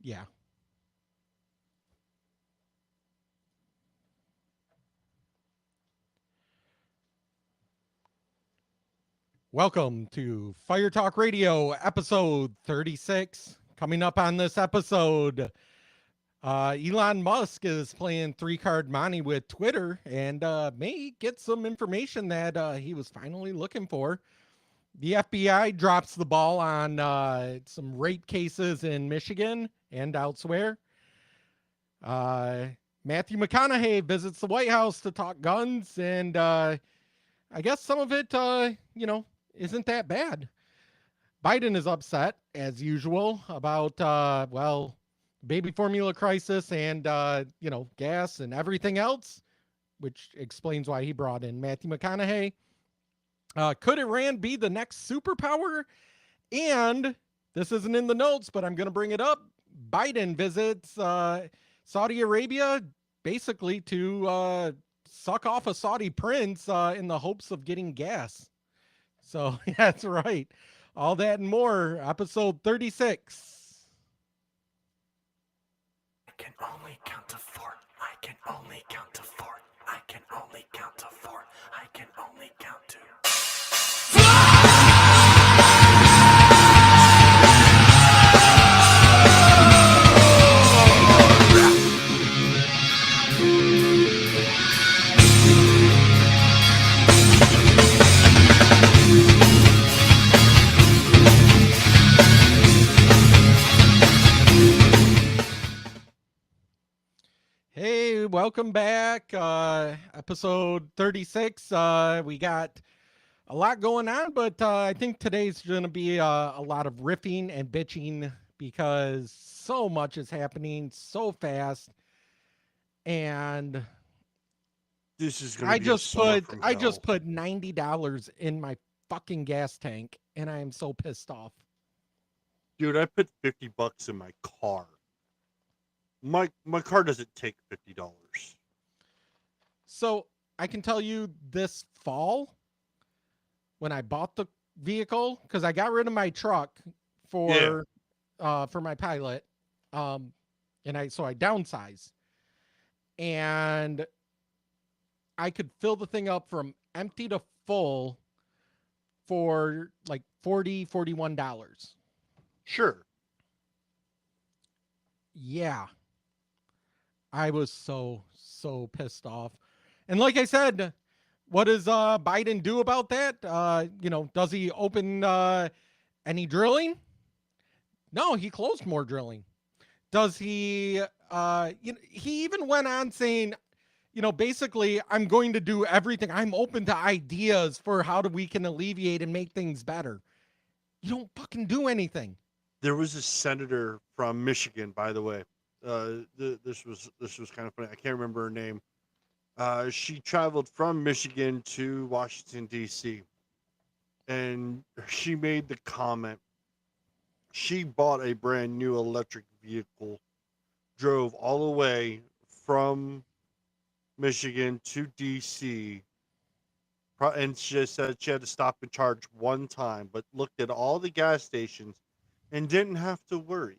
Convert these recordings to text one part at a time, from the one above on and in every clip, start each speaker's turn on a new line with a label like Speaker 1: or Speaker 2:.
Speaker 1: Yeah. Welcome to Fire Talk Radio, episode 36. Coming up on this episode, Elon Musk is playing three card money with Twitter and may get some information that he was finally looking for. The FBI drops the ball on some rape cases in Michigan and elsewhere. Uh, Matthew McConaughey visits the White House to talk guns, and I guess some of it, isn't that bad. Biden is upset, as usual, about, baby formula crisis and, gas and everything else, which explains why he brought in Matthew McConaughey. Could Iran be the next superpower? And this isn't in the notes, but I'm going to bring it up. Biden visits Saudi Arabia basically to suck off a Saudi prince in the hopes of getting gas. So that's right. All that and more, episode 36.
Speaker 2: I can only count to four. I can only count to four. I can only count to four. I can only count to.
Speaker 1: Hey, welcome back. Episode 36. We got a lot going on, but I think today's going to be a lot of riffing and bitching because so much is happening so fast. And
Speaker 3: This is going to be a summer from
Speaker 1: I
Speaker 3: hell.
Speaker 1: just put $90 in my fucking gas tank, and I am so pissed off.
Speaker 3: Dude, I put $50 in my car. My car doesn't take $50.
Speaker 1: So I can tell you this fall, when I bought the vehicle, because I got rid of my truck for my Pilot, and I downsized, and I could fill the thing up from empty to full for like $41.
Speaker 3: Sure.
Speaker 1: Yeah. I was so pissed off. And like I said, what does Biden do about that? Does he open any drilling? No, he closed more drilling. Does he he even went on saying, basically, I'm going to do everything. I'm open to ideas for how we can alleviate and make things better. You don't fucking do anything.
Speaker 3: There was a senator from Michigan, by the way. This was kind of funny. I can't remember her name. She traveled from Michigan to Washington D.C. and she made the comment. She bought a brand new electric vehicle, drove all the way from Michigan to D.C. And she just said she had to stop and charge one time, but looked at all the gas stations and didn't have to worry.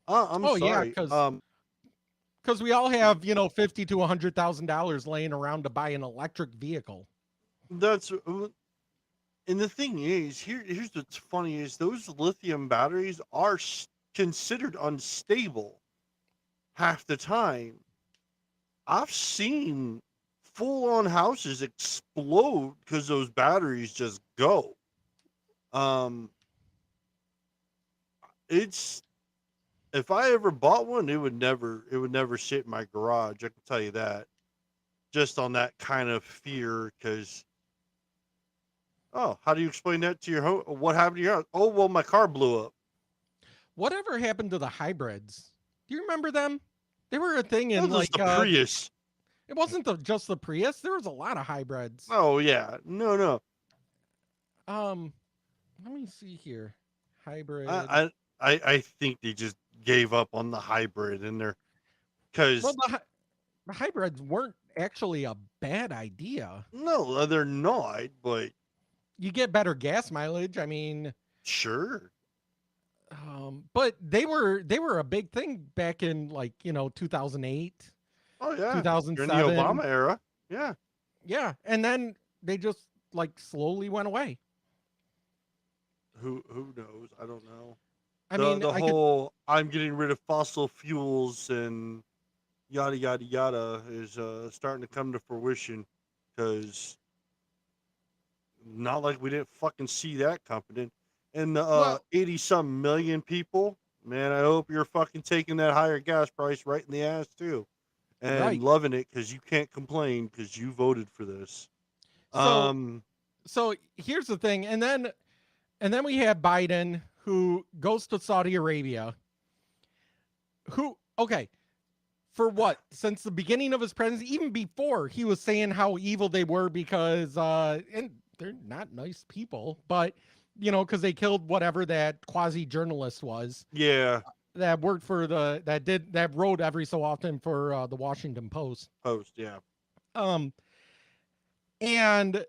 Speaker 3: I'm sorry.
Speaker 1: Yeah, because we all have $50,000 to $100,000 laying around to buy an electric vehicle.
Speaker 3: That's and the thing is, here's what's funny is those lithium batteries are considered unstable half the time. I've seen full-on houses explode because those batteries just go. It's if I ever bought one, it would never sit in my garage. I can tell you that. Just on that kind of fear, because how do you explain that to your home? What happened to your house? Oh, well, my car blew up.
Speaker 1: Whatever happened to the hybrids? Do you remember them? They were a thing in
Speaker 3: That was the Prius.
Speaker 1: It wasn't just the Prius. There was a lot of hybrids.
Speaker 3: Oh yeah, no.
Speaker 1: Let me see here. Hybrid.
Speaker 3: I think they just gave up on the hybrid in there because
Speaker 1: the hybrids weren't actually a bad idea.
Speaker 3: No, they're not. But
Speaker 1: you get better gas mileage. I mean,
Speaker 3: sure.
Speaker 1: But they were a big thing back in 2008,
Speaker 3: Oh yeah, during the
Speaker 1: 2007.
Speaker 3: Obama era. Yeah.
Speaker 1: Yeah, and then they just slowly went away.
Speaker 3: Who knows? I don't know.
Speaker 1: I
Speaker 3: The
Speaker 1: mean,
Speaker 3: the
Speaker 1: I could
Speaker 3: whole I'm getting rid of fossil fuels and yada yada yada is starting to come to fruition because not like we didn't fucking see that coming. And the
Speaker 1: well,
Speaker 3: 80 some million people, man, I hope you're fucking taking that higher gas price right in the ass too, and
Speaker 1: right.
Speaker 3: loving it because you can't complain because you voted for this.
Speaker 1: So
Speaker 3: Um,
Speaker 1: so here's the thing, and then we have Biden who goes to Saudi Arabia. Who okay, for what? Since the beginning of his presidency, even before, he was saying how evil they were because and they're not nice people, but because they killed whatever that quasi journalist was
Speaker 3: yeah,
Speaker 1: that worked for that wrote every so often for the Washington Post.
Speaker 3: post, yeah.
Speaker 1: Um and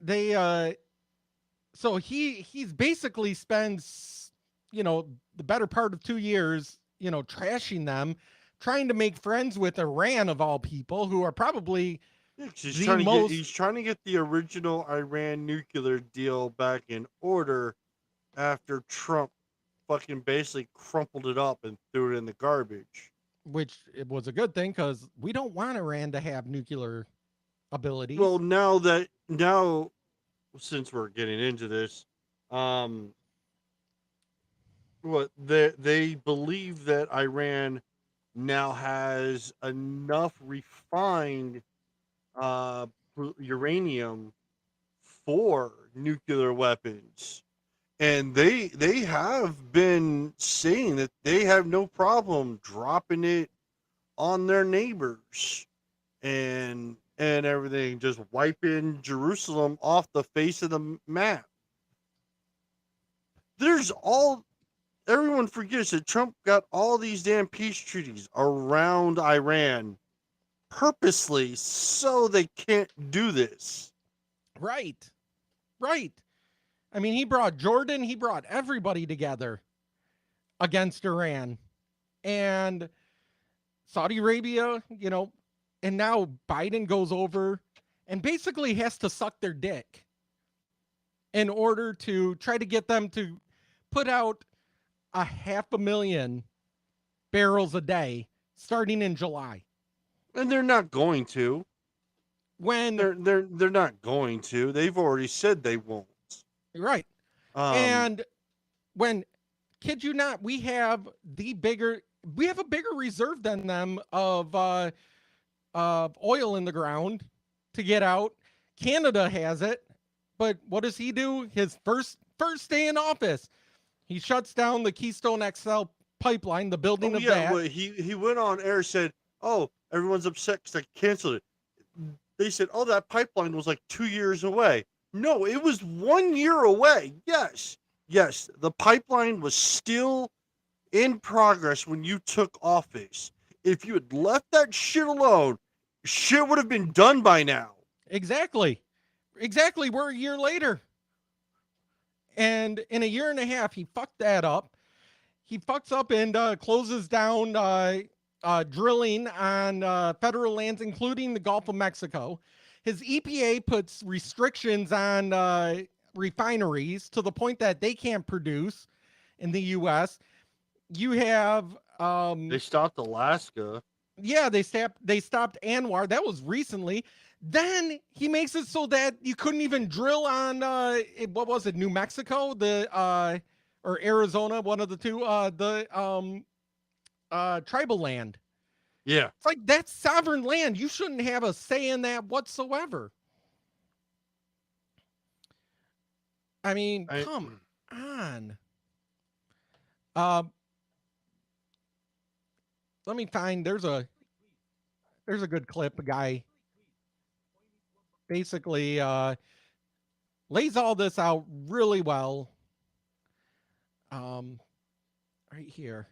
Speaker 1: they so he's basically spends the better part of 2 years trashing them, trying to make friends with Iran of all people, who are probably
Speaker 3: Yeah, 'cause
Speaker 1: the most
Speaker 3: he's trying to get the original Iran nuclear deal back in order after Trump fucking basically crumpled it up and threw it in the garbage.
Speaker 1: which it was a good thing because we don't want Iran to have nuclear
Speaker 3: Well,
Speaker 1: abilities.
Speaker 3: now since we're getting into this, um, what they believe that Iran now has enough refined uh uranium for nuclear weapons, and they have been saying that they have no problem dropping it on their neighbors and everything, just wiping Jerusalem off the face of the map. There's all Everyone forgets that Trump got all these damn peace treaties around Iran purposely so they can't do this.
Speaker 1: Right. Right. I mean, he brought Jordan, he brought everybody together against Iran. And Saudi Arabia, and now Biden goes over and basically has to suck their dick in order to try to get them to put out 500,000 barrels a day starting in July.
Speaker 3: And they're not going to.
Speaker 1: When
Speaker 3: They're not going to. They've already said they won't.
Speaker 1: right.
Speaker 3: Um
Speaker 1: And when, kid you not, we have a bigger reserve than them of oil in the ground to get out. Canada has it, but what does he do? His first day in office, he shuts down the Keystone XL pipeline, the building
Speaker 3: oh
Speaker 1: of
Speaker 3: yeah,
Speaker 1: that.
Speaker 3: well, he went on air, said, "Oh, everyone's upset cuz I canceled it." They said, "Oh, that pipeline was like 2 years away." No, it was 1 year away. Yes. Yes, the pipeline was still in progress when you took office. If you had left that shit alone, shit would have been done by now.
Speaker 1: Exactly. We're a year later. And in a year and a half, he fucked that up. He fucks up and closes down drilling on federal lands, including the Gulf of Mexico. His EPA puts restrictions on refineries to the point that they can't produce in the U.S. You have,
Speaker 3: They stopped Alaska.
Speaker 1: yeah, they stopped Anwar. That was recently. Then he makes it so that you couldn't even drill on what was it, New Mexico, or Arizona, one of the two, the tribal land.
Speaker 3: Yeah.
Speaker 1: It's like, that's sovereign land. You shouldn't have a say in that whatsoever. I mean,
Speaker 3: I,
Speaker 1: come on. Um, let me find. There's a good clip. A guy basically lays all this out really well. Right here.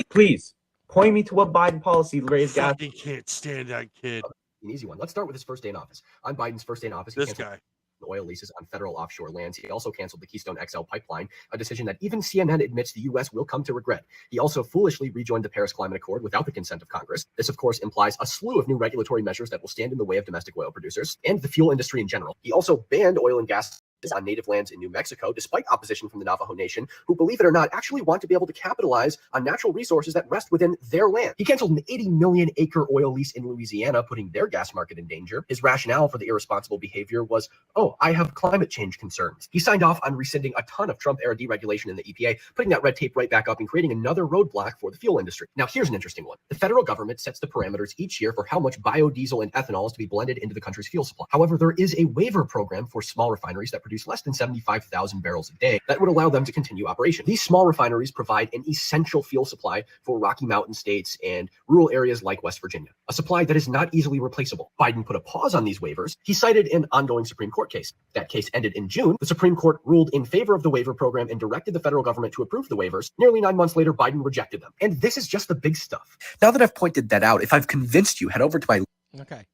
Speaker 4: Please point me to what Biden policy raised gas.
Speaker 3: fucking can't stand that kid.
Speaker 5: An easy one. Let's start with his first day in office. On Biden's first day in office, he
Speaker 3: This
Speaker 5: canceled
Speaker 3: guy.
Speaker 5: oil leases on federal offshore lands. He also canceled the Keystone XL pipeline, a decision that even CNN admits the U.S. will come to regret. He also foolishly rejoined the Paris Climate Accord without the consent of Congress. This, of course, implies a slew of new regulatory measures that will stand in the way of domestic oil producers and the fuel industry in general. He also banned oil and gas on native lands in New Mexico, despite opposition from the Navajo Nation, who, believe it or not, actually want to be able to capitalize on natural resources that rest within their land. He canceled an 80 million acre oil lease in Louisiana, putting their gas market in danger. His rationale for the irresponsible behavior was, oh, I have climate change concerns. He signed off on rescinding a ton of Trump-era deregulation in the EPA, putting that red tape right back up and creating another roadblock for the fuel industry. Now, here's an interesting one. The federal government sets the parameters each year for how much biodiesel and ethanol is to be blended into the country's fuel supply. However, there is a waiver program for small refineries that produce less than 75,000 barrels a day that would allow them to continue operation. These small refineries provide an essential fuel supply for Rocky Mountain states and rural areas like West Virginia, a supply that is not easily replaceable. Biden put a pause on these waivers. He cited an ongoing Supreme Court case. That case ended in June. The Supreme Court ruled in favor of the waiver program and directed the federal government to approve the waivers. Nearly 9 months later, Biden rejected them. And this is just the big stuff.
Speaker 6: Now that I've pointed that out, if I've convinced you, head over to my
Speaker 1: Okay.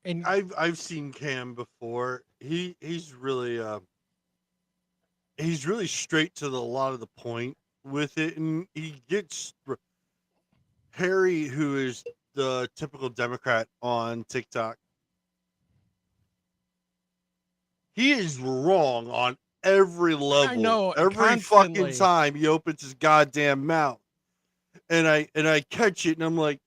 Speaker 1: And
Speaker 3: I've seen Cam before. He's really straight to a lot of the point with it, and he gets Harry, who is the typical Democrat on TikTok. He is wrong on every level.
Speaker 1: I know,
Speaker 3: every
Speaker 1: constantly.
Speaker 3: fucking time he opens his goddamn mouth, and I catch it, and I'm like,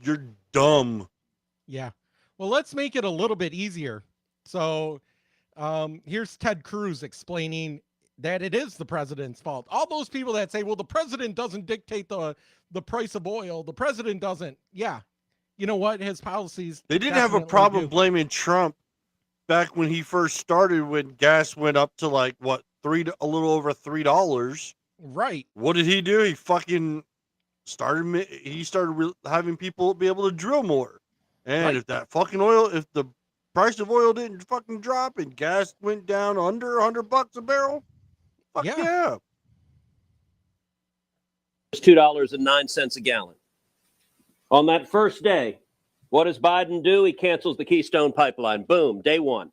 Speaker 3: you're dumb.
Speaker 1: yeah. Well, let's make it a little bit easier. So here's Ted Cruz explaining that it is the president's fault. All those people that say, well, the president doesn't dictate the price of oil. The president doesn't. Yeah. You know what? His policies.
Speaker 3: They didn't have a
Speaker 1: definitely
Speaker 3: problem
Speaker 1: do.
Speaker 3: blaming Trump back when he first started, when gas went up to like what, a little over $3.
Speaker 1: Right.
Speaker 3: What did he do? He fucking started having people be able to drill more. And
Speaker 1: Right.
Speaker 3: if that fucking oil, if the price of oil didn't fucking drop and gas went down under $100 a barrel, fuck
Speaker 1: Yeah.
Speaker 3: yeah.
Speaker 7: It's $2.09 a gallon. On that first day, what does Biden do? He cancels the Keystone Pipeline. Boom, day one.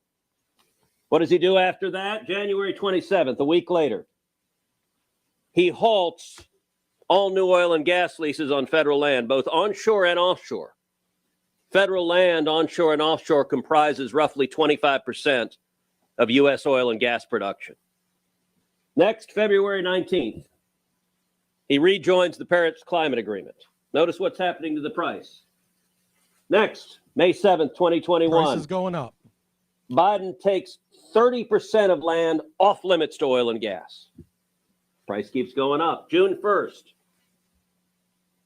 Speaker 7: What does he do after that? January 27th, a week later, he halts all new oil and gas leases on federal land, both onshore and offshore. Federal land, onshore and offshore, comprises roughly 25% of U.S. oil and gas production. Next, February 19th, he rejoins the Paris Climate Agreement. Notice what's happening to the price. Next, May 7th, 2021.
Speaker 1: Price is going up.
Speaker 7: Biden takes 30% of land off limits to oil and gas. Price keeps going up. June 1st,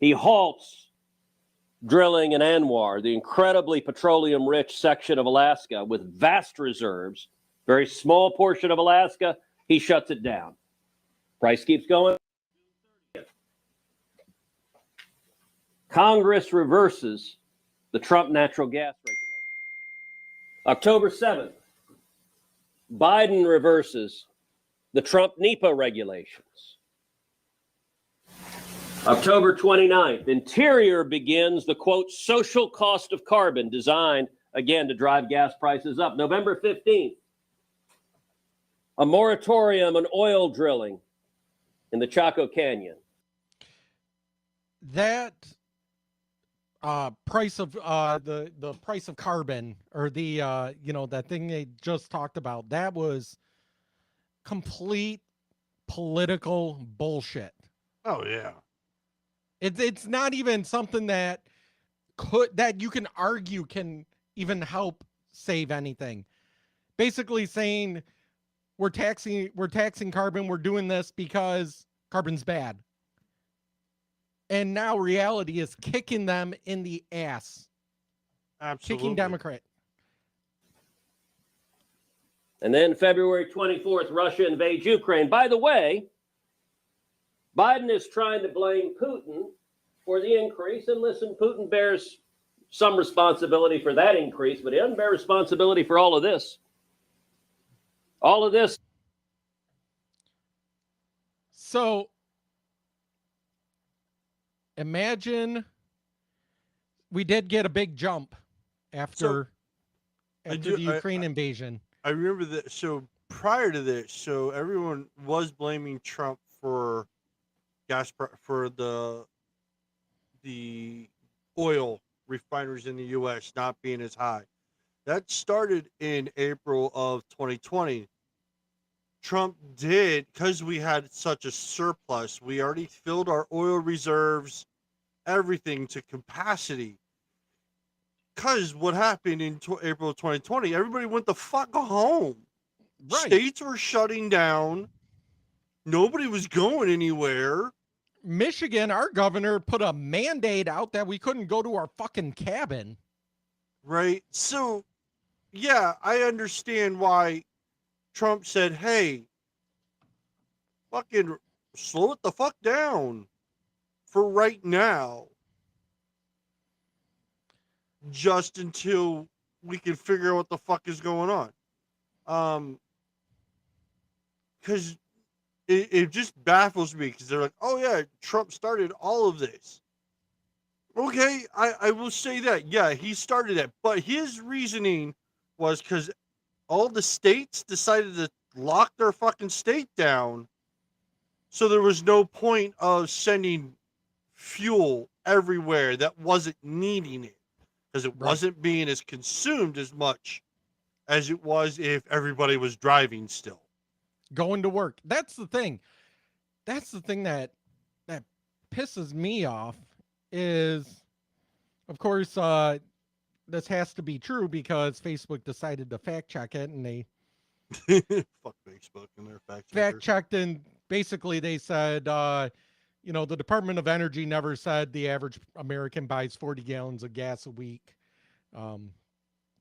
Speaker 7: he halts drilling in ANWR, the incredibly petroleum-rich section of Alaska with vast reserves, very small portion of Alaska, he shuts it down. Price keeps going. Congress reverses the Trump natural gas regulation. October 7th, Biden reverses the Trump NEPA regulations. October 29th, Interior begins the, quote, social cost of carbon designed, again, to drive gas prices up. November 15th, a moratorium on oil drilling in the Chaco Canyon.
Speaker 1: That price of the price of carbon, or the that thing they just talked about, that was complete political bullshit.
Speaker 3: Oh yeah.
Speaker 1: It's not even something that you can argue can even help save anything. Basically saying we're taxing carbon, we're doing this because carbon's bad. And now reality is kicking them in the ass.
Speaker 3: Absolutely.
Speaker 1: Kicking Democrat.
Speaker 7: And then February 24th, Russia invades Ukraine. By the way, Biden is trying to blame Putin for the increase. And listen, Putin bears some responsibility for that increase, but he doesn't bear responsibility for all of this. All of this.
Speaker 1: So imagine we did get a big jump after
Speaker 3: I
Speaker 1: after
Speaker 3: do-
Speaker 1: the Ukraine invasion.
Speaker 3: I remember that. So prior to this, so everyone was blaming Trump for for the oil refineries in the U.S. not being as high. That started in April of 2020. Trump did, because we had such a surplus. We already filled our oil reserves, everything to capacity. Because what happened in April of 2020, everybody went the fuck home.
Speaker 1: Right.
Speaker 3: States were shutting down. Nobody was going anywhere.
Speaker 1: Michigan, our governor put a mandate out that we couldn't go to our fucking cabin.
Speaker 3: Right. So, yeah, I understand why Trump said, hey, fucking slow it the fuck down for right now. Just until we can figure out what the fuck is going on. Because it just baffles me because they're like, oh yeah, Trump started all of this. Okay, I will say that. Yeah, he started it. But his reasoning was because all the states decided to lock their fucking state down. So there was no point of sending fuel everywhere that wasn't needing it. Because it wasn't being as consumed as much as it was if everybody was driving still.
Speaker 1: Going to work. That's the thing. That's the thing that pisses me off is, of course, this has to be true because Facebook decided to fact check it, and they
Speaker 3: Fuck Facebook and their
Speaker 1: fact checked, and basically they said, the Department of Energy never said the average American buys 40 gallons of gas a week.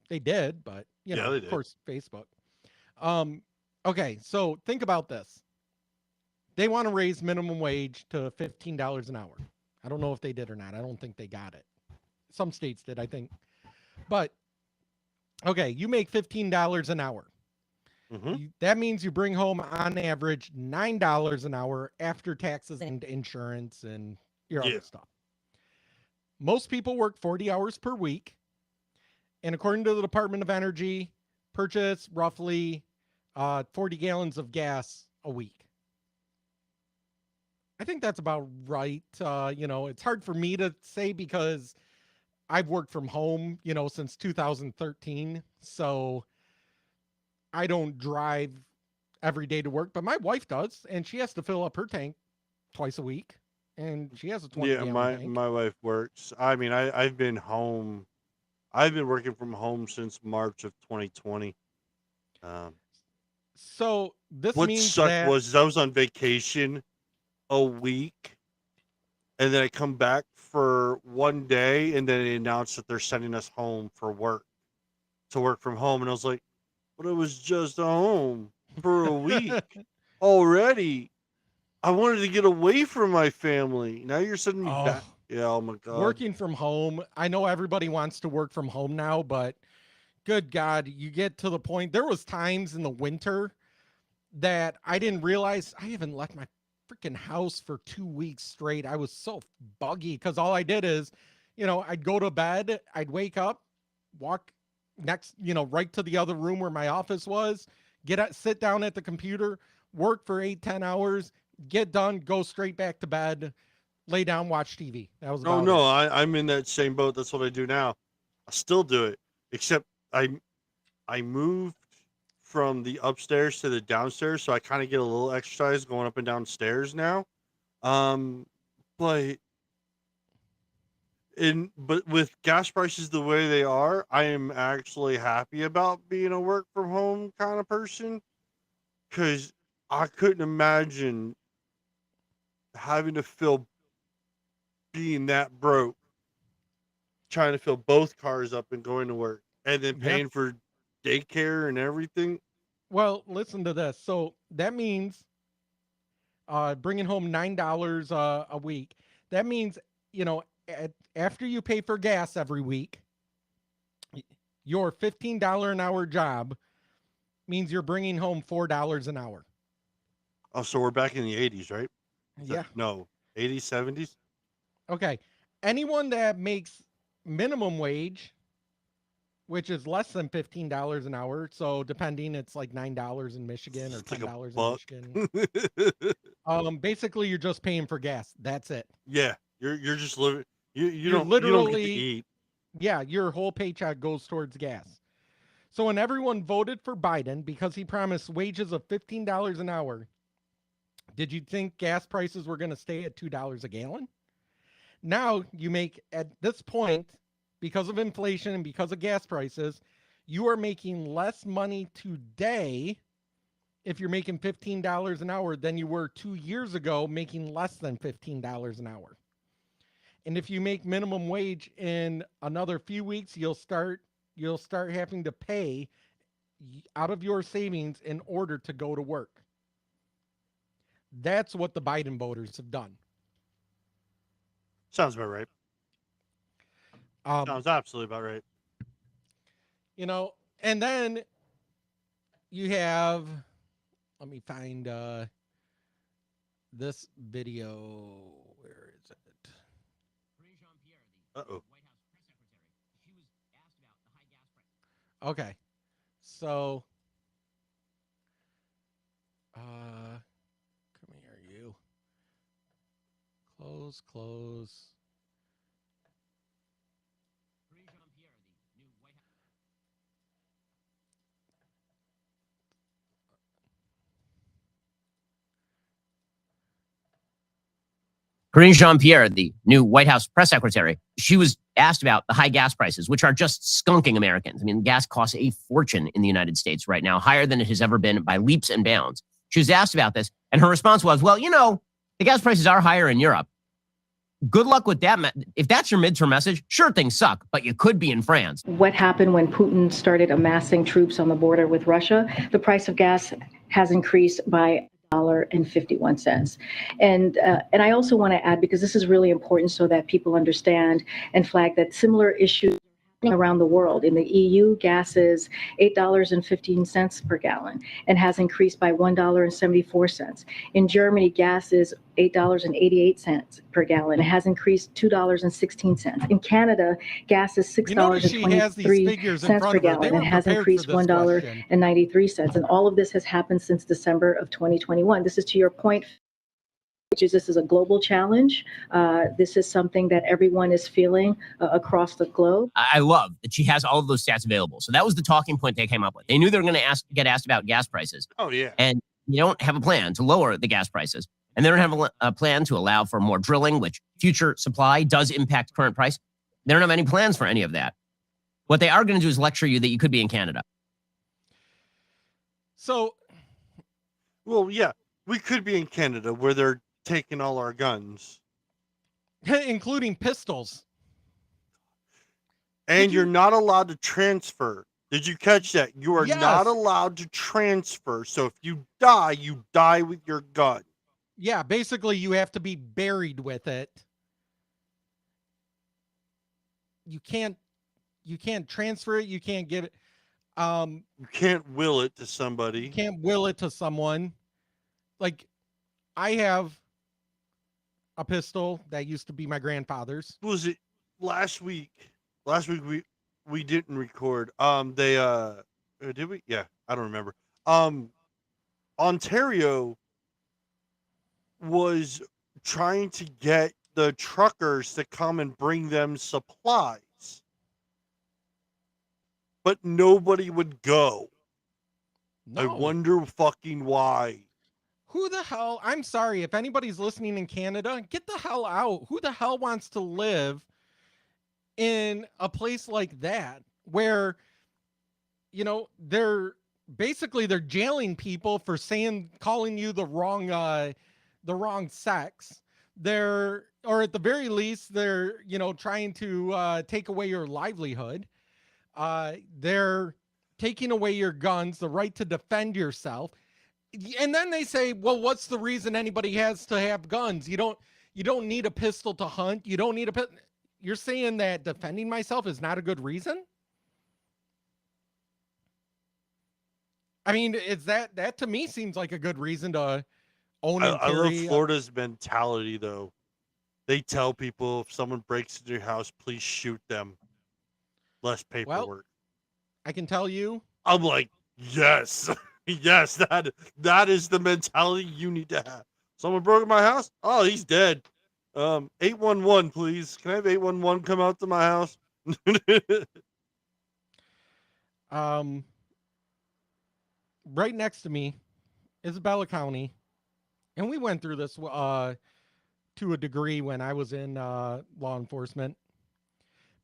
Speaker 1: They did, but
Speaker 3: they
Speaker 1: of
Speaker 3: did.
Speaker 1: course, Facebook. Okay, so think about this. They want to raise minimum wage to $15 an hour. I don't know if they did or not. I don't think they got it. Some states did, I think. But, okay, you make $15 an hour. That means you bring home, on average, $9 an hour after taxes and insurance and your other stuff. Most people work 40 hours per week. And according to the Department of Energy, purchase roughly 40 gallons of gas a week. I think that's about right. It's hard for me to say because I've worked from home, since 2013. So I don't drive every day to work, but my wife does, and she has to fill up her tank twice a week, and she has a 20 gallon tank.
Speaker 3: My wife works. I mean, I've been home. I've been working from home since March of 2020.
Speaker 1: So this
Speaker 3: what
Speaker 1: means
Speaker 3: sucked
Speaker 1: that
Speaker 3: was I was on vacation a week, and then I come back for one day, and then they announced that they're sending us home for work, to work from home, and I was like, but it was just home for a week already. I wanted to get away from my family. Now you're sending me back. Yeah, oh my God.
Speaker 1: Working from home. I know everybody wants to work from home now, but good God, you get to the point. There was times in the winter that I didn't realize I haven't left my freaking house for 2 weeks straight. I was so buggy because all I did is, I'd go to bed, I'd wake up, walk next, right to the other room where my office was, sit down at the computer, work for 8-10 hours, get done, go straight back to bed, lay down, watch TV. That was about it.
Speaker 3: I'm in that same boat. That's what I do now. I still do it, except I moved from the upstairs to the downstairs, so I kind of get a little exercise going up and down stairs now. But with gas prices the way they are, I am actually happy about being a work from home kind of person, because I couldn't imagine having to being that broke, trying to fill both cars up and going to work, and then paying for daycare and everything.
Speaker 1: Well, listen to this. So that means bringing home $9 a week. That means, after you pay for gas every week, your $15 an hour job means you're bringing home $4 an hour.
Speaker 3: Oh, so we're back in the 80s, right?
Speaker 1: Yeah.
Speaker 3: No, 80s, 70s?
Speaker 1: Okay. Anyone that makes minimum wage which is less than $15 an hour. So depending, it's like $9 in Michigan or
Speaker 3: It's like
Speaker 1: $10 in
Speaker 3: buck.
Speaker 1: Michigan. Basically, you're just paying for gas. That's it.
Speaker 3: Yeah, you're just living. You
Speaker 1: You're
Speaker 3: don't get to
Speaker 1: literally-
Speaker 3: eat.
Speaker 1: Yeah, your whole paycheck goes towards gas. So when everyone voted for Biden because he promised wages of $15 an hour, did you think gas prices were going to stay at $2 a gallon? Now you make, at this point, because of inflation and because of gas prices, you are making less money today if you're making $15 an hour than you were 2 years ago making less than $15 an hour. And if you make minimum wage in another few weeks, you'll start having to pay out of your savings in order to go to work. That's what the Biden voters have done.
Speaker 3: Sounds about right. Sounds absolutely about right.
Speaker 1: You know, and then you have, let me find this video. Where is it?
Speaker 3: Uh-oh.
Speaker 1: Okay. So, come here, you. Close.
Speaker 8: Karine Jean-Pierre, the new White House press secretary, she was asked about the high gas prices, which are just skunking Americans. I mean, gas costs a fortune in the United States right now, higher than it has ever been by leaps and bounds. She was asked about this, and her response was, well, you know, the gas prices are higher in Europe. Good luck with that. If that's your midterm message, sure, things suck, but you could be in France.
Speaker 9: What happened when Putin started amassing troops on the border with Russia? The price of gas has increased by $1.51. And I also want to add, because this is really important so that people understand and flag that similar issues around the world. In the EU, gas is $8.15 per gallon and has increased by $1.74. In Germany, gas is $8.88 per gallon. It has increased $2.16. In Canada, gas is $6.23 per gallon and has increased $1.93. And all of this has happened since December of 2021. This is to your point, which is this is a global challenge. This is something that everyone is feeling across the globe.
Speaker 8: I love that she has all of those stats available. So that was the talking point they came up with. They knew they were going to get asked about gas prices.
Speaker 3: Oh, yeah.
Speaker 8: And you don't have a plan to lower the gas prices. And they don't have a plan to allow for more drilling, which future supply does impact current price. They don't have any plans for any of that. What they are going to do is lecture you that you could be in Canada.
Speaker 1: So,
Speaker 3: well, yeah, we could be in Canada where they're taking all our guns,
Speaker 1: including pistols.
Speaker 3: And you're not allowed to transfer. Did you catch that? You are not allowed to transfer. So if you die with your gun.
Speaker 1: Yeah, basically you have to be buried with it. You can't transfer it. You can't give it.
Speaker 3: You can't will it to somebody.
Speaker 1: You can't will it to someone. Like, I have a pistol that used to be my grandfather's.
Speaker 3: Was it last week? Last week we didn't record. They did we? Yeah, I don't remember. Ontario was trying to get the truckers to come and bring them supplies, but nobody would go.
Speaker 1: No.
Speaker 3: I wonder fucking why.
Speaker 1: Who the hell? I'm sorry. If anybody's listening in Canada, get the hell out. Who the hell wants to live in a place like that where, you know, they're jailing people for calling you the wrong sex. Or at the very least, they're, you know, trying to take away your livelihood. They're taking away your guns, the right to defend yourself. And then they say, well, what's the reason anybody has to have guns? You don't need a pistol to hunt. You don't need You're saying that defending myself is not a good reason? I mean, is that to me seems like a good reason to own and
Speaker 3: I love
Speaker 1: carry.
Speaker 3: Florida's mentality, though. They tell people if someone breaks into your house, please shoot them. Less paperwork.
Speaker 1: I can tell you,
Speaker 3: I'm like, yes, yes, that is the mentality you need to have. Someone broke in my house. Oh, he's dead. 811, please. Can I have 811 come out to my house?
Speaker 1: um, right next to me, Isabella County, and we went through this to a degree when I was in law enforcement.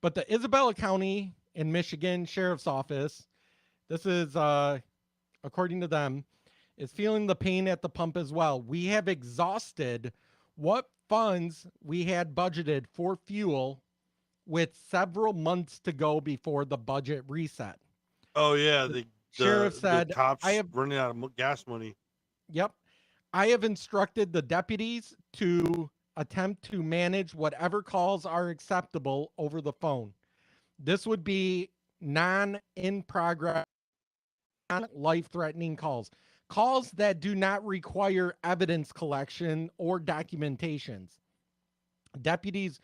Speaker 1: But the Isabella County in Michigan Sheriff's Office, this is according to them, is feeling the pain at the pump as well. We have exhausted what funds we had budgeted for fuel with several months to go before the budget reset.
Speaker 3: Oh yeah, the
Speaker 1: Sheriff said,
Speaker 3: the cops
Speaker 1: I have
Speaker 3: running out of gas money.
Speaker 1: Yep. I have instructed the deputies to attempt to manage whatever calls are acceptable over the phone. This would be in progress, non-life-threatening calls that do not require evidence collection or documentations. Deputies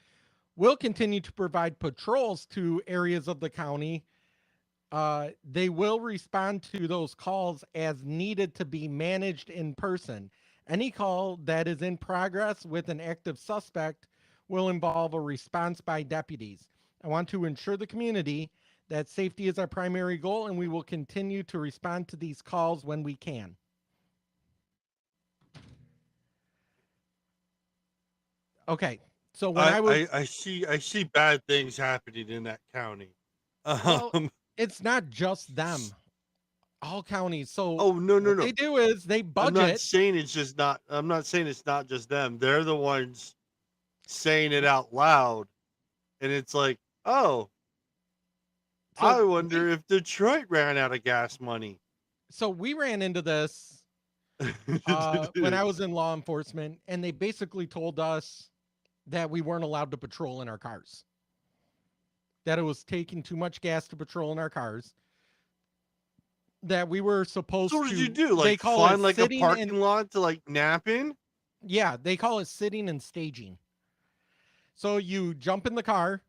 Speaker 1: will continue to provide patrols to areas of the county. They will respond to those calls as needed to be managed in person. Any call that is in progress with an active suspect will involve a response by deputies. I want to ensure the community that safety is our primary goal, and we will continue to respond to these calls when we can. Okay, so when
Speaker 3: I see bad things happening in that county.
Speaker 1: Well, it's not just them. All counties. So
Speaker 3: oh no.
Speaker 1: what they do is they budget.
Speaker 3: I'm not saying it's just not. I'm not saying it's not just them. They're the ones saying it out loud, and it's like, oh,
Speaker 1: So
Speaker 3: I wonder if Detroit ran out of gas money.
Speaker 1: So we ran into this when I was in law enforcement, and they basically told us that we weren't allowed to patrol in our cars. That it was taking too much gas to patrol in our cars. That we were supposed
Speaker 3: So
Speaker 1: to.
Speaker 3: what did you do?
Speaker 1: They
Speaker 3: Like
Speaker 1: call
Speaker 3: find
Speaker 1: it
Speaker 3: like a
Speaker 1: sitting
Speaker 3: parking lot to like nap in?
Speaker 1: Yeah, they call it sitting and staging. So you jump in the car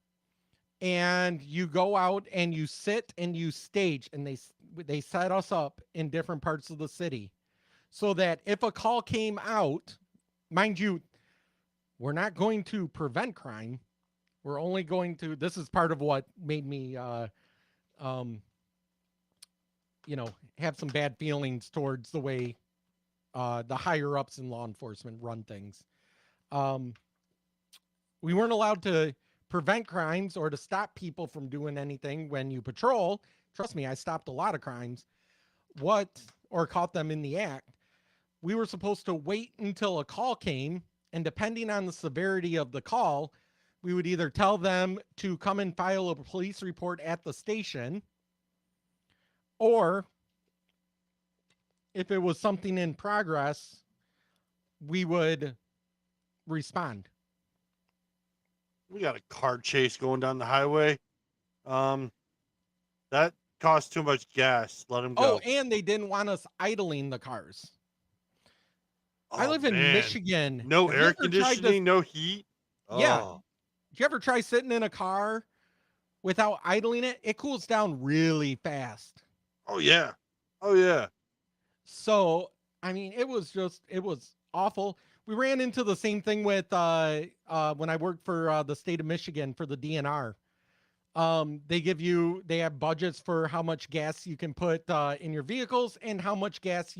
Speaker 1: and you go out and you sit and you stage, and they set us up in different parts of the city so that if a call came out, mind you, we're not going to prevent crime. We're only going to, this is part of what made me, have some bad feelings towards the way the higher ups in law enforcement run things. We weren't allowed to prevent crimes or to stop people from doing anything when you patrol. Trust me, I stopped a lot of crimes. Or caught them in the act. We were supposed to wait until a call came, and depending on the severity of the call, we would either tell them to come and file a police report at the station, or if it was something in progress, we would respond.
Speaker 3: We got a car chase going down the highway. That costs too much gas. Let them go.
Speaker 1: Oh, and they didn't want us idling the cars. I live in
Speaker 3: man.
Speaker 1: Michigan.
Speaker 3: No
Speaker 1: Have you
Speaker 3: air
Speaker 1: ever tried to-
Speaker 3: conditioning, no heat.
Speaker 1: Yeah.
Speaker 3: Oh.
Speaker 1: Did you ever try sitting in a car without idling it? It cools down really fast.
Speaker 3: Oh yeah. Oh yeah.
Speaker 1: So, I mean, it was awful. We ran into the same thing with when I worked for the state of Michigan for the DNR. They have budgets for how much gas you can put in your vehicles and how much gas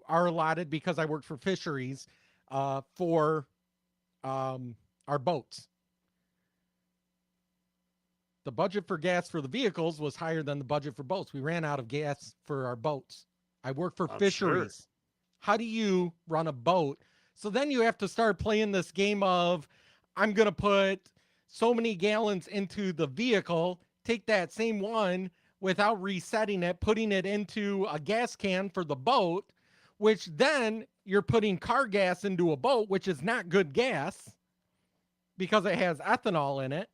Speaker 1: are allotted, because I worked for fisheries for our boats. The budget for gas for the vehicles was higher than the budget for boats. We ran out of gas for our boats. I work for fisheries.
Speaker 3: Sure.
Speaker 1: How do you run a boat? So then you have to start playing this game of, I'm going to put so many gallons into the vehicle, take that same one without resetting it, putting it into a gas can for the boat, which then you're putting car gas into a boat, which is not good gas because it has ethanol in it.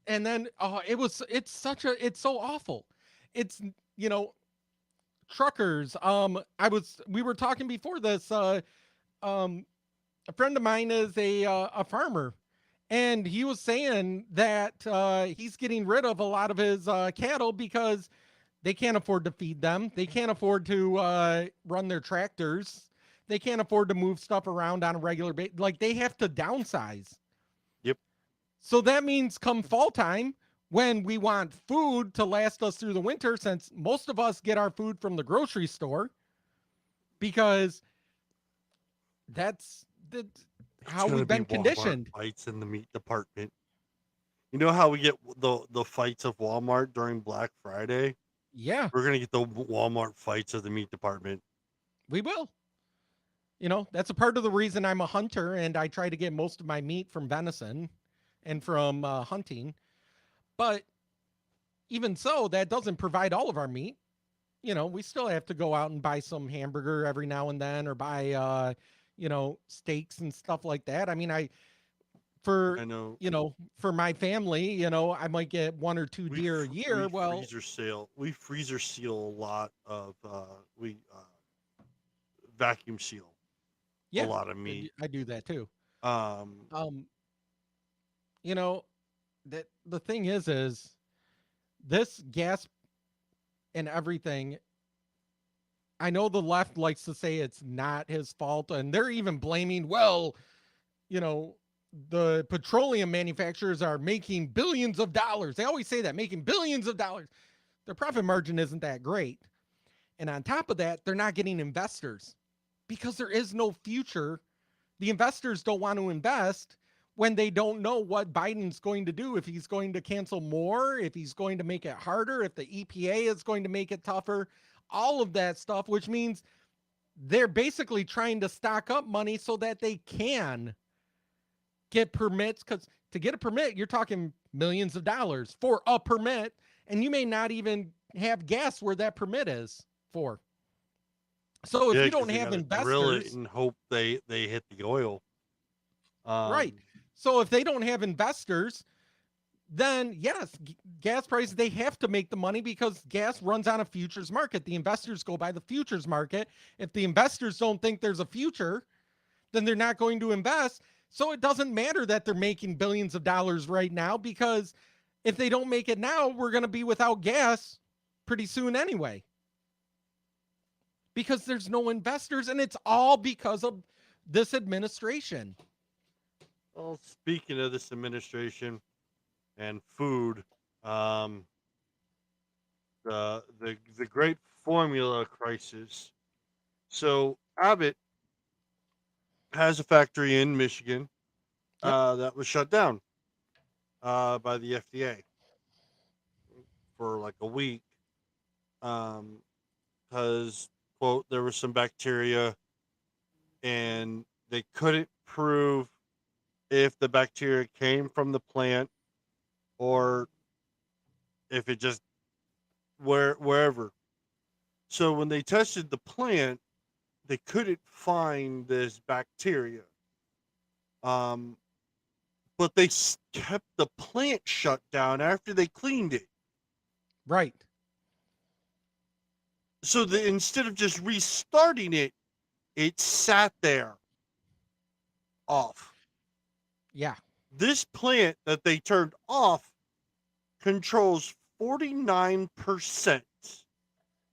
Speaker 1: And then it's so awful. It's, truckers. We were talking before this, a friend of mine is a farmer, And he was saying that he's getting rid of a lot of his cattle because they can't afford to feed them. They can't afford to run their tractors. They can't afford to move stuff around on a regular basis. Like, they have to downsize.
Speaker 3: Yep.
Speaker 1: So that means come fall time, when we want food to last us through the winter, since most of us get our food from the grocery store, because that's how
Speaker 3: It's
Speaker 1: we've
Speaker 3: gonna
Speaker 1: been
Speaker 3: be Walmart
Speaker 1: conditioned.
Speaker 3: fights in the meat department. You know how we get the fights of Walmart during Black Friday?
Speaker 1: Yeah,
Speaker 3: We're gonna get the Walmart fights of the meat department.
Speaker 1: we will. You know, that's a part of the reason I'm a hunter and I try to get most of my meat from venison and from hunting. But even so, that doesn't provide all of our meat. You know, we still have to go out and buy some hamburger every now and then, or buy, steaks and stuff like that. I mean,
Speaker 3: I know
Speaker 1: for my family, I might get 1 or 2 deer a year. Well,
Speaker 3: we freezer seal a lot of we vacuum seal
Speaker 1: yeah,
Speaker 3: a lot of meat.
Speaker 1: I do that too.
Speaker 3: Um,
Speaker 1: You know, that the thing is this gas and everything. I know the left likes to say it's not his fault, and they're even blaming, well, the petroleum manufacturers are making billions of dollars. They always say that, making billions of dollars. Their profit margin isn't that great. And on top of that, they're not getting investors because there is no future. The investors don't want to invest when they don't know what Biden's going to do, if he's going to cancel more, if he's going to make it harder, if the EPA is going to make it tougher, all of that stuff, which means they're basically trying to stock up money so that they can get permits, because to get a permit, you're talking millions of dollars for a permit, and you may not even have gas where that permit is for. So if
Speaker 3: yeah,
Speaker 1: you
Speaker 3: 'cause
Speaker 1: don't
Speaker 3: they
Speaker 1: have
Speaker 3: gotta drill it
Speaker 1: investors,
Speaker 3: and hope they hit the oil.
Speaker 1: right? So if they don't have investors, then yes, gas prices, they have to make the money because gas runs on a futures market. The investors go by the futures market. If the investors don't think there's a future, then they're not going to invest. So it doesn't matter that they're making billions of dollars right now, because if they don't make it now, we're going to be without gas pretty soon anyway. Because there's no investors, and it's all because of this administration.
Speaker 3: Well, speaking of this administration and food, the great formula crisis. So Abbott has a factory in Michigan that was shut down by the FDA for like a week because, quote, there was some bacteria and they couldn't prove if the bacteria came from the plant or if it just wherever. So when they tested the plant, they couldn't find this bacteria. But they kept the plant shut down after they cleaned it.
Speaker 1: Right.
Speaker 3: So instead of just restarting it, it sat there off.
Speaker 1: Yeah.
Speaker 3: This plant that they turned off controls 49%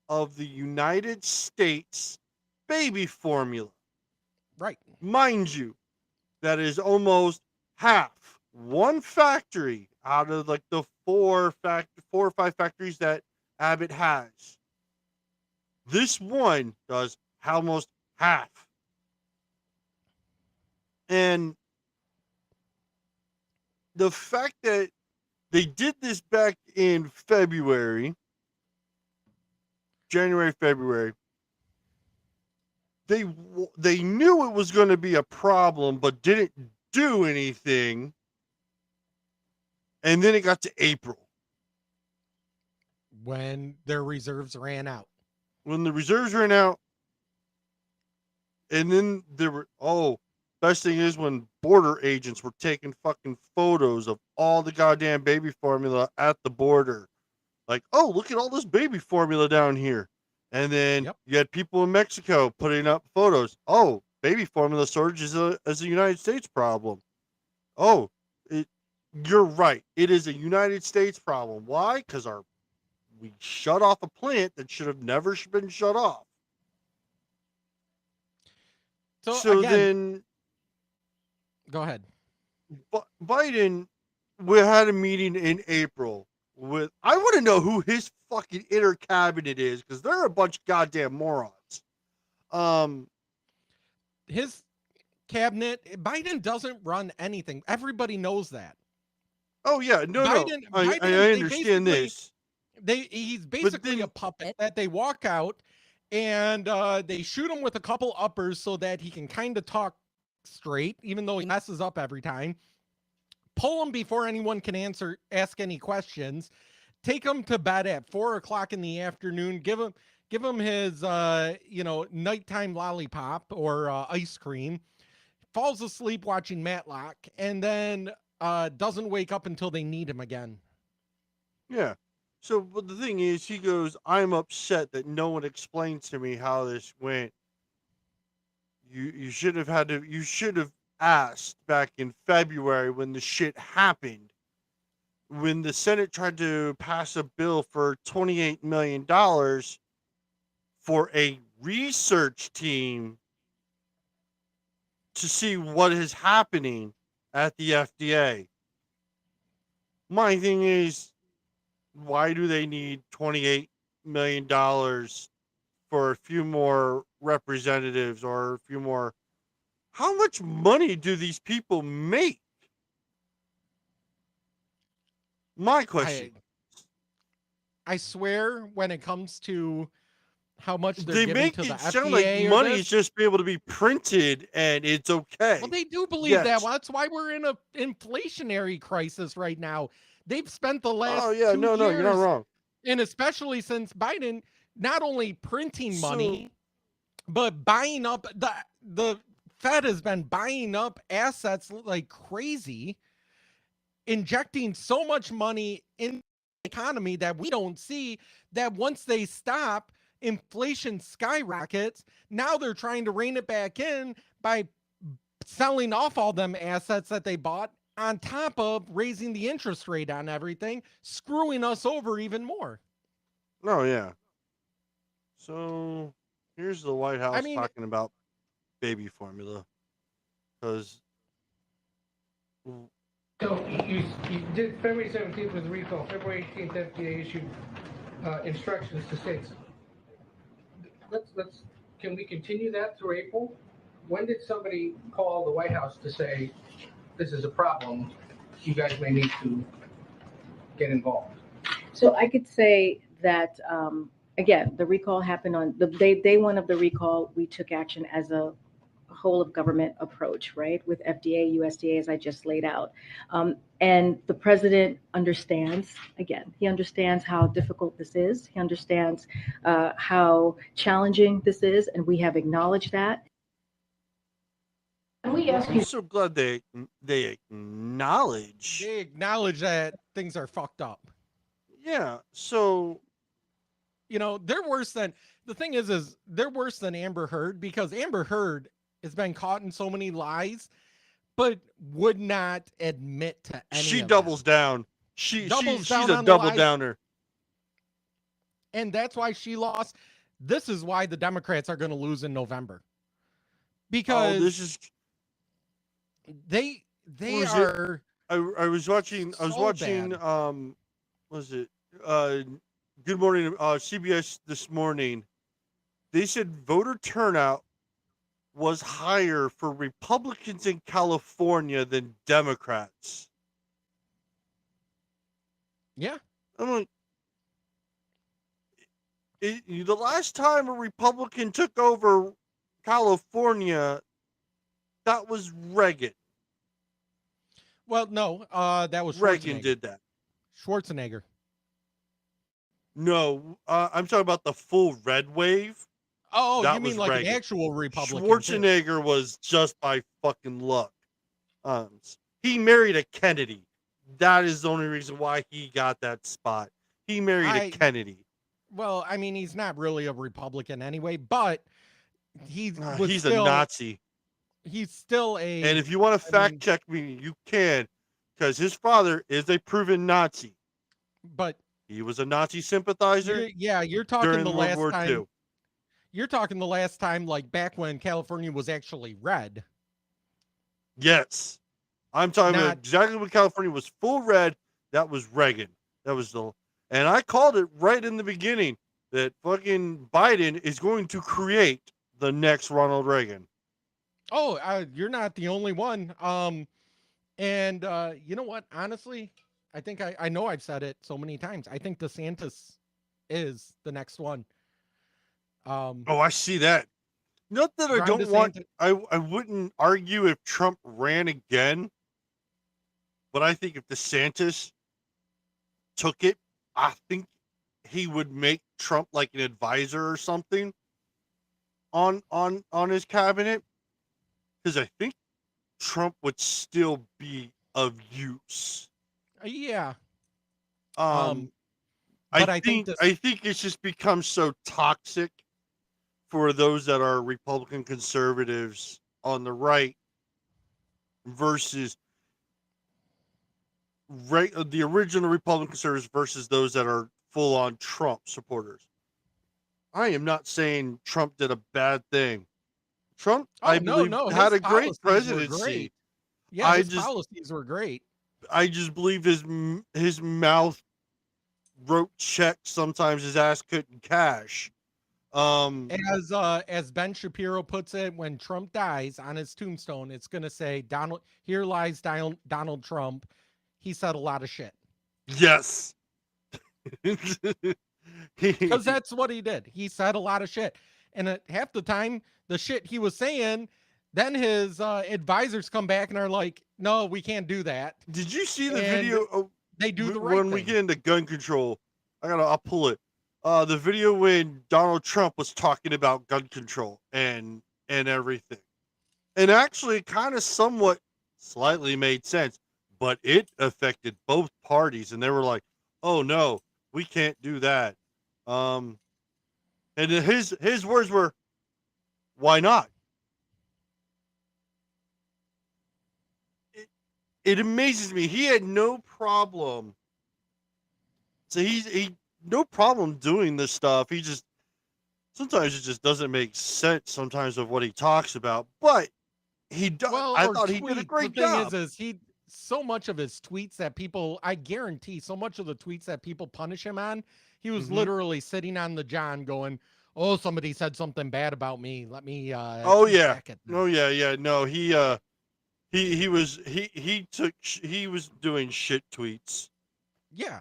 Speaker 3: of the United States baby formula.
Speaker 1: Right.
Speaker 3: Mind you, that is almost half. One factory out of like the four or five factories that Abbott has. This one does almost half. And the fact that they did this back in February, January, February, they knew it was going to be a problem, but didn't do anything. And then it got to April,
Speaker 1: when their reserves ran out.
Speaker 3: when the reserves ran out, and then there were, best thing is when border agents were taking fucking photos of all the goddamn baby formula at the border. Like, oh, look at all this baby formula down here. And then you had people in Mexico putting up photos. Oh, baby formula shortage is a United States problem. Oh, you're right. It is a United States problem. Why? Because we shut off a plant that should have never been shut off.
Speaker 1: So again,
Speaker 3: then
Speaker 1: go ahead.
Speaker 3: Biden, we had a meeting in April with. I want to know who his fucking inner cabinet is, because they're a bunch of goddamn morons.
Speaker 1: His cabinet, Biden doesn't run anything. Everybody knows that.
Speaker 3: Oh yeah, no,
Speaker 1: Biden,
Speaker 3: I
Speaker 1: they
Speaker 3: understand
Speaker 1: basically-
Speaker 3: this.
Speaker 1: He's basically a puppet that they walk out and they shoot him with a couple uppers so that he can kind of talk straight, even though he messes up every time. Pull him before anyone can ask any questions. Take him to bed at 4 o'clock in the afternoon. Give him his nighttime lollipop or ice cream. Falls asleep watching Matlock, and then doesn't wake up until they need him again.
Speaker 3: Yeah. So, but the thing is, he goes, "I'm upset that no one explained to me how this went. You should have had to. You should have asked back in February when the shit happened, when the Senate tried to pass a bill for $28 million for a research team to see what is happening at the FDA. My thing is, why do they need $28 million for a few more representatives or a few more? How much money do these people make? My question.
Speaker 1: I swear, when it comes to how much
Speaker 3: They
Speaker 1: giving
Speaker 3: make
Speaker 1: to the
Speaker 3: it sound like
Speaker 1: FDA or
Speaker 3: money
Speaker 1: this,
Speaker 3: is just be able to be printed and it's okay.
Speaker 1: well, they do believe that.
Speaker 3: Yes.
Speaker 1: Well, that's why we're in a inflationary crisis right now. They've spent the last
Speaker 3: Oh yeah,
Speaker 1: 2
Speaker 3: no,
Speaker 1: years,
Speaker 3: you're not wrong.
Speaker 1: and especially since Biden, not only printing money, but buying up the Fed has been buying up assets like crazy, injecting so much money in the economy that we don't see, that once they stop, inflation skyrockets. Now they're trying to rein it back in by selling off all them assets that they bought, on top of raising the interest rate on everything, screwing us over even more.
Speaker 3: Oh yeah. So here's the White House talking about baby formula, because
Speaker 10: So you did February 17th was the recall. February 18th, FDA issued instructions to states. Can we continue that through April? When did somebody call the White House to say this is a problem? You guys may need to get involved.
Speaker 9: So I could say that, again, the recall happened on the day one of the recall. We took action as a whole of government approach, right? With FDA, USDA, as I just laid out. And the president understands, again, he understands how difficult this is. He understands how challenging this is, and we have acknowledged that. And we ask you.
Speaker 3: I'm so glad they acknowledge.
Speaker 1: They acknowledge that things are fucked up.
Speaker 3: Yeah. So,
Speaker 1: they're worse than, the thing is they're worse than Amber Heard, because Amber Heard has been caught in so many lies, but would not admit to any
Speaker 3: she
Speaker 1: of
Speaker 3: doubles
Speaker 1: them.
Speaker 3: down. She's
Speaker 1: down
Speaker 3: a
Speaker 1: on the
Speaker 3: double
Speaker 1: lies.
Speaker 3: downer.
Speaker 1: And that's why she lost. This is why the Democrats are going to lose in November. Because
Speaker 3: this is
Speaker 1: they
Speaker 3: was
Speaker 1: are.
Speaker 3: I was watching. I was
Speaker 1: so
Speaker 3: watching.
Speaker 1: bad.
Speaker 3: Was it? Good Morning. CBS this morning. They said voter turnout was higher for Republicans in California than Democrats.
Speaker 1: Yeah.
Speaker 3: I'm like, the last time a Republican took over California, that was Reagan.
Speaker 1: Well, no, that was
Speaker 3: Reagan
Speaker 1: Schwarzenegger.
Speaker 3: did that.
Speaker 1: Schwarzenegger.
Speaker 3: No, I'm talking about the full red wave.
Speaker 1: Oh,
Speaker 3: That
Speaker 1: you mean
Speaker 3: was
Speaker 1: like
Speaker 3: Reagan.
Speaker 1: an actual Republican?
Speaker 3: Schwarzenegger was just by fucking luck. He married a Kennedy. That is the only reason why he got that spot. He married a Kennedy.
Speaker 1: Well, I mean, he's not really a Republican anyway, but he's
Speaker 3: a Nazi.
Speaker 1: He's still a.
Speaker 3: And if you want to fact check me, you can. because his father is a proven Nazi.
Speaker 1: But
Speaker 3: He was a Nazi sympathizer
Speaker 1: you're talking
Speaker 3: during
Speaker 1: the
Speaker 3: World
Speaker 1: last
Speaker 3: War
Speaker 1: time.
Speaker 3: II.
Speaker 1: You're talking the last time, like back when California was actually red.
Speaker 3: Yes. I'm talking about
Speaker 1: Not-
Speaker 3: exactly when California was full red. That was Reagan. That was and I called it right in the beginning that fucking Biden is going to create the next Ronald Reagan.
Speaker 1: Oh, you're not the only one. And you know what? Honestly, I think I know I've said it so many times. I think DeSantis is the next one.
Speaker 3: Oh, I see that. Not that I
Speaker 1: Ron
Speaker 3: don't want.
Speaker 1: DeSantis-
Speaker 3: I wouldn't argue if Trump ran again, but I think if DeSantis took it, I think he would make Trump like an advisor or something on his cabinet, because I think Trump would still be of use.
Speaker 1: Yeah.
Speaker 3: I
Speaker 1: but I think
Speaker 3: think it's just become so toxic for those that are Republican conservatives on the right versus the original Republican conservatives versus those that are full on Trump supporters. I am not saying Trump did a bad thing. Trump, I believe, had a great presidency.
Speaker 1: Great. Yeah, his policies were great.
Speaker 3: I just believe his mouth wrote checks sometimes his ass couldn't cash.
Speaker 1: As Ben Shapiro puts it, when Trump dies on his tombstone, it's going to say, here lies Donald Trump. He said a lot of shit.
Speaker 3: Yes.
Speaker 1: Because that's what he did. He said a lot of shit. And at half the time, the shit he was saying, then his advisors come back and are like, no, we can't do that.
Speaker 3: Did you see the video? Of,
Speaker 1: they do the right
Speaker 3: when
Speaker 1: thing.
Speaker 3: we get into gun control. I'll pull it. The video when Donald Trump was talking about gun control and everything, and actually kind of somewhat slightly made sense, but it affected both parties, and they were like, "Oh no, we can't do that." And his words were, "Why not?" It amazes me. He had no problem. So he no problem doing this stuff. He just sometimes it just doesn't make sense sometimes of what he talks about. But he does. I thought he did a great job.
Speaker 1: The thing is he so much of his tweets that people, I guarantee, so much of the tweets that people punish him on, he was literally sitting on the John going, "Oh, somebody said something bad about me. Let me."
Speaker 3: Oh yeah. Oh yeah. Yeah. No, he was doing shit tweets.
Speaker 1: Yeah.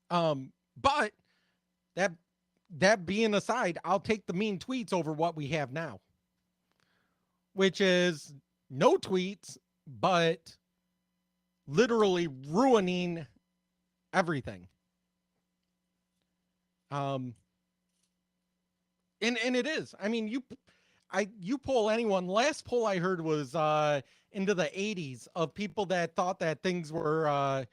Speaker 1: But that being aside, I'll take the mean tweets over what we have now, which is no tweets, but literally ruining everything. And it is. I mean, you poll anyone. Last poll I heard was into the 80s of people that thought that things were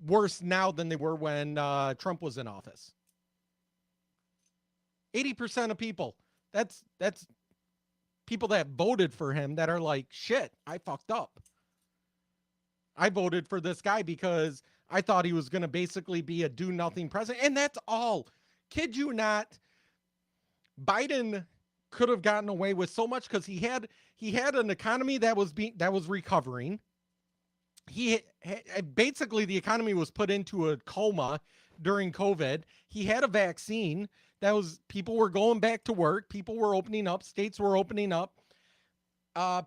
Speaker 1: worse now than they were when Trump was in office. 80% of people. That's people that voted for him that are like, shit, I fucked up. I voted for this guy because I thought he was going to basically be a do-nothing president. And that's all. Kid you not, Biden could have gotten away with so much because he had an economy that was recovering. Basically the economy was put into a coma during COVID. He had a vaccine people were going back to work. People were opening up. States were opening up.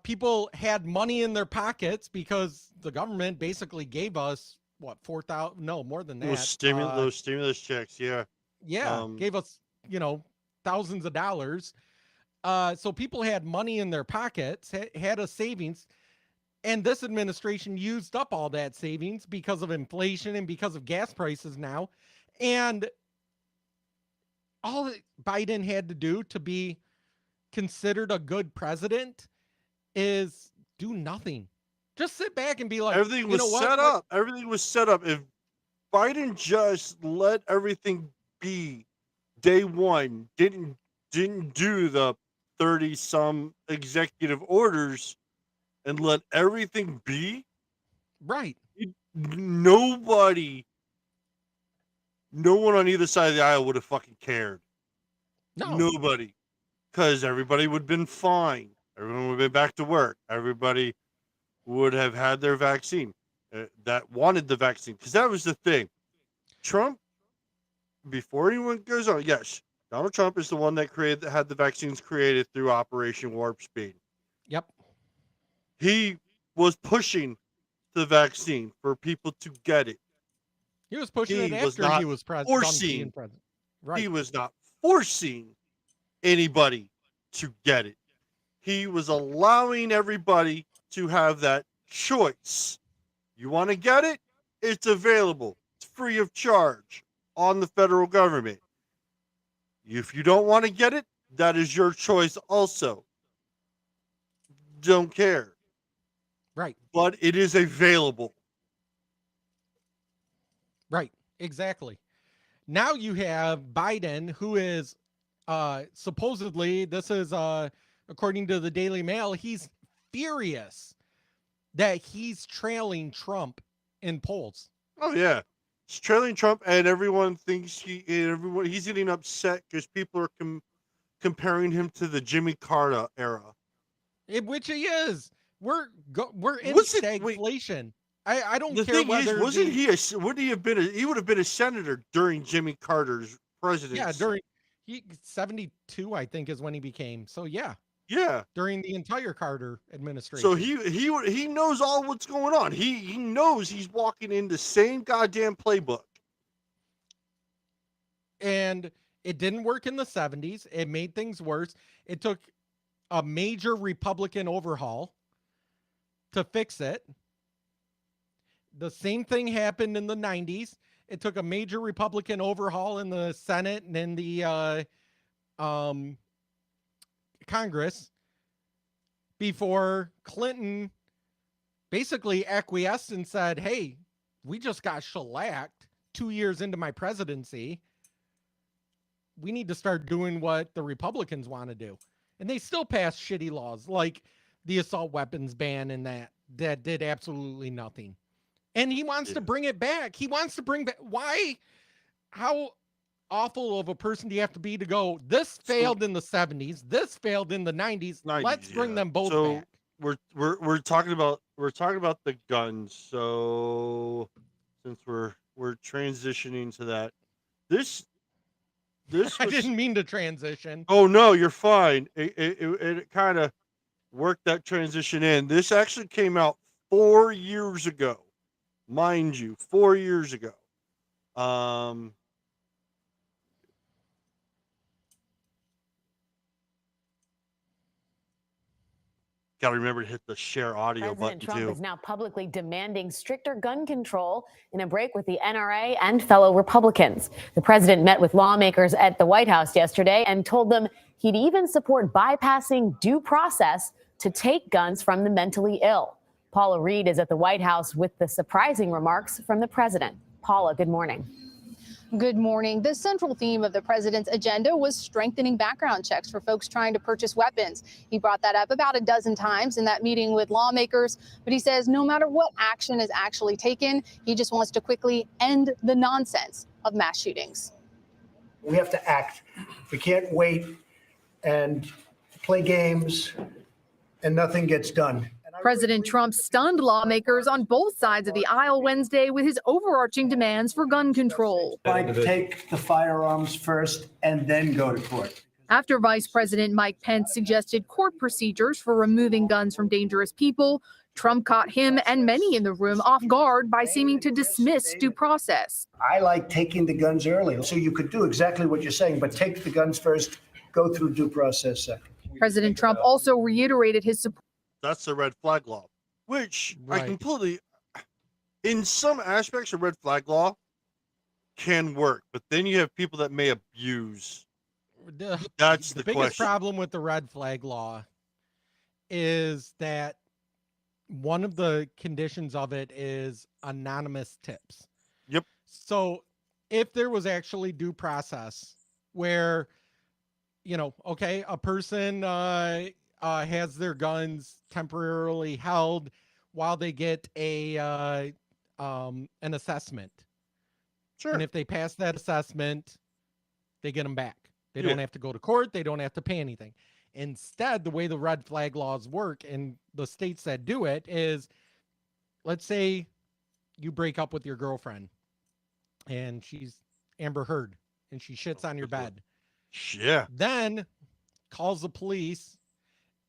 Speaker 1: People had money in their pockets because the government basically gave us what, 4,000? No, more than that.
Speaker 3: Those stimulus checks. Yeah.
Speaker 1: Yeah. Gave us, thousands of dollars. So people had money in their pockets, had a savings. And this administration used up all that savings because of inflation and because of gas prices now. And all that Biden had to do to be considered a good president is do nothing. Just sit back and be like,
Speaker 3: everything was set up. Everything was set up. If Biden just let everything be day one, didn't do the 30 some executive orders and let everything be,
Speaker 1: Right.
Speaker 3: Nobody, no one on either side of the aisle would have fucking cared.
Speaker 1: No.
Speaker 3: Nobody. Because everybody would have been fine. Everyone would have been back to work. Everybody would have had their vaccine that wanted the vaccine. Because that was the thing. Trump, before anyone goes on, yes, Donald Trump is the one that had the vaccines created through Operation Warp Speed.
Speaker 1: Yep.
Speaker 3: He was pushing the vaccine for people to get it.
Speaker 1: He was pushing it
Speaker 3: was
Speaker 1: after
Speaker 3: not
Speaker 1: he was
Speaker 3: forcing.
Speaker 1: president. Right.
Speaker 3: He was not forcing anybody to get it. He was allowing everybody to have that choice. You want to get it? It's available. It's free of charge on the federal government. If you don't want to get it, that is your choice also. Don't care.
Speaker 1: Right.
Speaker 3: But it is available.
Speaker 1: Right. Exactly. Now you have Biden, who is supposedly, this is according to the Daily Mail, he's furious that he's trailing Trump in polls.
Speaker 3: Oh yeah, he's trailing Trump, and everyone thinks he's getting upset because people are comparing him to the Jimmy Carter era.
Speaker 1: Which he is. We're in stagflation. I don't
Speaker 3: The
Speaker 1: care
Speaker 3: thing
Speaker 1: whether
Speaker 3: is, wasn't he? Would he have been? He would have been a senator during Jimmy Carter's presidency.
Speaker 1: Yeah, during 72, I think, is when he became. So yeah, during the entire Carter administration.
Speaker 3: So he knows all what's going on. He knows he's walking in the same goddamn playbook.
Speaker 1: And it didn't work in the 70s. It made things worse. It took a major Republican overhaul to fix it. The same thing happened in the 90s. It took a major Republican overhaul in the Senate and in the Congress before Clinton basically acquiesced and said, hey, we just got shellacked 2 years into my presidency. We need to start doing what the Republicans want to do. And they still passed shitty laws like the assault weapons ban and that did absolutely nothing. And he wants to bring it back. He wants to bring back. Why? How awful of a person do you have to be to go, this failed in the 70s, this failed in the 90s. Let's bring them both back.
Speaker 3: We're talking about the guns. So since we're transitioning to that, this
Speaker 1: I didn't mean to transition.
Speaker 3: Oh no, you're fine. It kind of worked that transition in. This actually came out 4 years ago. Mind you, 4 years ago. Got to remember to hit the share audio
Speaker 11: President
Speaker 3: button
Speaker 11: Trump
Speaker 3: too.
Speaker 11: is now publicly demanding stricter gun control in a break with the NRA and fellow Republicans. The president met with lawmakers at the White House yesterday and told them he'd even support bypassing due process to take guns from the mentally ill. Paula Reed is at the White House with the surprising remarks from the president. Paula, good morning.
Speaker 12: Good morning. The central theme of the president's agenda was strengthening background checks for folks trying to purchase weapons. He brought that up about a dozen times in that meeting with lawmakers, but he says no matter what action is actually taken, he just wants to quickly end the nonsense of mass shootings.
Speaker 13: We have to act. We can't wait and play games and nothing gets done.
Speaker 14: President Trump stunned lawmakers on both sides of the aisle Wednesday with his overarching demands for gun control.
Speaker 13: Like take the firearms first and then go to court.
Speaker 14: After Vice President Mike Pence suggested court procedures for removing guns from dangerous people, Trump caught him and many in the room off guard by seeming to dismiss due process.
Speaker 13: I like taking the guns early, so you could do exactly what you're saying, but take the guns first, go through due process second.
Speaker 14: President Trump also reiterated his support.
Speaker 3: That's the red flag law, which
Speaker 1: Right.
Speaker 3: I completely, in some aspects, a red flag law can work, but then you have people that may abuse. That's the
Speaker 1: biggest
Speaker 3: question.
Speaker 1: problem with the red flag law is that one of the conditions of it is anonymous tips.
Speaker 3: Yep.
Speaker 1: So if there was actually due process where, okay, a person has their guns temporarily held while they get an assessment.
Speaker 3: Sure.
Speaker 1: And if they pass that assessment, they get them back. They don't have to go to court. They don't have to pay anything. Instead, the way the red flag laws work in the states that do it is, let's say you break up with your girlfriend and she's Amber Heard and she shits on your bed.
Speaker 3: Yeah.
Speaker 1: Then calls the police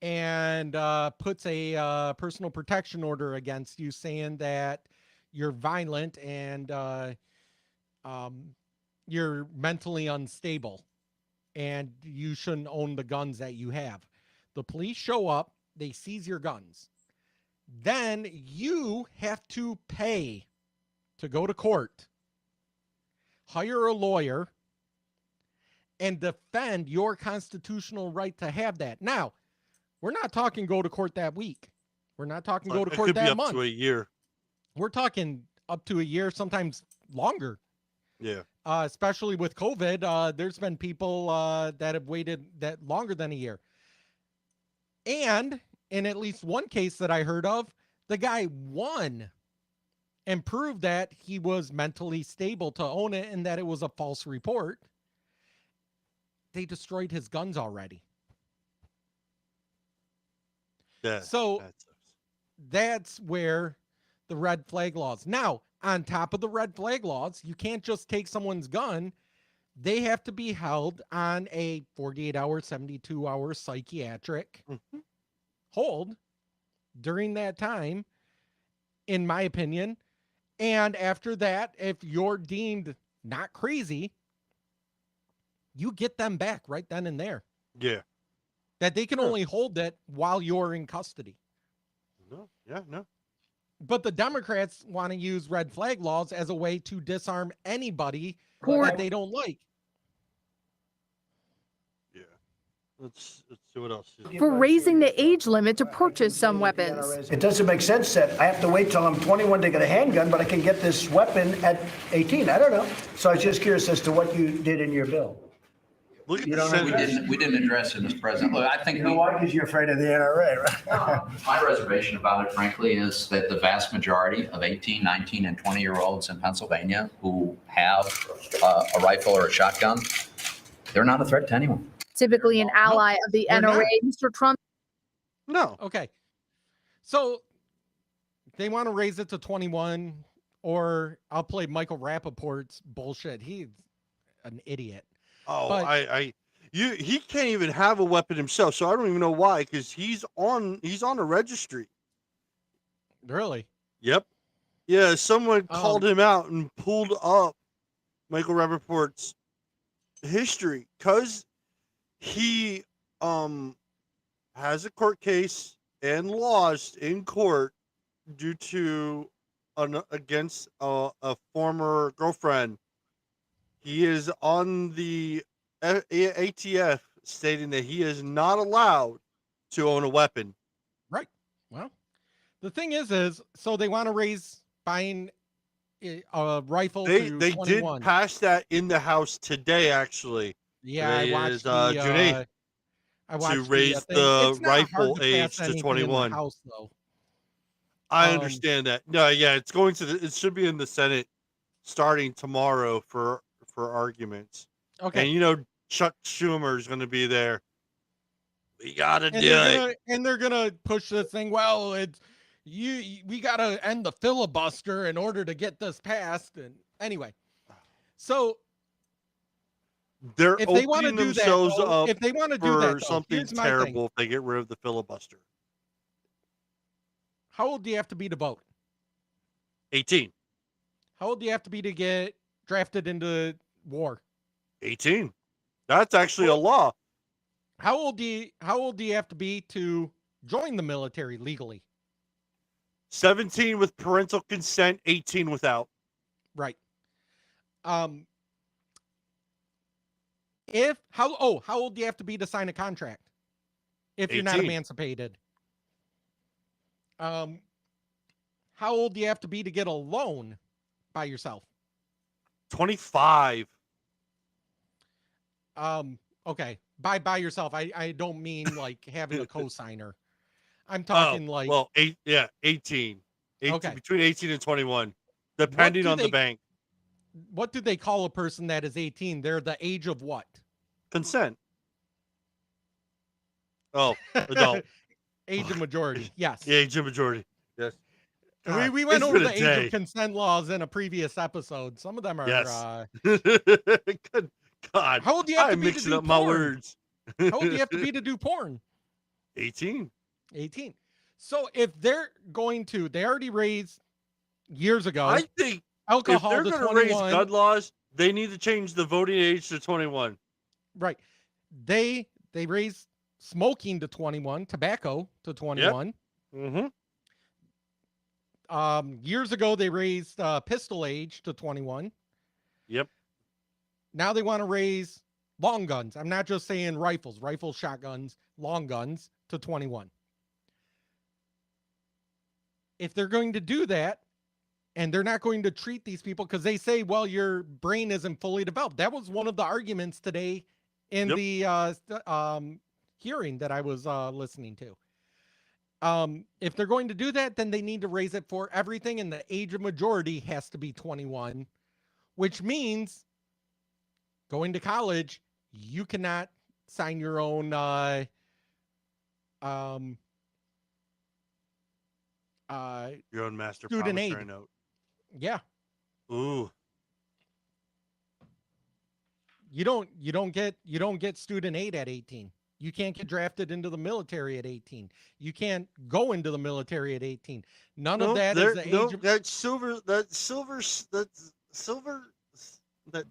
Speaker 1: and puts a personal protection order against you, saying that you're violent and you're mentally unstable and you shouldn't own the guns that you have. The police show up, they seize your guns. Then you have to pay to go to court, hire a lawyer, and defend your constitutional right to have that. Now, we're not talking go to court that week. We're not talking go to court that month.
Speaker 3: It could be up to a year.
Speaker 1: We're talking up to a year, sometimes longer.
Speaker 3: Yeah.
Speaker 1: Especially with COVID, there's been people that have waited that longer than a year. And in at least one case that I heard of, the guy won and proved that he was mentally stable to own it and that it was a false report. They destroyed his guns already. So that's where the red flag laws. Now, on top of the red flag laws, you can't just take someone's gun. They have to be held on a 48-hour, 72-hour psychiatric hold during that time, in my opinion. And after that, if you're deemed not crazy, you get them back right then and there.
Speaker 3: Yeah.
Speaker 1: That they can only hold it while you're in custody.
Speaker 3: No. Yeah, no.
Speaker 1: But the Democrats want to use red flag laws as a way to disarm anybody that they don't like.
Speaker 3: Yeah. Let's see what else.
Speaker 14: For raising the age limit to purchase some weapons.
Speaker 13: It doesn't make sense that I have to wait till I'm 21 to get a handgun, but I can get this weapon at 18. I don't know. So I was just curious as to what you did in your bill.
Speaker 3: Look at
Speaker 15: we didn't address it, Mr. President. Look, I think
Speaker 13: why? Because you're afraid of the NRA, right?
Speaker 15: my reservation about it, frankly, is that the vast majority of 18, 19, and 20-year-olds in Pennsylvania who have a rifle or a shotgun, they're not a threat to anyone.
Speaker 14: Typically an ally of the NRA, Mr. Trump.
Speaker 3: No.
Speaker 1: Okay. So they want to raise it to 21, or I'll play Michael Rappaport's bullshit. He's an idiot.
Speaker 3: Oh,
Speaker 1: But-
Speaker 3: he can't even have a weapon himself, so I don't even know why, because he's on a registry.
Speaker 1: Really?
Speaker 3: Yep. Yeah, someone called him out and pulled up Michael Rappaport's history because he has a court case and lost in court due to against a former girlfriend. He is on the ATF stating that he is not allowed to own a weapon.
Speaker 1: Right. Well, the thing is so they want to raise buying a rifle
Speaker 3: They
Speaker 1: to
Speaker 3: did
Speaker 1: 21.
Speaker 3: pass that in the House today, actually.
Speaker 1: Yeah,
Speaker 3: Today
Speaker 1: I watched
Speaker 3: is,
Speaker 1: the,
Speaker 3: June 8th,
Speaker 1: I watched
Speaker 3: to raise
Speaker 1: thing.
Speaker 3: the
Speaker 1: It's not hard
Speaker 3: rifle
Speaker 1: to
Speaker 3: age
Speaker 1: pass
Speaker 3: to
Speaker 1: anything in the
Speaker 3: 21.
Speaker 1: House, though.
Speaker 3: I understand that. No, yeah, it's going to. It should be in the Senate starting tomorrow for arguments.
Speaker 1: Okay.
Speaker 3: And Chuck Schumer is going to be there. We gotta do it.
Speaker 1: And they're gonna push this thing. Well, it's we gotta end the filibuster in order to get this passed. And anyway, so
Speaker 3: They're
Speaker 1: if they want to
Speaker 3: opening
Speaker 1: do that,
Speaker 3: themselves
Speaker 1: though,
Speaker 3: up
Speaker 1: if they want to do
Speaker 3: for
Speaker 1: that, though,
Speaker 3: something
Speaker 1: here's my thing.
Speaker 3: terrible if they get rid of the filibuster.
Speaker 1: How old do you have to be to vote?
Speaker 3: 18.
Speaker 1: How old do you have to be to get drafted into war?
Speaker 3: 18. That's actually a law.
Speaker 1: How old do you have to be to join the military legally?
Speaker 3: 17 with parental consent, 18 without.
Speaker 1: Right. How old do you have to be to sign a contract? If you're not
Speaker 3: 18.
Speaker 1: emancipated. How old do you have to be to get a loan by yourself?
Speaker 3: 25.
Speaker 1: Okay. By yourself. I don't mean like having a cosigner. I'm talking like
Speaker 3: well, 18.
Speaker 1: Okay.
Speaker 3: Between 18 and 21, depending
Speaker 1: do
Speaker 3: on the
Speaker 1: they-
Speaker 3: bank.
Speaker 1: what do they call a person that is 18? They're the age of what?
Speaker 3: Consent. Oh, adult.
Speaker 1: Age of majority. Yes.
Speaker 3: Yeah, age of majority. Yes. God,
Speaker 1: we went
Speaker 3: it's
Speaker 1: over
Speaker 3: been
Speaker 1: the
Speaker 3: a
Speaker 1: age
Speaker 3: day.
Speaker 1: of consent laws in a previous episode. Some of them are.
Speaker 3: Yes. Good God.
Speaker 1: How old do you have to
Speaker 3: I'm
Speaker 1: be to
Speaker 3: mixing
Speaker 1: do
Speaker 3: up my
Speaker 1: porn?
Speaker 3: words.
Speaker 1: How old do you have to be to do porn?
Speaker 3: 18.
Speaker 1: 18. So if they're going to, they already raised years ago.
Speaker 3: I think
Speaker 1: alcohol
Speaker 3: if
Speaker 1: to
Speaker 3: they're going to raise
Speaker 1: 21.
Speaker 3: gun laws, they need to change the voting age to 21.
Speaker 1: Right. They raised smoking to 21, tobacco to 21.
Speaker 3: Mm-hmm.
Speaker 1: Years ago they raised pistol age to 21.
Speaker 3: Yep.
Speaker 1: Now they want to raise long guns. I'm not just saying rifles, shotguns, long guns to 21. If they're going to do that, and they're not going to treat these people because they say, well, your brain isn't fully developed. That was one of the arguments today in the hearing that I was listening to. If they're going to do that, then they need to raise it for everything, and the age of majority has to be 21, which means going to college, you cannot sign your own
Speaker 3: your own master
Speaker 1: student
Speaker 3: promissory
Speaker 1: aid.
Speaker 3: note.
Speaker 1: Yeah.
Speaker 3: Ooh.
Speaker 1: You don't get student aid at 18. You can't get drafted into the military at 18. You can't go into the military at 18. None of that is the age of
Speaker 3: that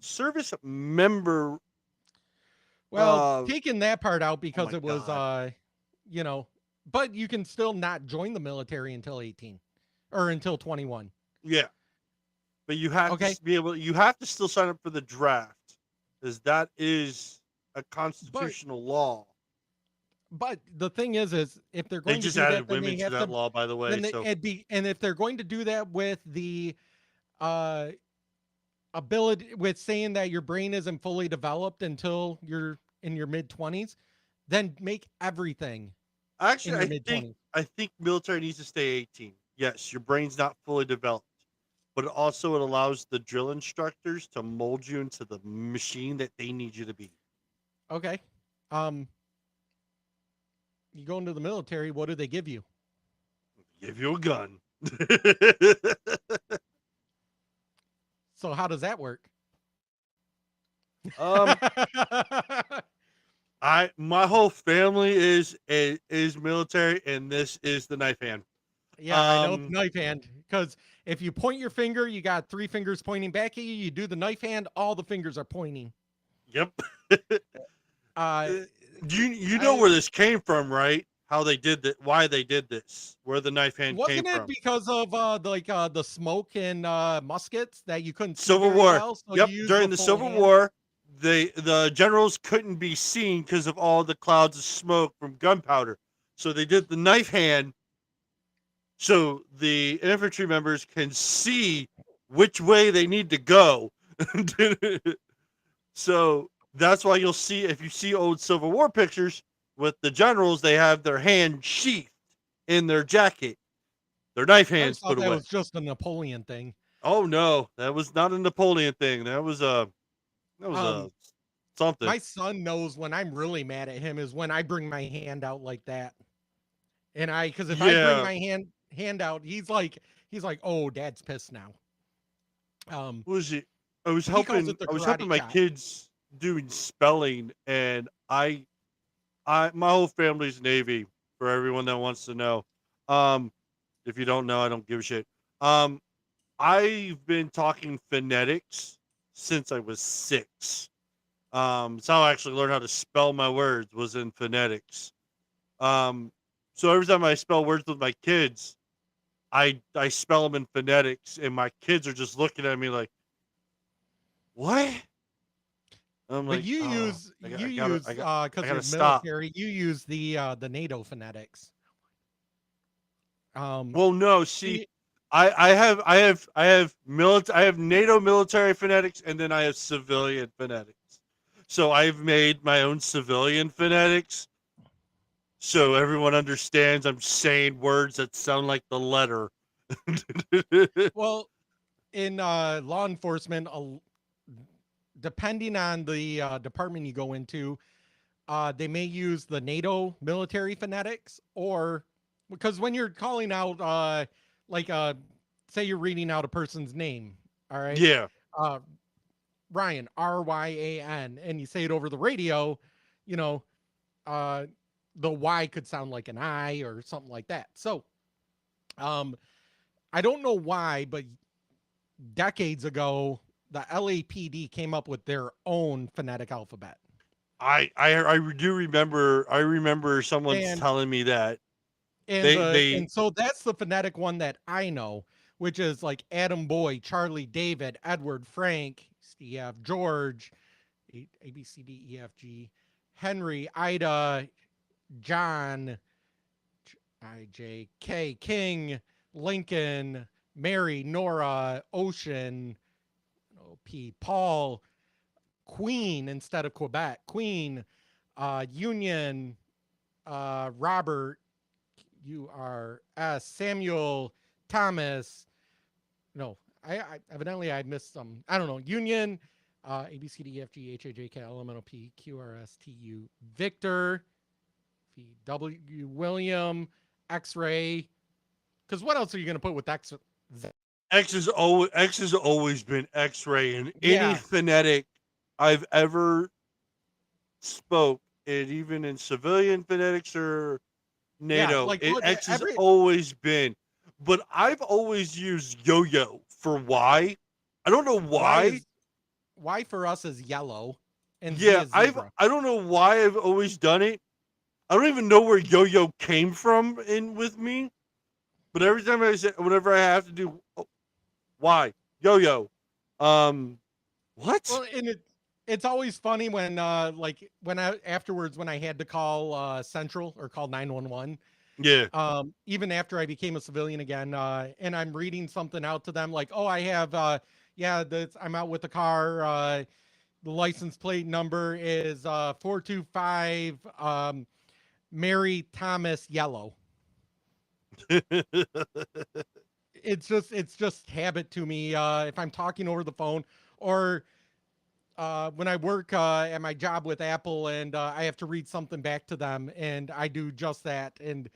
Speaker 3: service member.
Speaker 1: Well, taking that part out because
Speaker 3: my
Speaker 1: it was but you can still not join the military until 18 or until 21.
Speaker 3: Yeah. But you have to be able. You have to still sign up for the draft, because that is a constitutional law.
Speaker 1: But the thing is if they're going
Speaker 3: They just
Speaker 1: to do
Speaker 3: added
Speaker 1: that, then
Speaker 3: women
Speaker 1: they
Speaker 3: to
Speaker 1: have
Speaker 3: that law, by the way.
Speaker 1: then
Speaker 3: So
Speaker 1: and if they're going to do that with the ability with saying that your brain isn't fully developed until you're in your mid 20s, then make everything.
Speaker 3: actually, I think military needs to stay 18. Yes, your brain's not fully developed, but it allows the drill instructors to mold you into the machine that they need you to be.
Speaker 1: Okay. You go into the military, what do they give you?
Speaker 3: Give you a gun.
Speaker 1: So how does that work?
Speaker 3: My whole family is military, and this is the knife hand.
Speaker 1: Yeah, I know knife hand, because if you point your finger, you got 3 fingers pointing back at you. You do the knife hand, all the fingers are pointing.
Speaker 3: Yep. You know where this came from, right? How they did that? Why they did this? Where the knife hand
Speaker 1: Wasn't
Speaker 3: came
Speaker 1: it
Speaker 3: from?
Speaker 1: because of the smoke and muskets that you couldn't see
Speaker 3: Civil
Speaker 1: very
Speaker 3: War.
Speaker 1: well, so
Speaker 3: Yep.
Speaker 1: you used
Speaker 3: During the
Speaker 1: full
Speaker 3: Civil
Speaker 1: hand?
Speaker 3: War, the generals couldn't be seen because of all the clouds of smoke from gunpowder. So they did the knife hand, so the infantry members can see which way they need to go. So that's why you'll see, if you see old Civil War pictures with the generals, they have their hand sheathed in their jacket, their knife
Speaker 1: I
Speaker 3: hands
Speaker 1: thought
Speaker 3: put
Speaker 1: that
Speaker 3: away.
Speaker 1: was just a Napoleon thing.
Speaker 3: Oh no, that was not a Napoleon thing. That was something.
Speaker 1: My son knows when I'm really mad at him is when I bring my hand out like that. And because if I
Speaker 3: Yeah.
Speaker 1: bring my hand out, he's like, oh, Dad's pissed now.
Speaker 3: What was it? I was
Speaker 1: He calls
Speaker 3: helping.
Speaker 1: it the
Speaker 3: I was
Speaker 1: karate
Speaker 3: helping my
Speaker 1: chop.
Speaker 3: kids doing spelling, and my whole family's Navy. For everyone that wants to know, if you don't know, I don't give a shit. I've been talking phonetics since I was 6. It's how I actually learned how to spell my words, was in phonetics. So every time I spell words with my kids, I spell them in phonetics, and my kids are just looking at me like, "What?" I'm
Speaker 1: But
Speaker 3: like,
Speaker 1: you
Speaker 3: "Oh,
Speaker 1: use
Speaker 3: I
Speaker 1: because
Speaker 3: gotta
Speaker 1: you're
Speaker 3: stop."
Speaker 1: military, you use the NATO phonetics.
Speaker 3: Well, no, see, I have NATO military phonetics, and then I have civilian phonetics. So I've made my own civilian phonetics. so everyone understands I'm saying words that sound like the letter.
Speaker 1: Well, in law enforcement, depending on the department you go into, they may use the NATO military phonetics, or because when you're calling out, say you're reading out a person's name, all right?
Speaker 3: Yeah.
Speaker 1: Ryan, Ryan, and you say it over the radio, you know, the Y could sound like an I or something like that. So, I don't know why, but decades ago, the LAPD came up with their own phonetic alphabet.
Speaker 3: I do remember. I remember someone telling me that.
Speaker 1: And so that's the phonetic one that I know, which is like Adam, Boy, Charlie, David, Edward, Frank, Steve, George, A, B, C, D, E, F, G, Henry, Ida, John, I, J, K, King, Lincoln, Mary, Nora, Ocean, P, Paul, Queen instead of Quebec, Queen, Union, Robert, U-R-S, Samuel, Thomas. No, I evidently I missed some. I don't know. Union, A, B, C, D, E, F, G, H, I, J, K, L, M, N, O, P, Q, R, S, T, U, Victor, V, W, William, X-ray. Because what else are you going to put with X?
Speaker 3: X has always been X-ray in any phonetic I've ever spoke, and even in civilian phonetics or NATO, X has always been. But I've always used yo-yo for Y. I don't know why.
Speaker 1: Y for us is yellow, and
Speaker 3: I don't know why I've always done it. I don't even know where yo-yo came from with me. But every time whenever I have to do why yo-yo, what?
Speaker 1: Well, and it's always funny when afterwards when I had to call Central or call 911.
Speaker 3: Yeah.
Speaker 1: Even after I became a civilian again, and I'm reading something out to them like, oh, I have I'm out with the car. The license plate number is 425 Mary Thomas Yellow. It's just habit to me. If I'm talking over the phone or when I work at my job with Apple and I have to read something back to them, and I do just that. And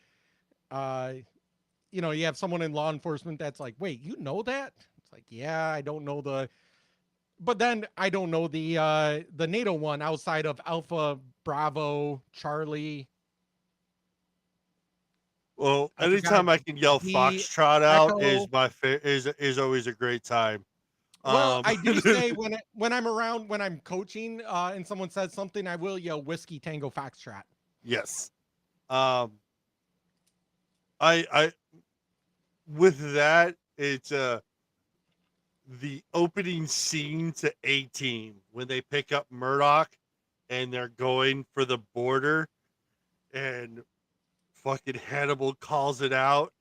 Speaker 1: you have someone in law enforcement that's like, wait, you know that? It's like, yeah, I don't know but then I don't know the NATO one outside of Alpha, Bravo, Charlie.
Speaker 3: Well, anytime I can yell Foxtrot out is always a great time.
Speaker 1: Well, I do say when I'm coaching and someone says something, I will yell Whiskey Tango Foxtrot.
Speaker 3: Yes. I with that, it's the opening scene to A-Team when they pick up Murdoch and they're going for the border and fucking Hannibal calls it out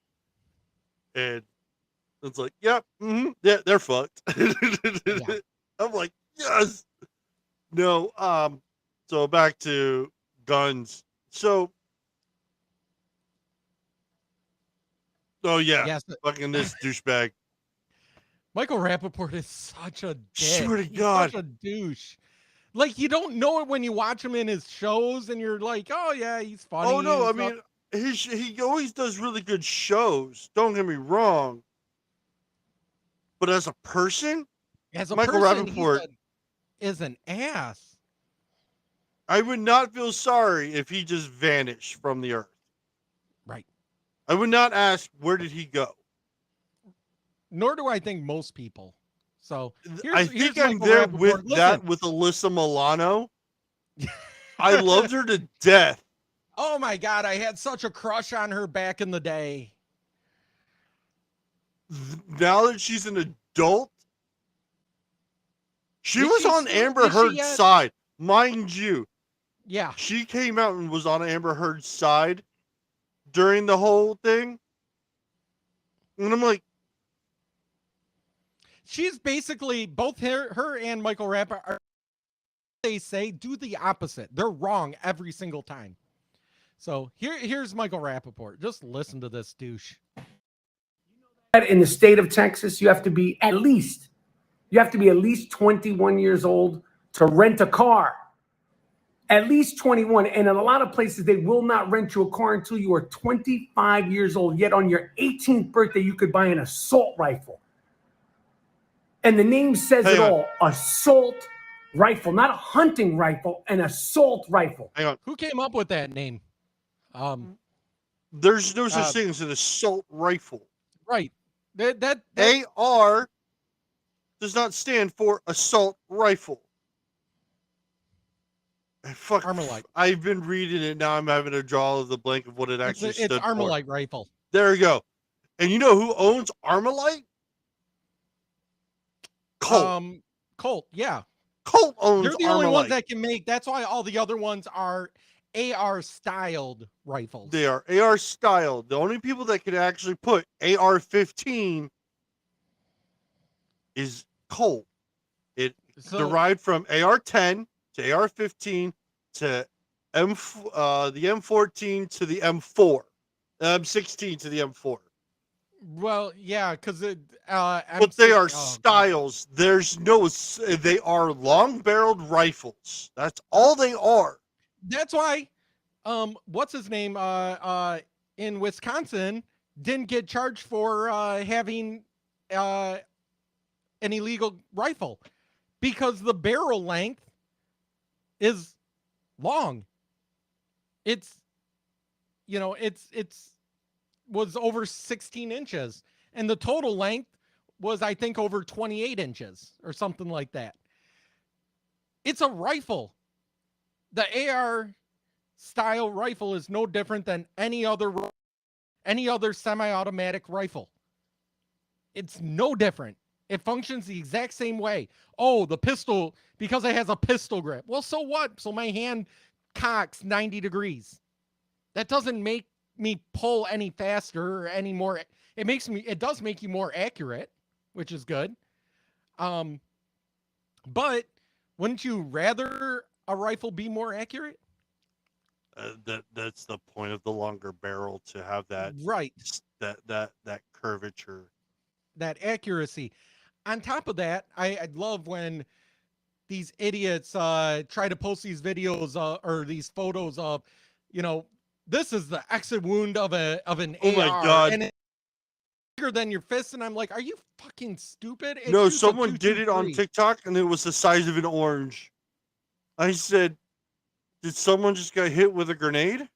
Speaker 3: and it's like, yep, yeah, they're fucked. Yeah. I'm like, yes. No, so back to guns. So fucking this douchebag.
Speaker 1: Michael Rappaport is such a dick.
Speaker 3: Swear to God.
Speaker 1: He's such a douche. Like, you don't know it when you watch him in his shows and you're like, oh yeah, he's funny.
Speaker 3: Oh no, I mean, he always does really good shows. Don't get me wrong. But as a person, Michael Rappaport
Speaker 1: is an ass.
Speaker 3: I would not feel sorry if he just vanished from the earth.
Speaker 1: Right.
Speaker 3: I would not ask, where did he go?
Speaker 1: Nor do I think most people. So
Speaker 3: I think I'm there with that with Alyssa Milano. I loved her to death.
Speaker 1: Oh my God, I had such a crush on her back in the day.
Speaker 3: Now that she's an adult, she was on Amber Heard's side, mind you.
Speaker 1: Yeah.
Speaker 3: She came out and was on Amber Heard's side during the whole thing. And I'm like,
Speaker 1: she's basically both her and Michael Rappaport, they say, do the opposite. They're wrong every single time. So here's Michael Rappaport. Just listen to this douche.
Speaker 16: In the state of Texas, you have to be at least 21 years old to rent a car. At least 21. And in a lot of places, they will not rent you a car until you are 25 years old. Yet on your 18th birthday, you could buy an assault rifle. And the name says it all. Assault rifle, not a hunting rifle, an assault rifle.
Speaker 3: Hang on.
Speaker 1: Who came up with that name?
Speaker 3: There's no such thing as an assault rifle.
Speaker 1: Right. That
Speaker 3: AR does not stand for assault rifle. Fuck.
Speaker 1: Armalite.
Speaker 3: I've been reading it now. I'm having a draw of the blank of what it actually stood for.
Speaker 1: It's Armalite rifle.
Speaker 3: There you go. And you know who owns Armalite? Colt.
Speaker 1: Colt, yeah.
Speaker 3: Colt owns
Speaker 1: They're the
Speaker 3: Armalite.
Speaker 1: only ones that can make. That's why all the other ones are AR styled rifles.
Speaker 3: They are AR styled. The only people that can actually put AR-15 is Colt. It derived from AR-10 to AR-15 to the M14 to the M4, M16 to the M4.
Speaker 1: Well, yeah, because
Speaker 3: But they are styles. There's no. They are long-barreled rifles. That's all they are.
Speaker 1: That's why, what's his name? In Wisconsin, didn't get charged for having an illegal rifle because the barrel length is long. It's was over 16 inches, and the total length was, I think, over 28 inches or something like that. It's a rifle. The AR style rifle is no different than any other semi-automatic rifle. It's no different. It functions the exact same way. Oh, the pistol, because it has a pistol grip. Well, so what? So my hand cocks 90 degrees. That doesn't make me pull any faster or any more. It does make you more accurate, which is good. But wouldn't you rather a rifle be more accurate?
Speaker 3: That's the point of the longer barrel, to have that
Speaker 1: right,
Speaker 3: that curvature,
Speaker 1: that accuracy. On top of that, I love when these idiots try to post these videos or these photos of, this is the exit wound of an AR.
Speaker 3: Oh my God.
Speaker 1: And it's bigger than your fist. And I'm like, are you fucking stupid? It
Speaker 3: No,
Speaker 1: shoots a
Speaker 3: someone did it on
Speaker 1: 223.
Speaker 3: TikTok, and it was the size of an orange. I said, did someone just get hit with a grenade?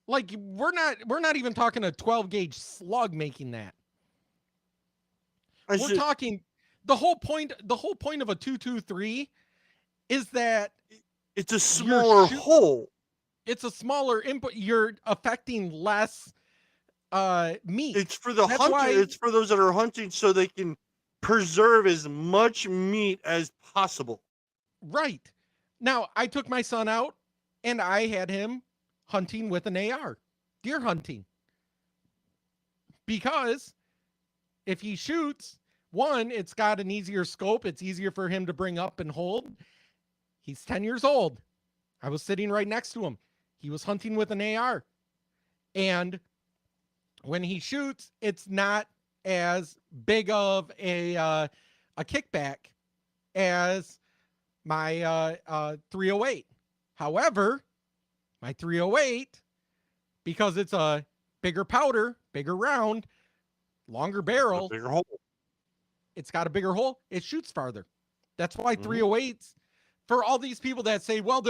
Speaker 1: Like, we're not even talking a 12 gauge slug making that. We're talking the whole point of a 223 is that
Speaker 3: it's a smaller hole.
Speaker 1: It's a smaller input. You're affecting less meat.
Speaker 3: It's for the
Speaker 1: That's
Speaker 3: hunter.
Speaker 1: why-
Speaker 3: It's for those that are hunting, so they can preserve as much meat as possible.
Speaker 1: Right. Now, I took my son out and I had him hunting with an AR, deer hunting. Because if he shoots, one, it's got an easier scope. It's easier for him to bring up and hold. He's 10 years old. I was sitting right next to him. He was hunting with an AR. And when he shoots, it's not as big of a kickback as my 308. However, my 308, because it's a bigger powder, bigger round, longer barrel,
Speaker 3: bigger hole.
Speaker 1: It's got a bigger hole. It shoots farther. That's why 308s, for all these people that say, well,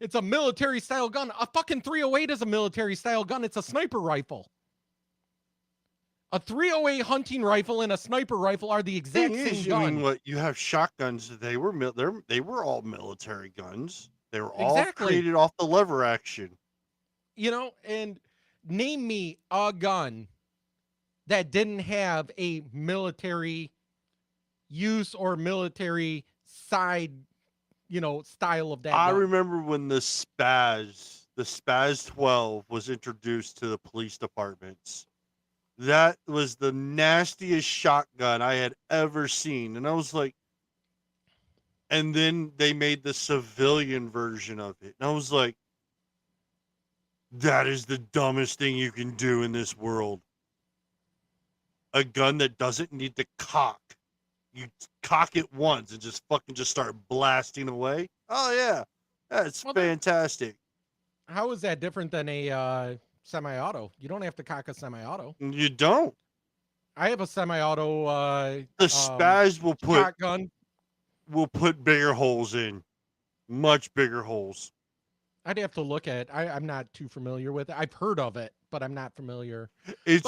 Speaker 1: it's a military style gun. A fucking 308 is a military style gun. It's a sniper rifle. A 308 hunting rifle and a sniper rifle are the exact
Speaker 3: Thing
Speaker 1: same
Speaker 3: is,
Speaker 1: gun.
Speaker 3: I mean, what you have shotguns? They were all military guns. They were all
Speaker 1: Exactly.
Speaker 3: created off the lever action.
Speaker 1: And name me a gun that didn't have a military use or military side, style of that
Speaker 3: I
Speaker 1: gun.
Speaker 3: remember when the Spaz 12 was introduced to the police departments. That was the nastiest shotgun I had ever seen. And I was like, and then they made the civilian version of it. And I was like, That is the dumbest thing you can do in this world. A gun that doesn't need to cock. You cock it once and just start blasting away. Oh yeah, that's fantastic.
Speaker 1: How is that different than a semi-auto? You don't have to cock a semi-auto.
Speaker 3: You don't.
Speaker 1: I have a semi-auto.
Speaker 3: The Spaz will
Speaker 1: shotgun.
Speaker 3: put bigger holes in, much bigger holes.
Speaker 1: I'd have to look at. I'm not too familiar with it. I've heard of it, but I'm not familiar.
Speaker 3: It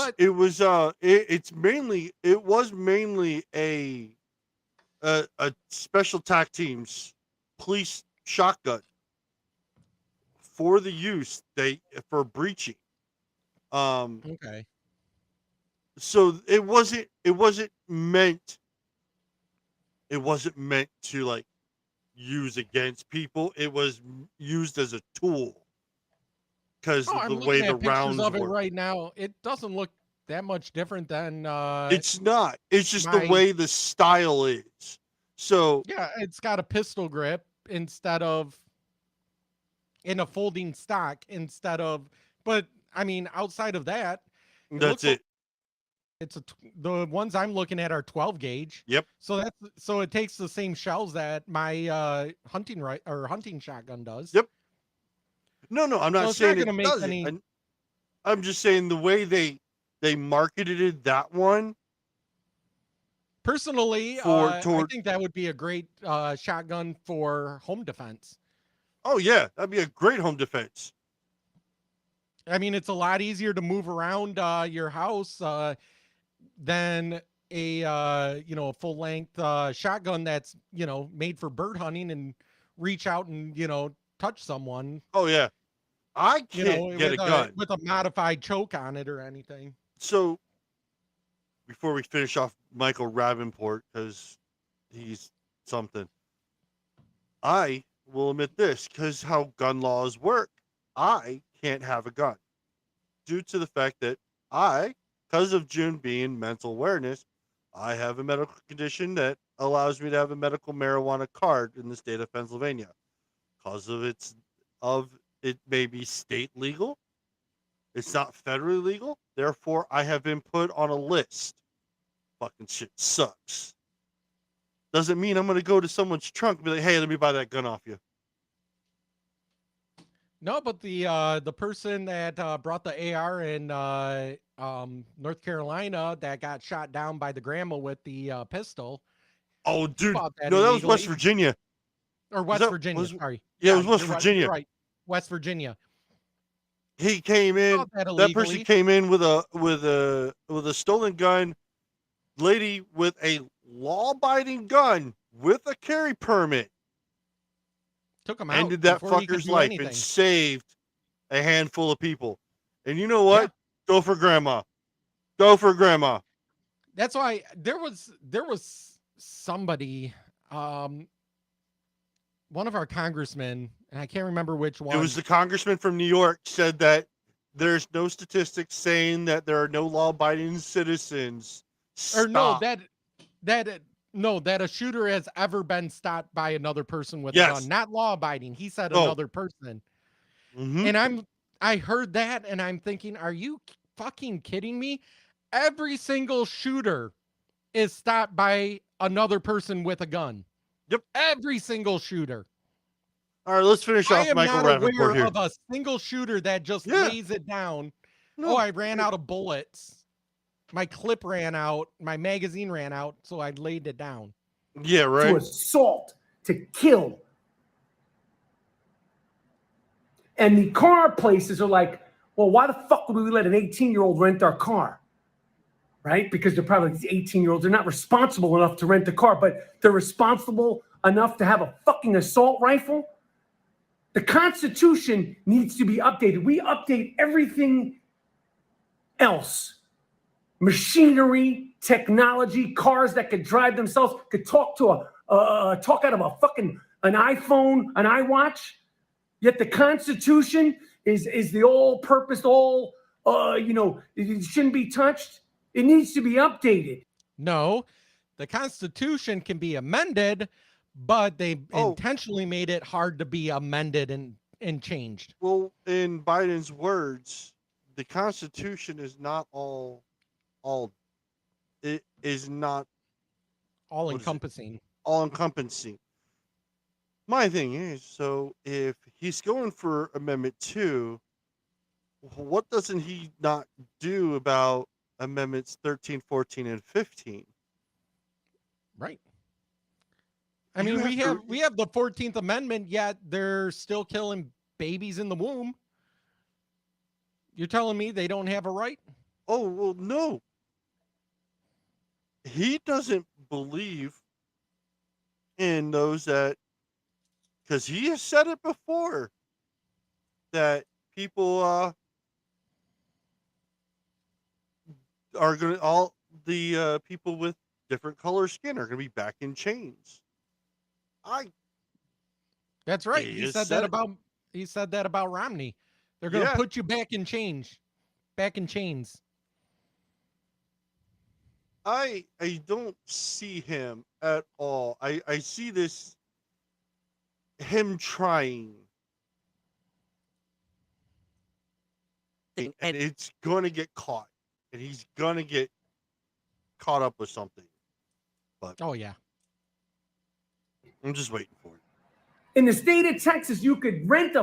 Speaker 3: was mainly a special tac teams police shotgun for the use for breaching.
Speaker 1: Okay.
Speaker 3: So it wasn't meant to like use against people. It was used as a tool because
Speaker 1: I'm
Speaker 3: of the way
Speaker 1: looking
Speaker 3: the
Speaker 1: at
Speaker 3: rounds
Speaker 1: pictures of it
Speaker 3: work.
Speaker 1: right now. It doesn't look that much different than.
Speaker 3: It's not. It's just the
Speaker 1: my-
Speaker 3: way the style is. So
Speaker 1: Yeah, it's got a pistol grip instead of in a folding stock instead of. But I mean, outside of that,
Speaker 3: that's
Speaker 1: looks like
Speaker 3: it.
Speaker 1: the ones I'm looking at are 12 gauge.
Speaker 3: Yep.
Speaker 1: So it takes the same shells that my hunting shotgun does.
Speaker 3: Yep. No, I'm
Speaker 1: So
Speaker 3: not
Speaker 1: it's
Speaker 3: saying
Speaker 1: not
Speaker 3: it
Speaker 1: gonna make
Speaker 3: doesn't.
Speaker 1: any-
Speaker 3: I'm just saying the way they marketed that one.
Speaker 1: Personally, I think that would be a great shotgun for home defense.
Speaker 3: Oh yeah, that'd be a great home defense.
Speaker 1: I mean, it's a lot easier to move around your house than a full length shotgun that's made for bird hunting and reach out and touch someone.
Speaker 3: Oh yeah, I can't get a gun
Speaker 1: with a modified choke on it or anything.
Speaker 3: So before we finish off Michael Ravenport, because he's something, I will admit this, because how gun laws work, I can't have a gun due to the fact that because of June being mental awareness, I have a medical condition that allows me to have a medical marijuana card in the state of Pennsylvania. Because of it may be state legal. It's not federally legal. Therefore, I have been put on a list. Fucking shit sucks. Doesn't mean I'm going to go to someone's trunk and be like, hey, let me buy that gun off you.
Speaker 1: No, but the person that brought the AR in North Carolina that got shot down by the grandma with the pistol.
Speaker 3: Oh, dude.
Speaker 1: bought
Speaker 3: No, that was
Speaker 1: illegally.
Speaker 3: West Virginia.
Speaker 1: Or West Virginia, sorry.
Speaker 3: Yeah, it was West
Speaker 1: you're right,
Speaker 3: Virginia.
Speaker 1: you're right. West Virginia.
Speaker 3: He came in.
Speaker 1: Bought that
Speaker 3: That person
Speaker 1: illegally.
Speaker 3: came in with a stolen gun. Lady with a law-abiding gun with a carry permit
Speaker 1: Took him out.
Speaker 3: ended that
Speaker 1: before he could
Speaker 3: fucker's
Speaker 1: do
Speaker 3: life
Speaker 1: anything.
Speaker 3: and saved a handful of people. And you know what? Go for grandma. Go for grandma.
Speaker 1: That's why there was somebody, one of our congressmen, and I can't remember which one.
Speaker 3: It was the congressman from New York said that there's no statistics saying that there are no law-abiding citizens.
Speaker 1: Or no,
Speaker 3: Stop.
Speaker 1: that a shooter has ever been stopped by another person with a
Speaker 3: Yes.
Speaker 1: gun, not law abiding. He said
Speaker 3: No.
Speaker 1: another person.
Speaker 3: Mhm.
Speaker 1: And I heard that and I'm thinking, are you fucking kidding me? Every single shooter is stopped by another person with a gun.
Speaker 3: Yep.
Speaker 1: Every single shooter.
Speaker 3: All right, let's finish
Speaker 1: I
Speaker 3: off
Speaker 1: am
Speaker 3: Michael
Speaker 1: not aware
Speaker 3: Ravenport here.
Speaker 1: of a single shooter that just
Speaker 3: Yeah.
Speaker 1: lays it down.
Speaker 3: No.
Speaker 1: Oh, I ran out of bullets. My clip ran out. My magazine ran out, so I laid it down.
Speaker 3: Yeah,
Speaker 16: To
Speaker 3: right.
Speaker 16: assault, to kill. And the car places are like, well, why the fuck would we let an 18-year-old rent our car? Right? Because they're probably these 18-year-olds. They're not responsible enough to rent a car, but they're responsible enough to have a fucking assault rifle. The Constitution needs to be updated. We update everything else. Machinery, technology, cars that could drive themselves, could talk to talk out of a fucking an iPhone, an iWatch. Yet the Constitution is the all-purpose, it shouldn't be touched. It needs to be updated.
Speaker 1: No, the Constitution can be amended, but they intentionally made it hard to be amended and and changed.
Speaker 3: Well, in Biden's words, the Constitution is not all. It is not
Speaker 1: all encompassing.
Speaker 3: All encompassing. My thing is, so if he's going for Amendment 2, what doesn't he not do about Amendments 13, 14, and 15?
Speaker 1: Right. I mean, we have the 14th Amendment, yet they're still killing babies in the womb. You're telling me they don't have a right?
Speaker 3: Oh, well, no. He doesn't believe in those that, because he has said it before, that people are going to, all the people with different color skin are going to be back in chains.
Speaker 1: That's right. He said that about Romney. They're going to put you back in chains.
Speaker 3: I don't see him at all. I see him trying, and it's going to get caught, and he's going to get caught up with something. But
Speaker 1: oh yeah,
Speaker 3: I'm just waiting for it.
Speaker 16: In the state of Texas, you could rent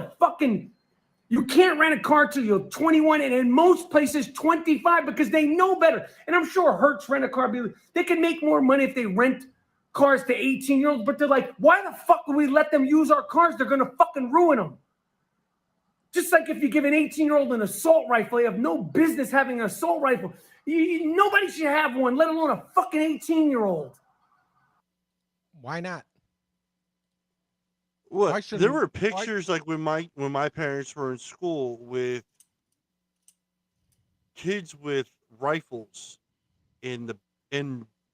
Speaker 16: you can't rent a car till you're 21, and in most places 25, because they know better. And I'm sure Hertz rent a car. They can make more money if they rent cars to 18-year-olds, but they're like, why the fuck would we let them use our cars? They're going to fucking ruin them. Just like if you give an 18-year-old an assault rifle, you have no business having an assault rifle. Nobody should have one, let alone a fucking 18-year-old.
Speaker 1: Why not?
Speaker 3: What? There were pictures like when my parents were in school with kids with rifles in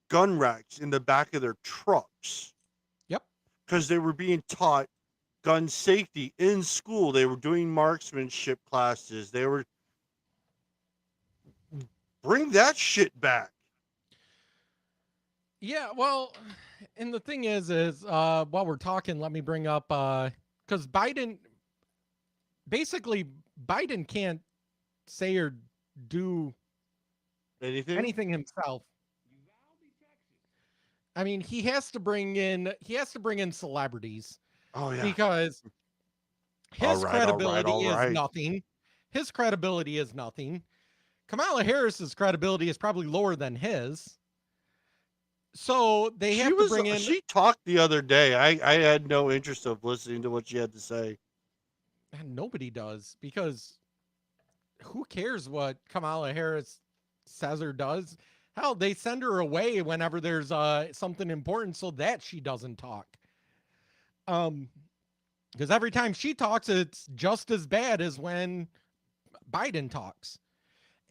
Speaker 3: gun racks in the back of their trucks.
Speaker 1: Yep.
Speaker 3: Because they were being taught gun safety in school. They were doing marksmanship classes. They were bring that shit back.
Speaker 1: Yeah, well, and the thing is while we're talking, let me bring up because Biden can't say or do anything himself. I mean, he has to bring in celebrities.
Speaker 3: Oh yeah,
Speaker 1: because his credibility
Speaker 3: is
Speaker 1: nothing. His credibility is nothing. Kamala Harris's credibility is probably lower than his. So they have to bring in.
Speaker 3: She talked the other day. I had no interest of listening to what she had to say.
Speaker 1: And nobody does, because who cares what Kamala Harris says or does? Hell, they send her away whenever there's something important so that she doesn't talk. Because every time she talks, it's just as bad as when Biden talks,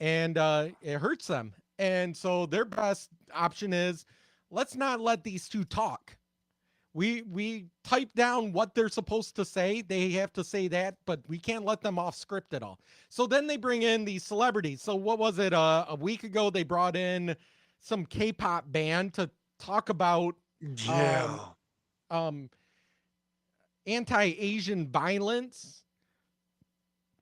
Speaker 1: and it hurts them. And so their best option is, let's not let these two talk. We type down what they're supposed to say. They have to say that, but we can't let them off script at all. So then they bring in these celebrities. So what was it? A week ago, they brought in some K-pop band to talk about anti-Asian violence,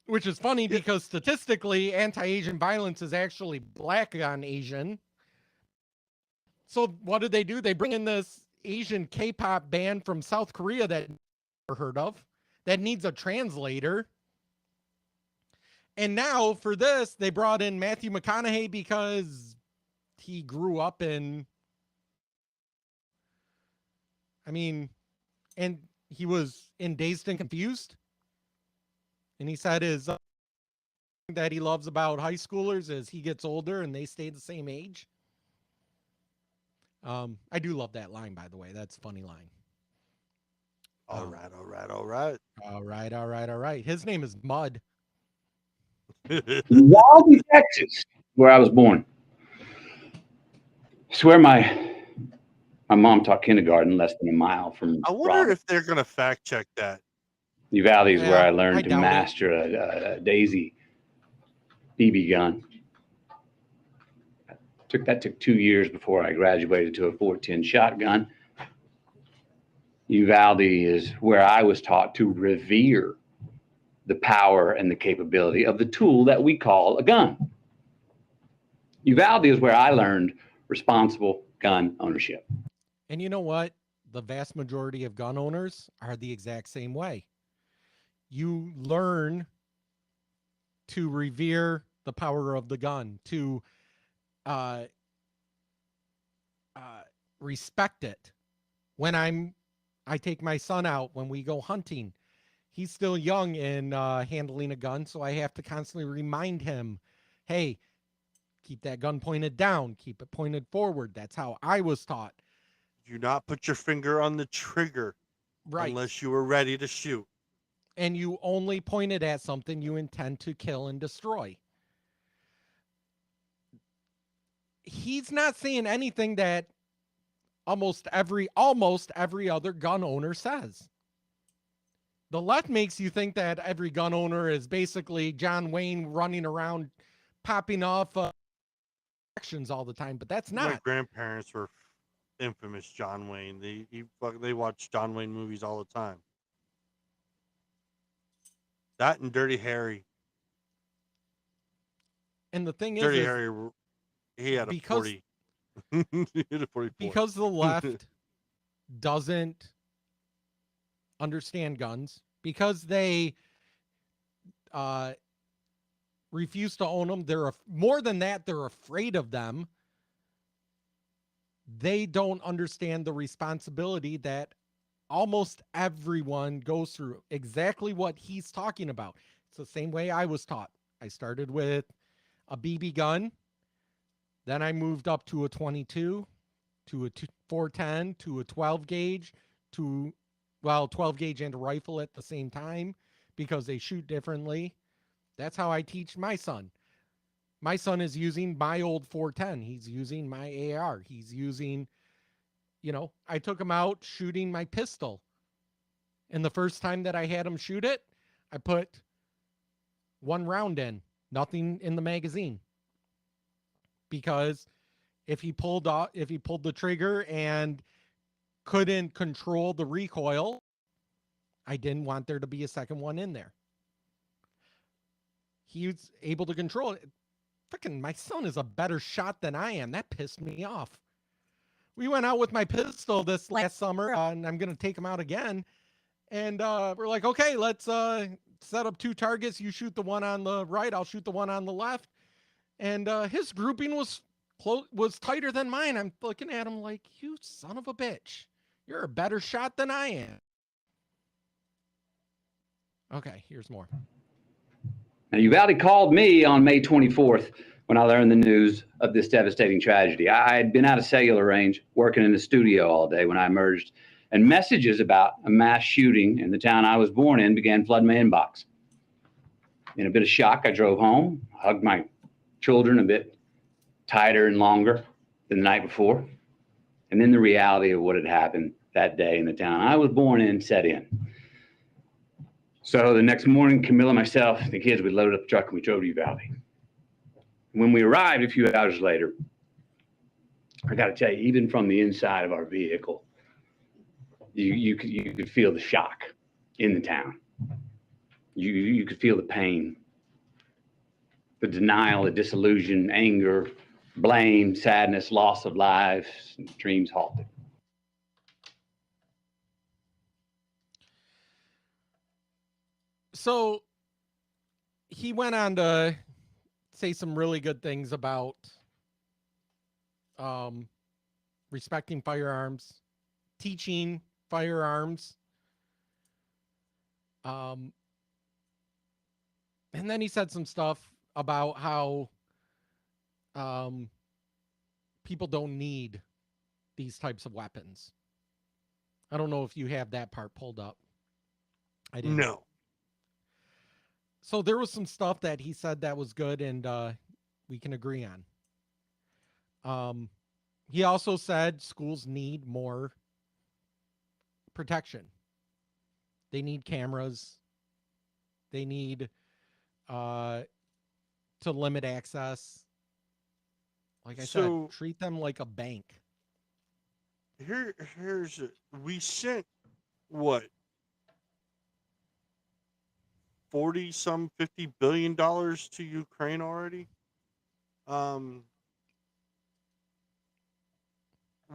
Speaker 1: which is funny because statistically, anti-Asian violence is actually black on Asian. So what did they do? They bring in this Asian K-pop band from South Korea that I've never heard of, that needs a translator. And now for this, they brought in Matthew McConaughey because he grew up and he was in Dazed and Confused. And he said that he loves about high schoolers as he gets older and they stay the same age. I do love that line, by the way. That's a funny line.
Speaker 3: All right.
Speaker 1: His name is Mud.
Speaker 17: Uvalde, Texas, where I was born. I swear my mom taught kindergarten less than a mile from.
Speaker 3: I wonder if they're gonna fact check that.
Speaker 17: Uvalde is where I learned to master a Daisy BB gun. That took 2 years before I graduated to a .410 shotgun. Uvalde is where I was taught to revere the power and the capability of the tool that we call a gun. Uvalde is where I learned responsible gun ownership.
Speaker 1: And you know what? The vast majority of gun owners are the exact same way. You learn to revere the power of the gun, to respect it. When I take my son out when we go hunting, he's still young in handling a gun, so I have to constantly remind him, hey, keep that gun pointed down, keep it pointed forward. That's how I was taught.
Speaker 3: Do not put your finger on the trigger unless you are ready to shoot.
Speaker 1: And you only point it at something you intend to kill and destroy. He's not saying anything that almost every other gun owner says. The left makes you think that every gun owner is basically John Wayne running around popping off actions all the time, but that's not.
Speaker 3: My grandparents were infamous John Wayne. They watch John Wayne movies all the time. That and Dirty Harry.
Speaker 1: And the thing
Speaker 3: Dirty
Speaker 1: is
Speaker 3: Harry, he had a 40. He had a 44.
Speaker 1: Because the left doesn't understand guns, because they refuse to own them. They're more than that, they're afraid of them. They don't understand the responsibility that almost everyone goes through. Exactly what he's talking about. It's the same way I was taught. I started with a BB gun. Then I moved up to a 22, to a 410, to a 12 gauge, to 12 gauge and a rifle at the same time because they shoot differently. That's how I teach my son. My son is using my old 410. He's using my AR. He's using, I took him out shooting my pistol. And the first time that I had him shoot it, I put one round in, nothing in the magazine. Because if he pulled the trigger and couldn't control the recoil, I didn't want there to be a second one in there. He was able to control it. Freaking, my son is a better shot than I am. That pissed me off. We went out with my pistol this last summer, and I'm going to take him out again. And we're like, okay, let's set up 2 targets. You shoot the one on the right. I'll shoot the one on the left. And his grouping was tighter than mine. I'm looking at him like, you son of a bitch. You're a better shot than I am. Okay, here's more.
Speaker 17: Now, Uvalde called me on May 24th when I learned the news of this devastating tragedy. I had been out of cellular range, working in the studio all day when I emerged, and messages about a mass shooting in the town I was born in began flooding my inbox. In a bit of shock, I drove home, hugged my children a bit tighter and longer than the night before. And then the reality of what had happened that day in the town I was born in set in. So the next morning, Camilla, myself, the kids, we loaded up the truck and we drove to Uvalde. When we arrived a few hours later, I got to tell you, even from the inside of our vehicle, you could feel the shock in the town. You could feel the pain, the denial, the disillusion, anger, blame, sadness, loss of lives, and dreams halted.
Speaker 1: So he went on to say some really good things about respecting firearms, teaching firearms. And then he said some stuff about how people don't need these types of weapons. I don't know if you have that part pulled up. I didn't.
Speaker 3: No.
Speaker 1: So there was some stuff that he said that was good, and we can agree on. He also said schools need more protection. They need cameras. They need to limit access. Like I said, treat them like a bank.
Speaker 3: We sent what? $50 billion to Ukraine already.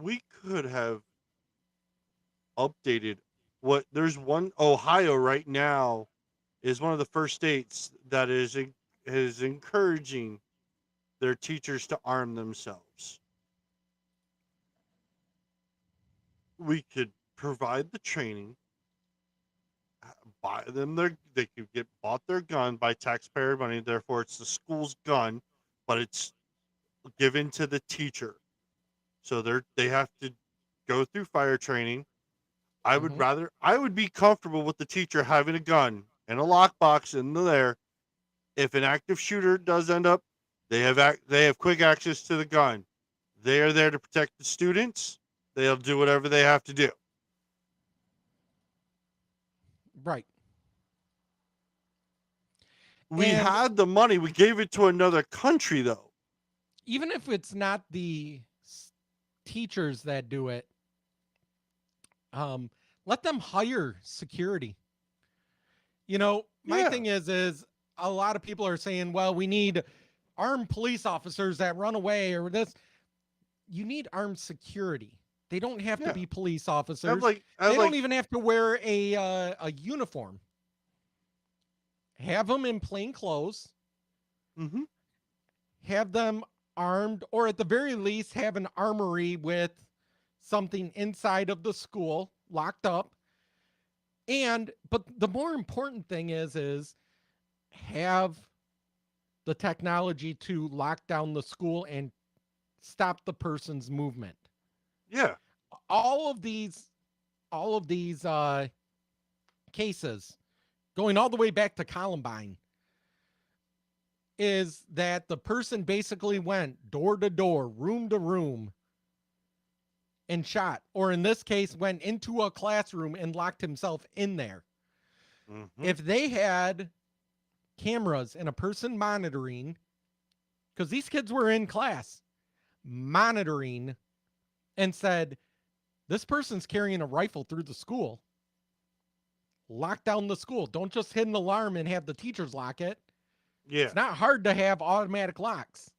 Speaker 3: We could have updated there's one. Ohio right now is one of the first states that is encouraging their teachers to arm themselves. We could provide the training, buy them they could get bought their gun by taxpayer money, therefore it's the school's gun, but it's given to the teacher. So they have to go through fire training. I would be comfortable with the teacher having a gun and a lockbox in there. If an active shooter does end up, they have quick access to the gun. They are there to protect the students. They'll do whatever they have to do.
Speaker 1: Right.
Speaker 3: We had the money. We gave it to another country, though.
Speaker 1: Even if it's not the teachers that do it, let them hire security. You know, my thing is a lot of people are saying, well, we need armed police officers that run away or this. You need armed security. They don't have to be police officers. They don't even have to wear a uniform. Have them in plain clothes.
Speaker 3: Mm-hmm.
Speaker 1: Have them armed, or at the very least have an armory with something inside of the school locked up. But the more important thing is have the technology to lock down the school and stop the person's movement.
Speaker 3: Yeah.
Speaker 1: All of these cases, going all the way back to Columbine, is that the person basically went door to door, room to room, and shot, or in this case, went into a classroom and locked himself in there.
Speaker 3: Mm-hmm.
Speaker 1: If they had cameras and a person monitoring, because these kids were in class, monitoring, and said, this person's carrying a rifle through the school, lock down the school. Don't just hit an alarm and have the teachers lock it.
Speaker 3: Yeah.
Speaker 1: It's not hard to have automatic locks.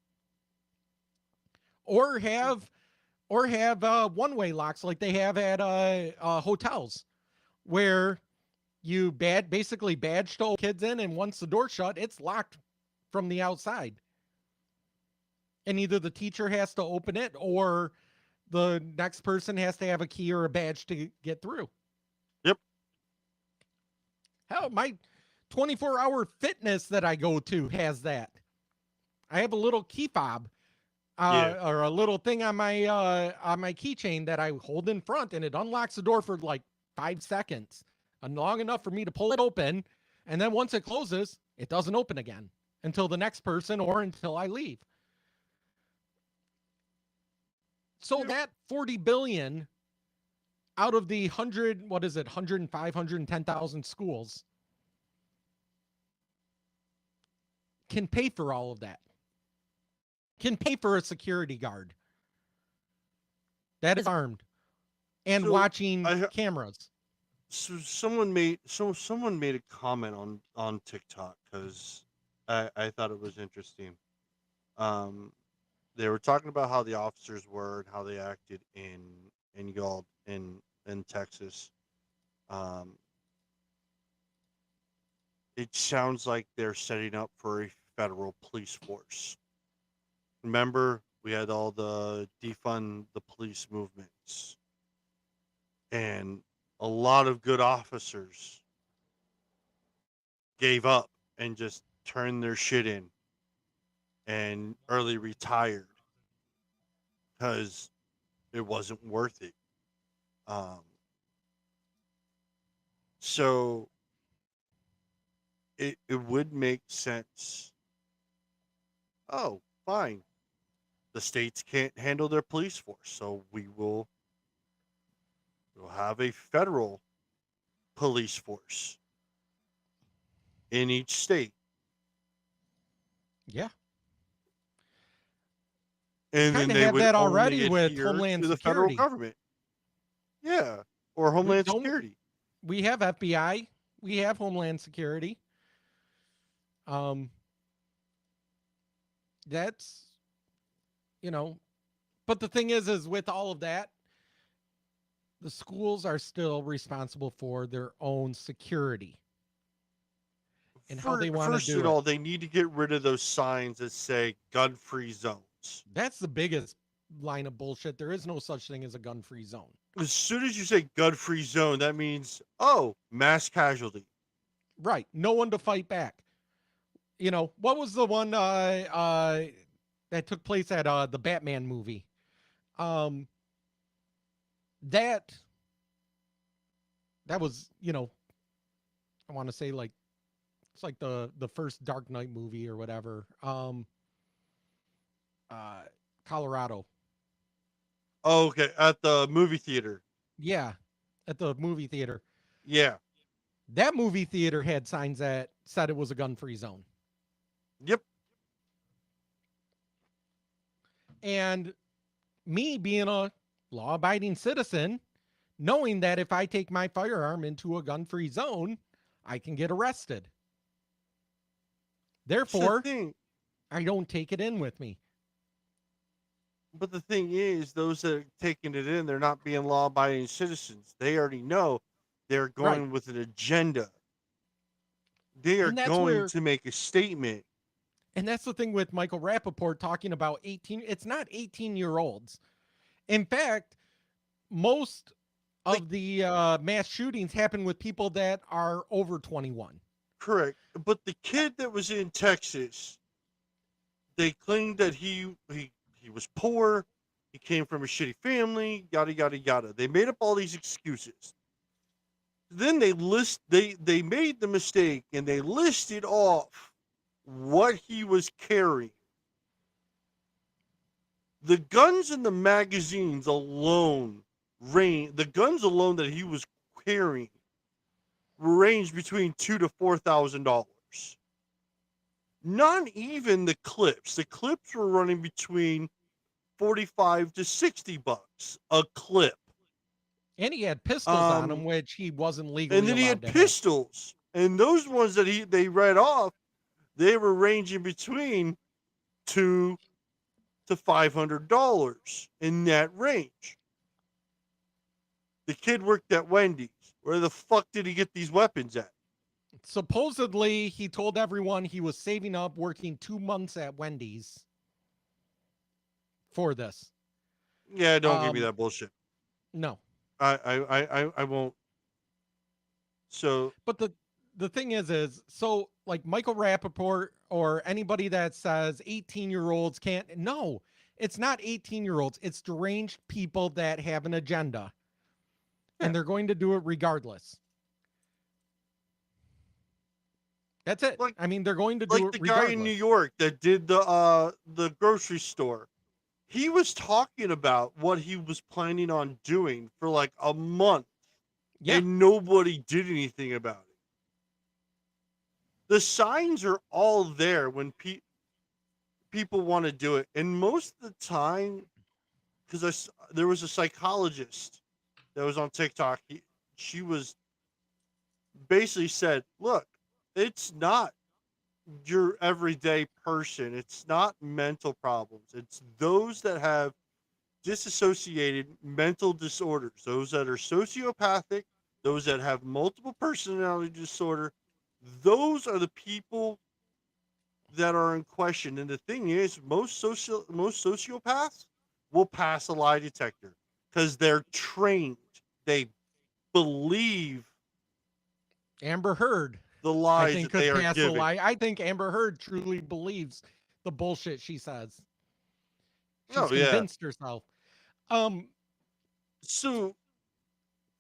Speaker 1: Or have one-way locks like they have at hotels, where you basically badge the kids in, and once the door's shut, it's locked from the outside. And either the teacher has to open it or the next person has to have a key or a badge to get through.
Speaker 3: Yep.
Speaker 1: Hell, my 24-hour fitness that I go to has that. I have a little key fob or a little thing on my keychain that I hold in front, and it unlocks the door for like 5 seconds, and long enough for me to pull it open. And then once it closes, it doesn't open again until the next person or until I leave. So that 40 billion out of the 105, 110,000 schools can pay for all of that. Can pay for a security guard that is armed and watching cameras.
Speaker 3: So someone made a comment on TikTok, because I thought it was interesting. They were talking about how the officers were and how they acted in Gulf in Texas. It sounds like they're setting up for a federal police force. Remember, we had all the defund the police movements, and a lot of good officers gave up and just turned their shit in and early retired because it wasn't worth it. So it would make sense. Oh, fine. The states can't handle their police force, so we'll have a federal police force in each state.
Speaker 1: Yeah.
Speaker 3: And then they
Speaker 1: have
Speaker 3: would
Speaker 1: that
Speaker 3: only
Speaker 1: already with
Speaker 3: adhere
Speaker 1: Homeland
Speaker 3: to the federal
Speaker 1: Security.
Speaker 3: government. Yeah, or Homeland
Speaker 1: don't-
Speaker 3: Security.
Speaker 1: We have FBI. We have Homeland Security. That's, but the thing is with all of that, the schools are still responsible for their own security and how they want to
Speaker 3: First
Speaker 1: do
Speaker 3: of
Speaker 1: it.
Speaker 3: all, they need to get rid of those signs that say gun-free zones.
Speaker 1: That's the biggest line of bullshit. There is no such thing as a gun-free zone.
Speaker 3: As soon as you say gun-free zone, that means, mass casualty.
Speaker 1: Right. No one to fight back. What was the one that took place at the Batman movie? That was, I want to say it's like the first Dark Knight movie or whatever. Colorado.
Speaker 3: Oh, okay, at the movie theater.
Speaker 1: Yeah, at the movie theater.
Speaker 3: Yeah.
Speaker 1: That movie theater had signs that said it was a gun-free zone.
Speaker 3: Yep.
Speaker 1: And me being a law-abiding citizen, knowing that if I take my firearm into a gun-free zone, I can get arrested. Therefore, I don't take it in with me.
Speaker 3: But the thing is, those that are taking it in, they're not being law-abiding citizens. They already know they're going with an agenda. They are going to make a statement.
Speaker 1: And that's the thing with Michael Rappaport talking about 18. It's not 18-year-olds. In fact, most of the mass shootings happen with people that are over 21.
Speaker 3: Correct. But the kid that was in Texas, they claimed that he was poor, he came from a shitty family, yada yada yada. They made up all these excuses. Then they made the mistake and they listed off what he was carrying. The guns and the magazines alone the guns alone that he was carrying ranged between $2,000 to $4,000. Not even the clips. The clips were running between $45 to $60 a clip.
Speaker 1: And he had pistols on him, which he wasn't legally
Speaker 3: and then he
Speaker 1: allowed
Speaker 3: had
Speaker 1: to
Speaker 3: pistols, and those ones that they read off, they were ranging between $200 to $500 in that range. The kid worked at Wendy's. Where the fuck did he get these weapons at?
Speaker 1: Supposedly, he told everyone he was saving up, working 2 months at Wendy's for this.
Speaker 3: Yeah, don't give me that bullshit.
Speaker 1: No.
Speaker 3: I won't. So,
Speaker 1: but the thing is so like Michael Rappaport or anybody that says 18-year-olds can't. No, it's not 18-year-olds. It's deranged people that have an agenda, and they're going to do it regardless. That's it. I mean, they're going to do it
Speaker 3: the
Speaker 1: regardless.
Speaker 3: guy in New York that did the grocery store. He was talking about what he was planning on doing for like a month, and nobody did anything about it. The signs are all there when people want to do it, and most of the time, because there was a psychologist that was on TikTok. She was basically said, "Look, it's not your everyday person. It's not mental problems. It's those that have disassociated mental disorders, those that are sociopathic, those that have multiple personality disorder. Those are the people that are in question." And the thing is, most sociopaths will pass a lie detector because they're trained. They believe
Speaker 1: Amber Heard.
Speaker 3: The lies
Speaker 1: I think
Speaker 3: that they
Speaker 1: could
Speaker 3: are
Speaker 1: pass a
Speaker 3: giving.
Speaker 1: lie. I think Amber Heard truly believes the bullshit she says. She's convinced herself.
Speaker 3: So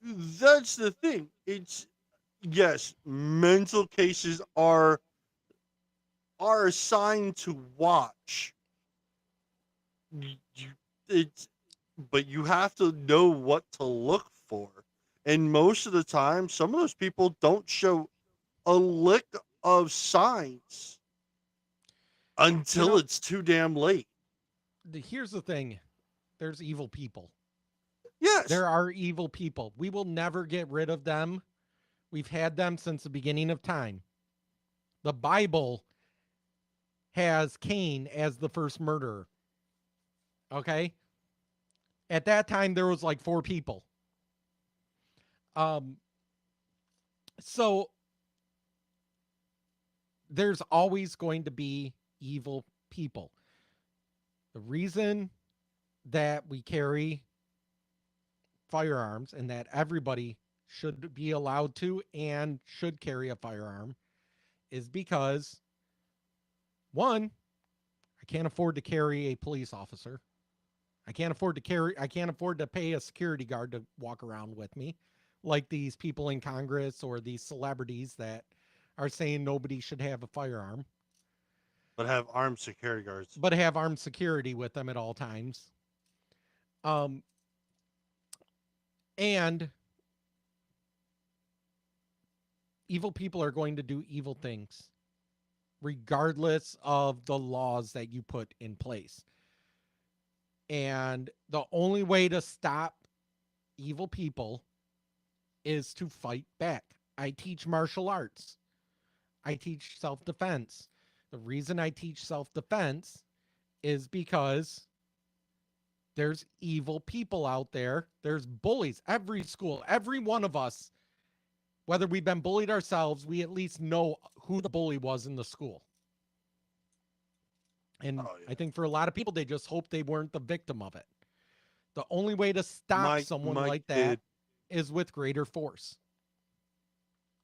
Speaker 3: that's the thing. It's yes, mental cases are assigned to watch. But you have to know what to look for. And most of the time, some of those people don't show a lick of signs until it's too damn late.
Speaker 1: Here's the thing. There's evil people.
Speaker 3: Yes.
Speaker 1: There are evil people. We will never get rid of them. We've had them since the beginning of time. The Bible has Cain as the first murderer. Okay? At that time, there was like 4 people. So there's always going to be evil people. The reason that we carry firearms and that everybody should be allowed to and should carry a firearm is because, one, I can't afford to carry a police officer. I can't afford to pay a security guard to walk around with me, like these people in Congress or these celebrities that are saying nobody should have a firearm.
Speaker 3: But have armed security guards.
Speaker 1: But have armed security with them at all times. And evil people are going to do evil things, regardless of the laws that you put in place. And the only way to stop evil people is to fight back. I teach martial arts. I teach self-defense. The reason I teach self-defense is because there's evil people out there. There's bullies. Every school, every one of us, whether we've been bullied ourselves, we at least know who the bully was in the school. And I think for a lot of people, they just hope they weren't the victim of it. The only way to stop someone like that is with greater force.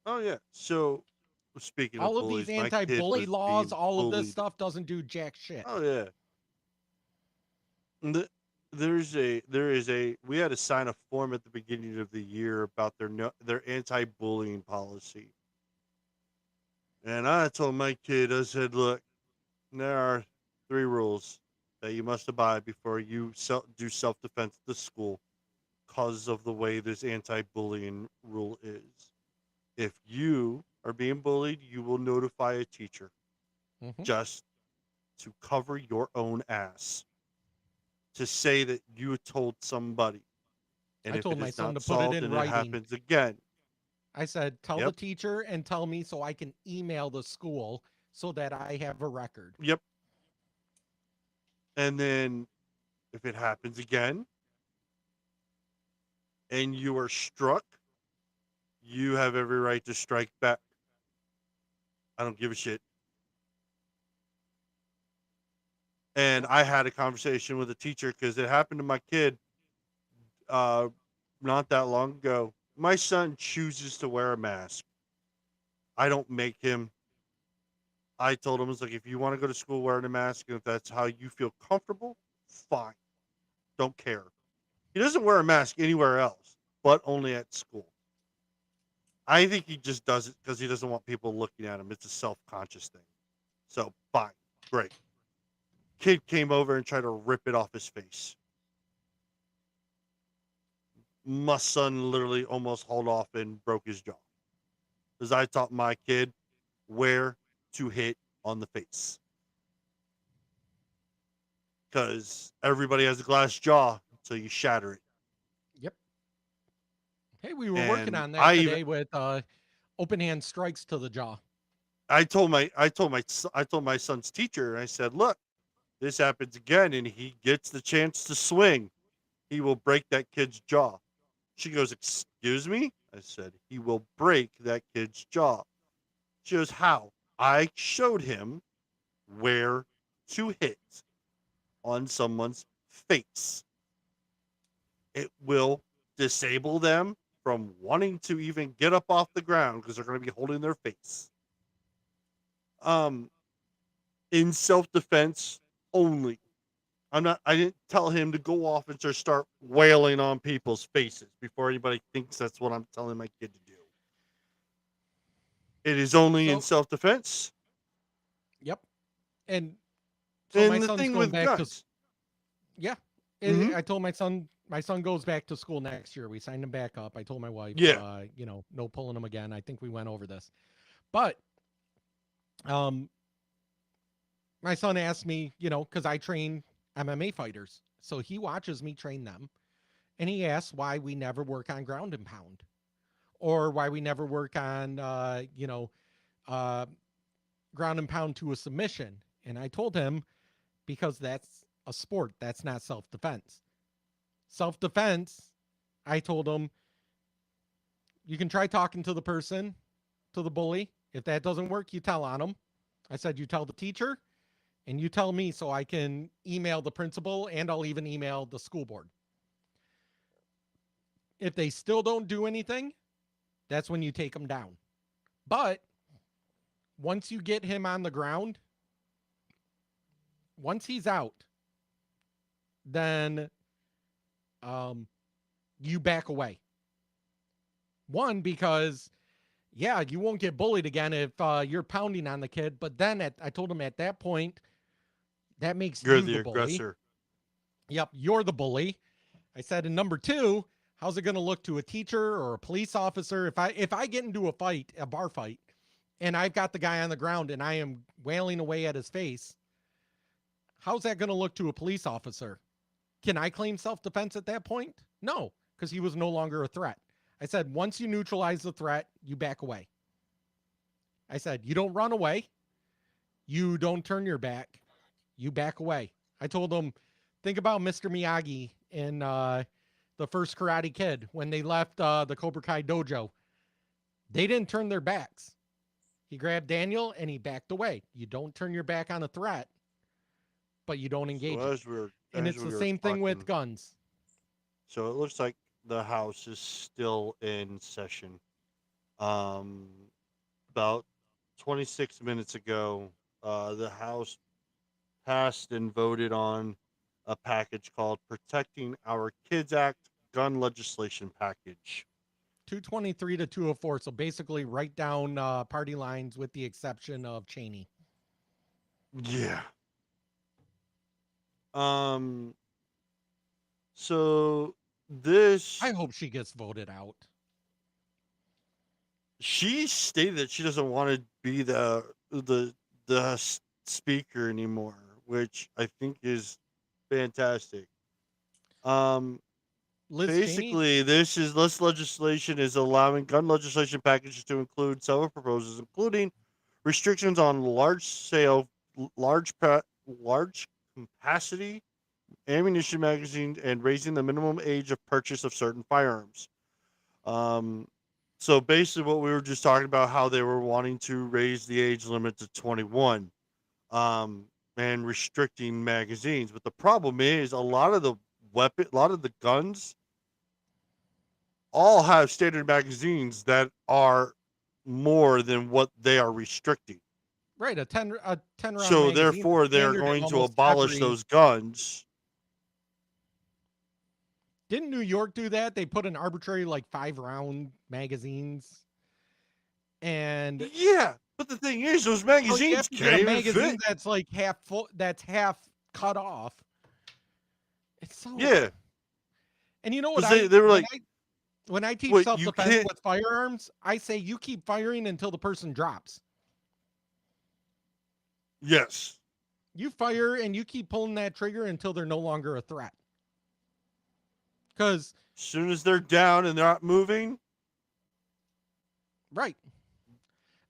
Speaker 3: Oh, yeah. So, speaking
Speaker 1: all
Speaker 3: of
Speaker 1: of
Speaker 3: bullies,
Speaker 1: these
Speaker 3: my kid
Speaker 1: anti-bully
Speaker 3: was
Speaker 1: laws,
Speaker 3: being
Speaker 1: all of
Speaker 3: bullied.
Speaker 1: this stuff doesn't do jack shit.
Speaker 3: Oh, yeah. There is a we had to sign a form at the beginning of the year about their anti-bullying policy. And I told my kid, I said, look, there are 3 rules that you must abide before you do self-defense at the school because of the way this anti-bullying rule is. If you are being bullied, you will notify a teacher just to cover your own ass, to say that you told somebody. And
Speaker 1: I
Speaker 3: if
Speaker 1: told
Speaker 3: it
Speaker 1: my
Speaker 3: is
Speaker 1: son
Speaker 3: not
Speaker 1: to put it
Speaker 3: solved
Speaker 1: in
Speaker 3: and
Speaker 1: writing.
Speaker 3: it happens again,
Speaker 1: I said, tell the
Speaker 3: Yep.
Speaker 1: teacher and tell me so I can email the school so that I have a record.
Speaker 3: Yep. And then if it happens again and you are struck, you have every right to strike back. I don't give a shit. And I had a conversation with a teacher because it happened to my kid not that long ago. My son chooses to wear a mask. I don't make him. I told him, it's like, if you want to go to school wearing a mask, and if that's how you feel comfortable, fine. Don't care. He doesn't wear a mask anywhere else, but only at school. I think he just does it because he doesn't want people looking at him. It's a self-conscious thing. So, fine. Great. Kid came over and tried to rip it off his face. My son literally almost hauled off and broke his jaw. Because I taught my kid where to hit on the face. Because everybody has a glass jaw until you shatter it.
Speaker 1: Yep. Hey, we were working
Speaker 3: And
Speaker 1: on that
Speaker 3: I
Speaker 1: today
Speaker 3: even-
Speaker 1: with open hand strikes to the jaw.
Speaker 3: I told my son's teacher, and I said, look, this happens again and he gets the chance to swing, he will break that kid's jaw. She goes, excuse me? I said, he will break that kid's jaw. She goes, how? I showed him where to hit on someone's face. It will disable them from wanting to even get up off the ground because they're going to be holding their face. In self-defense only. I didn't tell him to go off and just start wailing on people's faces before anybody thinks that's what I'm telling my kid to do. It is only in self-defense.
Speaker 1: Yep. And so
Speaker 3: And
Speaker 1: my
Speaker 3: the
Speaker 1: son's
Speaker 3: thing
Speaker 1: going
Speaker 3: with
Speaker 1: back
Speaker 3: guns.
Speaker 1: to yeah.
Speaker 3: Mhm.
Speaker 1: I told my son goes back to school next year. We signed him back up. I told my wife,
Speaker 3: Yeah.
Speaker 1: No pulling him again. I think we went over this. But my son asked me, because I train MMA fighters. So he watches me train them. And he asks why we never work on ground and pound. Or why we never work on ground and pound to a submission. And I told him, because that's a sport, that's not self-defense. Self-defense, I told him, you can try talking to the person, to the bully. If that doesn't work, you tell on them. I said, you tell the teacher and you tell me so I can email the principal, and I'll even email the school board. If they still don't do anything, that's when you take them down. But once you get him on the ground, once he's out, then you back away. One, because, yeah, you won't get bullied again if you're pounding on the kid. But then I told him at that point, that makes
Speaker 3: You're
Speaker 1: you
Speaker 3: the
Speaker 1: bully.
Speaker 3: aggressor.
Speaker 1: Yep, you're the bully. I said, and number two, how's it going to look to a teacher or a police officer if I get into a fight, a bar fight, and I've got the guy on the ground and I am wailing away at his face? How's that going to look to a police officer? Can I claim self-defense at that point? No, because he was no longer a threat. I said, once you neutralize the threat, you back away. I said, you don't run away. You don't turn your back. You back away. I told him, think about Mr. Miyagi in the first Karate Kid when they left the Cobra Kai dojo. They didn't turn their backs. He grabbed Daniel and he backed away. You don't turn your back on a threat, but you don't engage. And it's the same thing with guns.
Speaker 3: So it looks like the House is still in session. About 26 minutes ago, the House passed and voted on a package called Protecting Our Kids Act gun legislation package.
Speaker 1: 223 to 204. So basically right down party lines with the exception of Cheney.
Speaker 3: Yeah. So this,
Speaker 1: I hope she gets voted out.
Speaker 3: She stated that she doesn't want to be the speaker anymore, which I think is fantastic. Basically, this legislation is allowing gun legislation packages to include several proposals, including restrictions on large capacity ammunition magazines and raising the minimum age of purchase of certain firearms. So basically what we were just talking about, how they were wanting to raise the age limit to 21 and restricting magazines. But the problem is a lot of the guns all have standard magazines that are more than what they are restricting.
Speaker 1: Right, a 10 round
Speaker 3: So
Speaker 1: magazine
Speaker 3: therefore
Speaker 1: is
Speaker 3: they're
Speaker 1: standard in
Speaker 3: going to
Speaker 1: almost
Speaker 3: abolish
Speaker 1: every-
Speaker 3: those guns.
Speaker 1: Didn't New York do that? They put an arbitrary 5-round magazines. And
Speaker 3: yeah, but the thing is, those
Speaker 1: you
Speaker 3: magazines
Speaker 1: have to get
Speaker 3: can't
Speaker 1: a
Speaker 3: even
Speaker 1: magazine
Speaker 3: fit.
Speaker 1: that's half full, that's half cut off. It's so
Speaker 3: Yeah.
Speaker 1: And you know what?
Speaker 3: 'Cause they were like,
Speaker 1: when I teach
Speaker 3: "Wait, you
Speaker 1: self-defense
Speaker 3: can't-"
Speaker 1: with firearms, I say you keep firing until the person drops.
Speaker 3: Yes.
Speaker 1: You fire and you keep pulling that trigger until they're no longer a threat. Because
Speaker 3: as soon as they're down and they're not moving,
Speaker 1: right,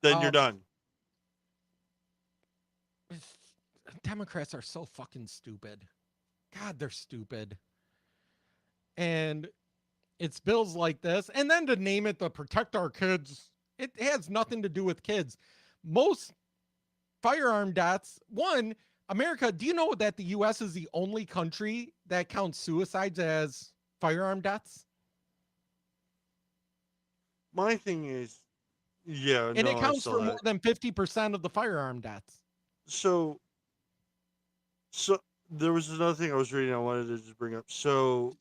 Speaker 3: then you're done.
Speaker 1: Democrats are so fucking stupid. God, they're stupid. And it's bills like this. And then to name it the Protect Our Kids, it has nothing to do with kids. Most firearm deaths, America, do you know that the U.S. is the only country that counts suicides as firearm deaths?
Speaker 3: My thing is, yeah,
Speaker 1: And
Speaker 3: no,
Speaker 1: it
Speaker 3: I
Speaker 1: counts
Speaker 3: saw
Speaker 1: for
Speaker 3: that.
Speaker 1: more than 50% of the firearm deaths.
Speaker 3: So there was another thing I was reading I wanted to just bring up. So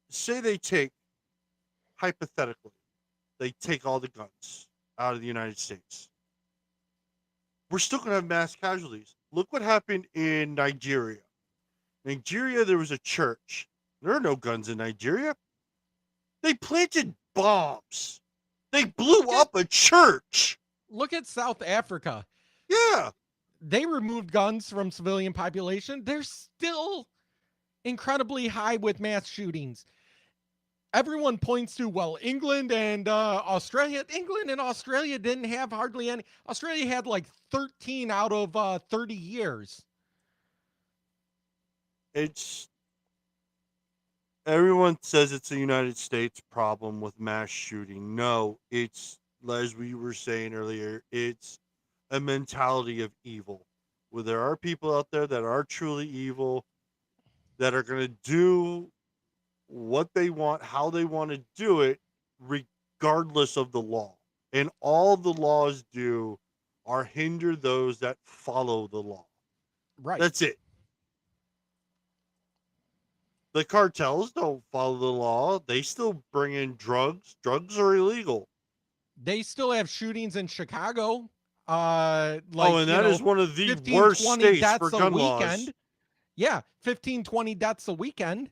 Speaker 3: say they take, hypothetically, they take all the guns out of the United States. We're still going to have mass casualties. Look what happened in Nigeria. Nigeria, there was a church. There are no guns in Nigeria. They planted bombs. They blew up a church.
Speaker 1: Look at South Africa.
Speaker 3: Yeah.
Speaker 1: They removed guns from civilian population. They're still incredibly high with mass shootings. everyone points to, well, England and Australia. England and Australia didn't have hardly any. Australia had like 13 out of 30 years.
Speaker 3: It's everyone says it's a United States problem with mass shooting. No, it's, as we were saying earlier, it's a mentality of evil. Where there are people out there that are truly evil, that are going to do what they want, how they want to do it, regardless of the law. And all the laws do are hinder those that follow the law.
Speaker 1: Right.
Speaker 3: That's it. The cartels don't follow the law. They still bring in drugs. Drugs are illegal.
Speaker 1: They still have shootings in Chicago.
Speaker 3: And that is one of the
Speaker 1: 15,
Speaker 3: worst
Speaker 1: 20
Speaker 3: states
Speaker 1: deaths
Speaker 3: for
Speaker 1: a
Speaker 3: gun
Speaker 1: weekend.
Speaker 3: laws.
Speaker 1: Yeah, 15, 20 deaths a weekend.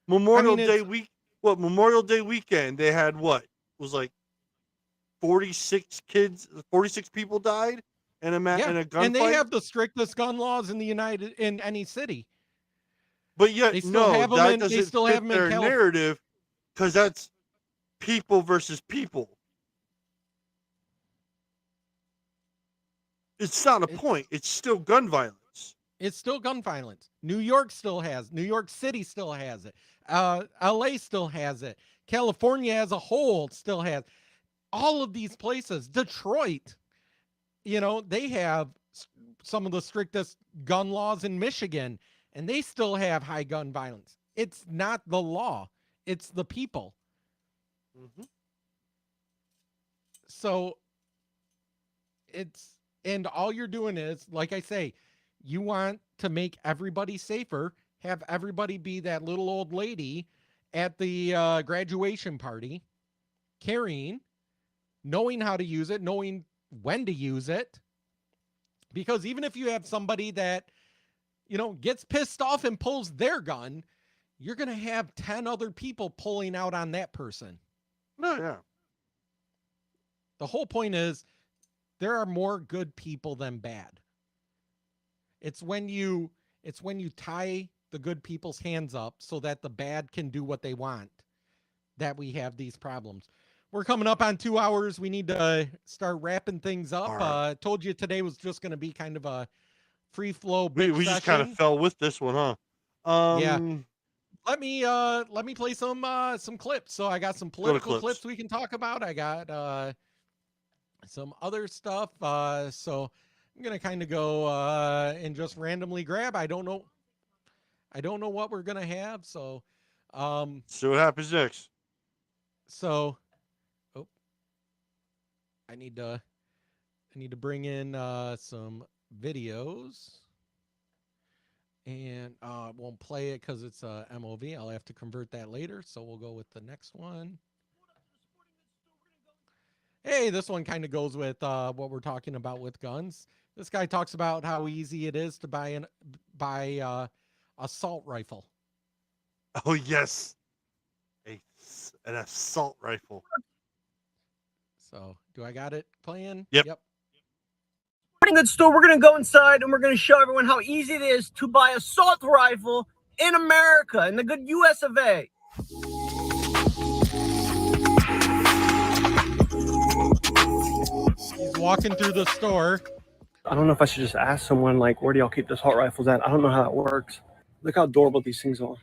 Speaker 3: Memorial
Speaker 1: I mean,
Speaker 3: Memorial Day weekend, they had what? It was like 46 people died in a
Speaker 1: Yeah,
Speaker 3: in a gunfight.
Speaker 1: and they have the strictest gun laws in any city.
Speaker 3: But yet,
Speaker 1: They still
Speaker 3: no,
Speaker 1: have 'em
Speaker 3: that
Speaker 1: in- they
Speaker 3: doesn't
Speaker 1: still
Speaker 3: fit
Speaker 1: have 'em in
Speaker 3: their
Speaker 1: Calif-
Speaker 3: narrative, because that's people versus people. It's not a point. It's still gun violence.
Speaker 1: It's still gun violence. New York City still has it. LA still has it. California as a whole still has. All of these places, Detroit, they have some of the strictest gun laws in Michigan, and they still have high gun violence. It's not the law, it's the people.
Speaker 3: Mm-hmm.
Speaker 1: So and all you're doing is, like I say, you want to make everybody safer, have everybody be that little old lady at the graduation party, carrying, knowing how to use it, knowing when to use it. Because even if you have somebody that, gets pissed off and pulls their gun, you're going to have 10 other people pulling out on that person.
Speaker 3: No, yeah.
Speaker 1: The whole point is there are more good people than bad. It's when you tie the good people's hands up so that the bad can do what they want that we have these problems. We're coming up on 2 hours. We need to start wrapping things up.
Speaker 3: Right.
Speaker 1: Told you today was just going to be kind of a free flow.
Speaker 3: We just kind of fell with this one, huh?
Speaker 1: Yeah. Let me play some clips. So I got some political clips we can talk about. I got some other stuff. So I'm gonna kind of go and just randomly grab. I don't know what we're gonna have. So
Speaker 3: see what happens next.
Speaker 1: So I need to bring in some videos, and won't play it because it's a MOV. I'll have to convert that later. So we'll go with the next one. Hey, this one kind of goes with what we're talking about with guns. This guy talks about how easy it is to buy an assault rifle.
Speaker 3: Oh yes, an assault rifle.
Speaker 1: So, do I got it playing?
Speaker 3: Yep.
Speaker 18: Sporting goods store, we're going to go inside and we're going to show everyone how easy it is to buy an assault rifle in America, in the good US of A.
Speaker 1: He's walking through the store.
Speaker 18: I don't know if I should just ask someone, like, where do y'all keep those assault rifles at? I don't know how that works. Look how adorable these things are.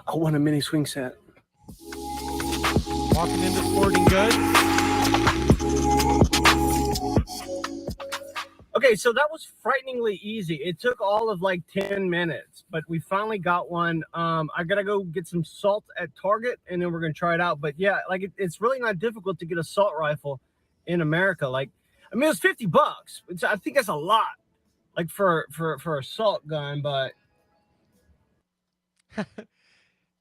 Speaker 18: I want a mini swing set.
Speaker 1: Walking into sporting goods.
Speaker 18: Okay, so that was frighteningly easy. It took all of like 10 minutes, but we finally got one. I gotta go get some salt at Target, and then we're gonna try it out. But yeah, like it's really not difficult to get a assault rifle in America. Like, I mean, it was $50, which I think that's a lot, like for assault gun. But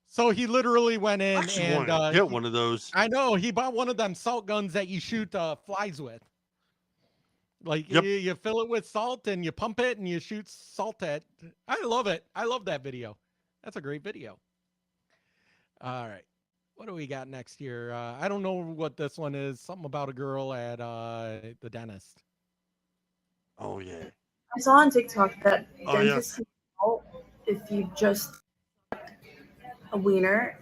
Speaker 1: so he literally went in and
Speaker 3: get one of those.
Speaker 1: I know, he bought one of them salt guns that you shoot flies with. Like, you fill it with salt and you pump it and you shoot salt at. I love it. I love that video. That's a great video. All right. What do we got next here? I don't know what this one is. Something about a girl at the dentist.
Speaker 3: Oh, yeah.
Speaker 19: I saw on TikTok that
Speaker 3: Oh,
Speaker 19: dentists can help if you just a wiener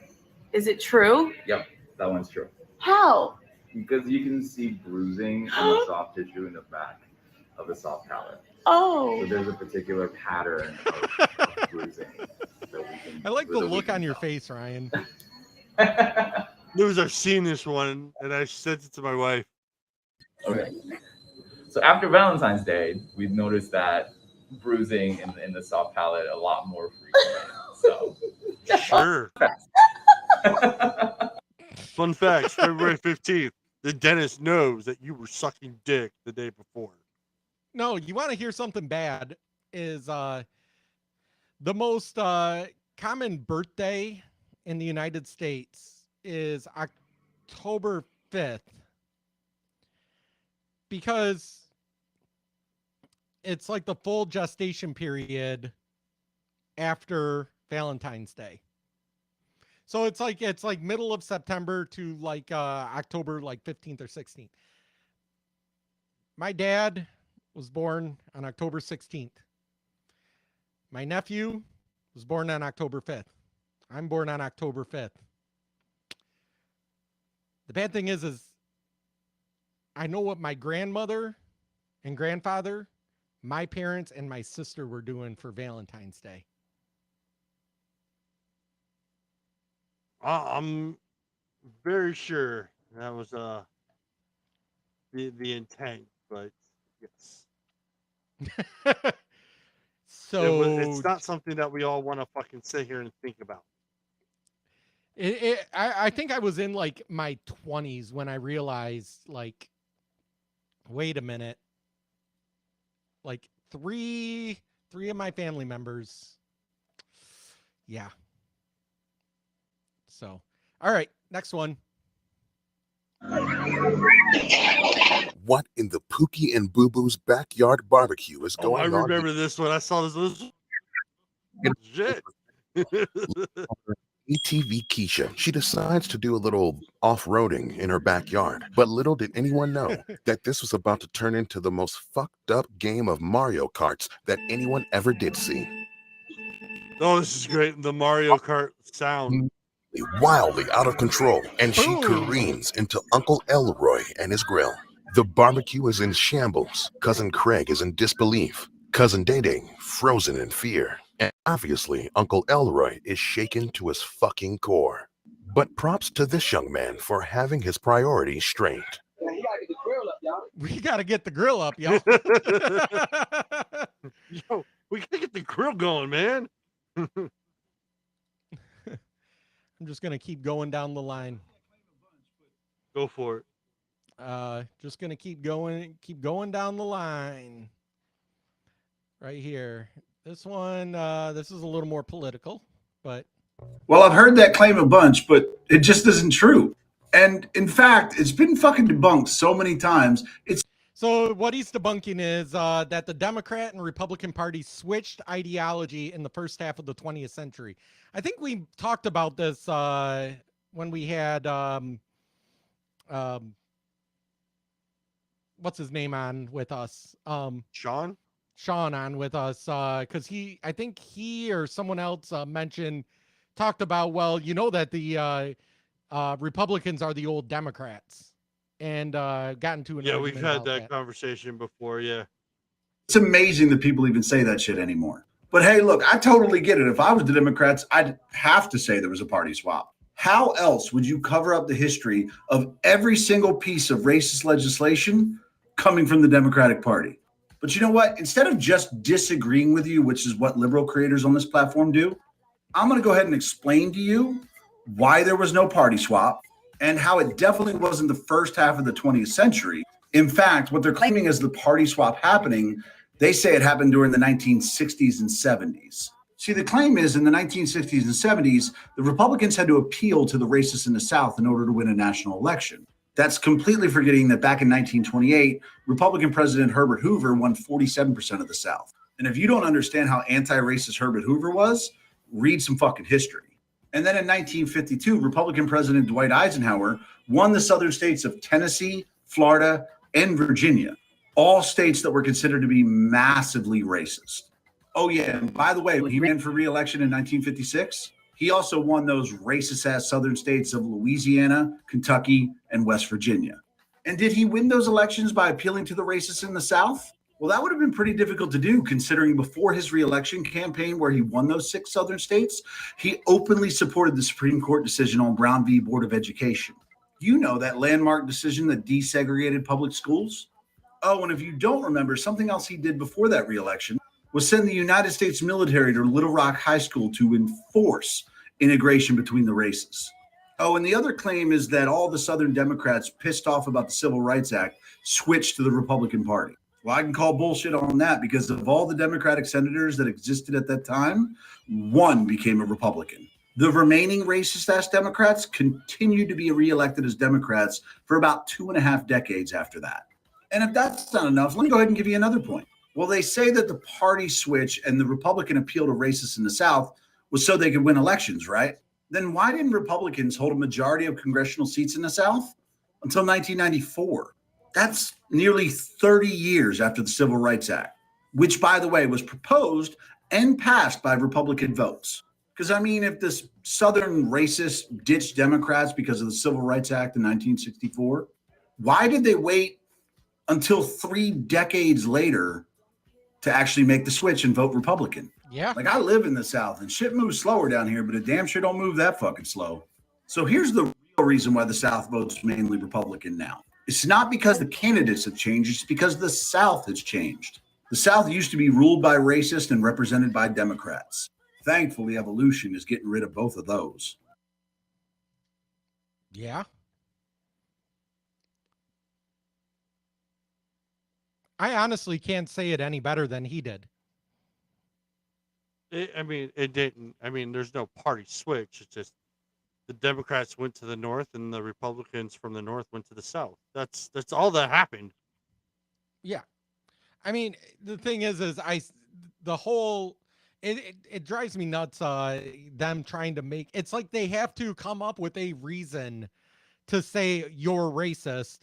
Speaker 19: Is it true?
Speaker 20: Yep, that one's true.
Speaker 19: How?
Speaker 20: Because you can see bruising in the soft tissue in the back of the soft palate.
Speaker 19: Oh.
Speaker 20: So there's a particular pattern of bruising that we can.
Speaker 1: I like the look on your face, Ryan.
Speaker 3: News, I've seen this one, and I sent it to my wife.
Speaker 20: Okay. So after Valentine's Day, we've noticed that bruising in the soft palate a lot more frequently. So
Speaker 3: Sure. Fun fact, February 15th, the dentist knows that you were sucking dick the day before.
Speaker 1: No, you want to hear something bad is the most common birthday in the United States is October 5th because it's like the full gestation period after Valentine's Day. So it's like middle of September to like October like 15th or 16th. My dad was born on October 16th. My nephew was born on October 5th. I'm born on October 5th. The bad thing is I know what my grandmother and grandfather, my parents, and my sister were doing for Valentine's Day.
Speaker 3: I'm very sure that was the intent, but yes.
Speaker 1: So
Speaker 3: it's not something that we all want to fucking sit here and think about.
Speaker 1: I think I was in like my 20s when I realized, like, wait a minute, like three of my family members. Yeah. So, all right, next one.
Speaker 21: What in the Pookie and Boo Boo's backyard barbecue is
Speaker 3: Oh,
Speaker 21: going
Speaker 3: I
Speaker 21: on?
Speaker 3: remember this one. I saw this. Shit.
Speaker 21: ATV Keisha, she decides to do a little off-roading in her backyard. But little did anyone know that this was about to turn into the most fucked up game of Mario Karts that anyone ever did see.
Speaker 3: Oh, this is great. The Mario Kart sound.
Speaker 21: Wildly out of control, and she careens into Uncle Elroy and his grill. The barbecue is in shambles. Cousin Craig is in disbelief. Cousin Day-Day frozen in fear. And obviously, Uncle Elroy is shaken to his fucking core. But props to this young man for having his priorities straight.
Speaker 1: We gotta get the grill up, yo.
Speaker 3: Yo, we gotta get the grill going, man.
Speaker 1: I'm just gonna keep going down the line.
Speaker 3: Go for it.
Speaker 1: Just gonna keep going down the line. Right here. This one, this is a little more political, but
Speaker 22: Well, I've heard that claim a bunch, but it just isn't true. And in fact, it's been fucking debunked so many times.
Speaker 1: so what he's debunking is that the Democrat and Republican parties switched ideology in the first half of the 20th century. I think we talked about this when we had what's his name on with us?
Speaker 3: Sean
Speaker 1: on with us because I think he or someone else talked about, well, you know that the Republicans are the old Democrats, and got into an
Speaker 3: we've
Speaker 1: argument
Speaker 3: had
Speaker 1: about
Speaker 3: that conversation before. Yeah.
Speaker 22: It's amazing that people even say that shit anymore. But hey, look, I totally get it. If I was the Democrats, I'd have to say there was a party swap. How else would you cover up the history of every single piece of racist legislation coming from the Democratic Party? But you know what? Instead of just disagreeing with you, which is what liberal creators on this platform do, I'm going to go ahead and explain to you why there was no party swap and how it definitely wasn't the first half of the 20th century. In fact, what they're claiming is the party swap happening, they say it happened during the 1960s and 70s. See, the claim is in the 1960s and 70s, the Republicans had to appeal to the racists in the South in order to win a national election. That's completely forgetting that back in 1928, Republican President Herbert Hoover won 47% of the South. And if you don't understand how anti-racist Herbert Hoover was, read some fucking history. And then in 1952, Republican President Dwight Eisenhower won the southern states of Tennessee, Florida, and Virginia, all states that were considered to be massively racist. Oh, yeah. And by the way, when he ran for re-election in 1956, He also won those racist ass southern states of Louisiana, Kentucky, and West Virginia. And did he win those elections by appealing to the racists in the South? Well, that would have been pretty difficult to do, considering before his reelection campaign, where he won those 6 southern states, he openly supported the Supreme Court decision on Brown v. Board of Education. You know, that landmark decision that desegregated public schools? Oh, and if you don't remember, something else he did before that reelection was send the United States military to Little Rock High School to enforce integration between the races. Oh, and the other claim is that all the Southern Democrats pissed off about the Civil Rights Act switched to the Republican Party. Well, I can call bullshit on that, because of all the Democratic senators that existed at that time, one became a Republican. The remaining racist-ass Democrats continued to be reelected as Democrats for about 2.5 decades after that. And if that's not enough, let me go ahead and give you another point. Well, they say that the party switch and the Republican appeal to racists in the South was so they could win elections, right? Then why didn't Republicans hold a majority of congressional seats in the South until 1994? That's nearly 30 years after the Civil Rights Act, which, by the way, was proposed and passed by Republican votes. Because, I mean, if the Southern racists ditched Democrats because of the Civil Rights Act in 1964, why did they wait until 3 decades later to actually make the switch and vote Republican?
Speaker 1: Yeah.
Speaker 22: Like, I live in the South, and shit moves slower down here, but it damn sure don't move that fucking slow. So here's the real reason why the South votes mainly Republican now. It's not because the candidates have changed. It's because the South has changed. The South used to be ruled by racists and represented by Democrats. Thankfully, evolution is getting rid of both of those.
Speaker 1: Yeah. I honestly can't say it any better than he did.
Speaker 3: It didn't. I mean, there's no party switch. It's just the Democrats went to the north and the Republicans from the north went to the south. That's all that happened.
Speaker 1: Yeah. I mean, the thing is it drives me nuts, them trying to make, it's like they have to come up with a reason to say you're racist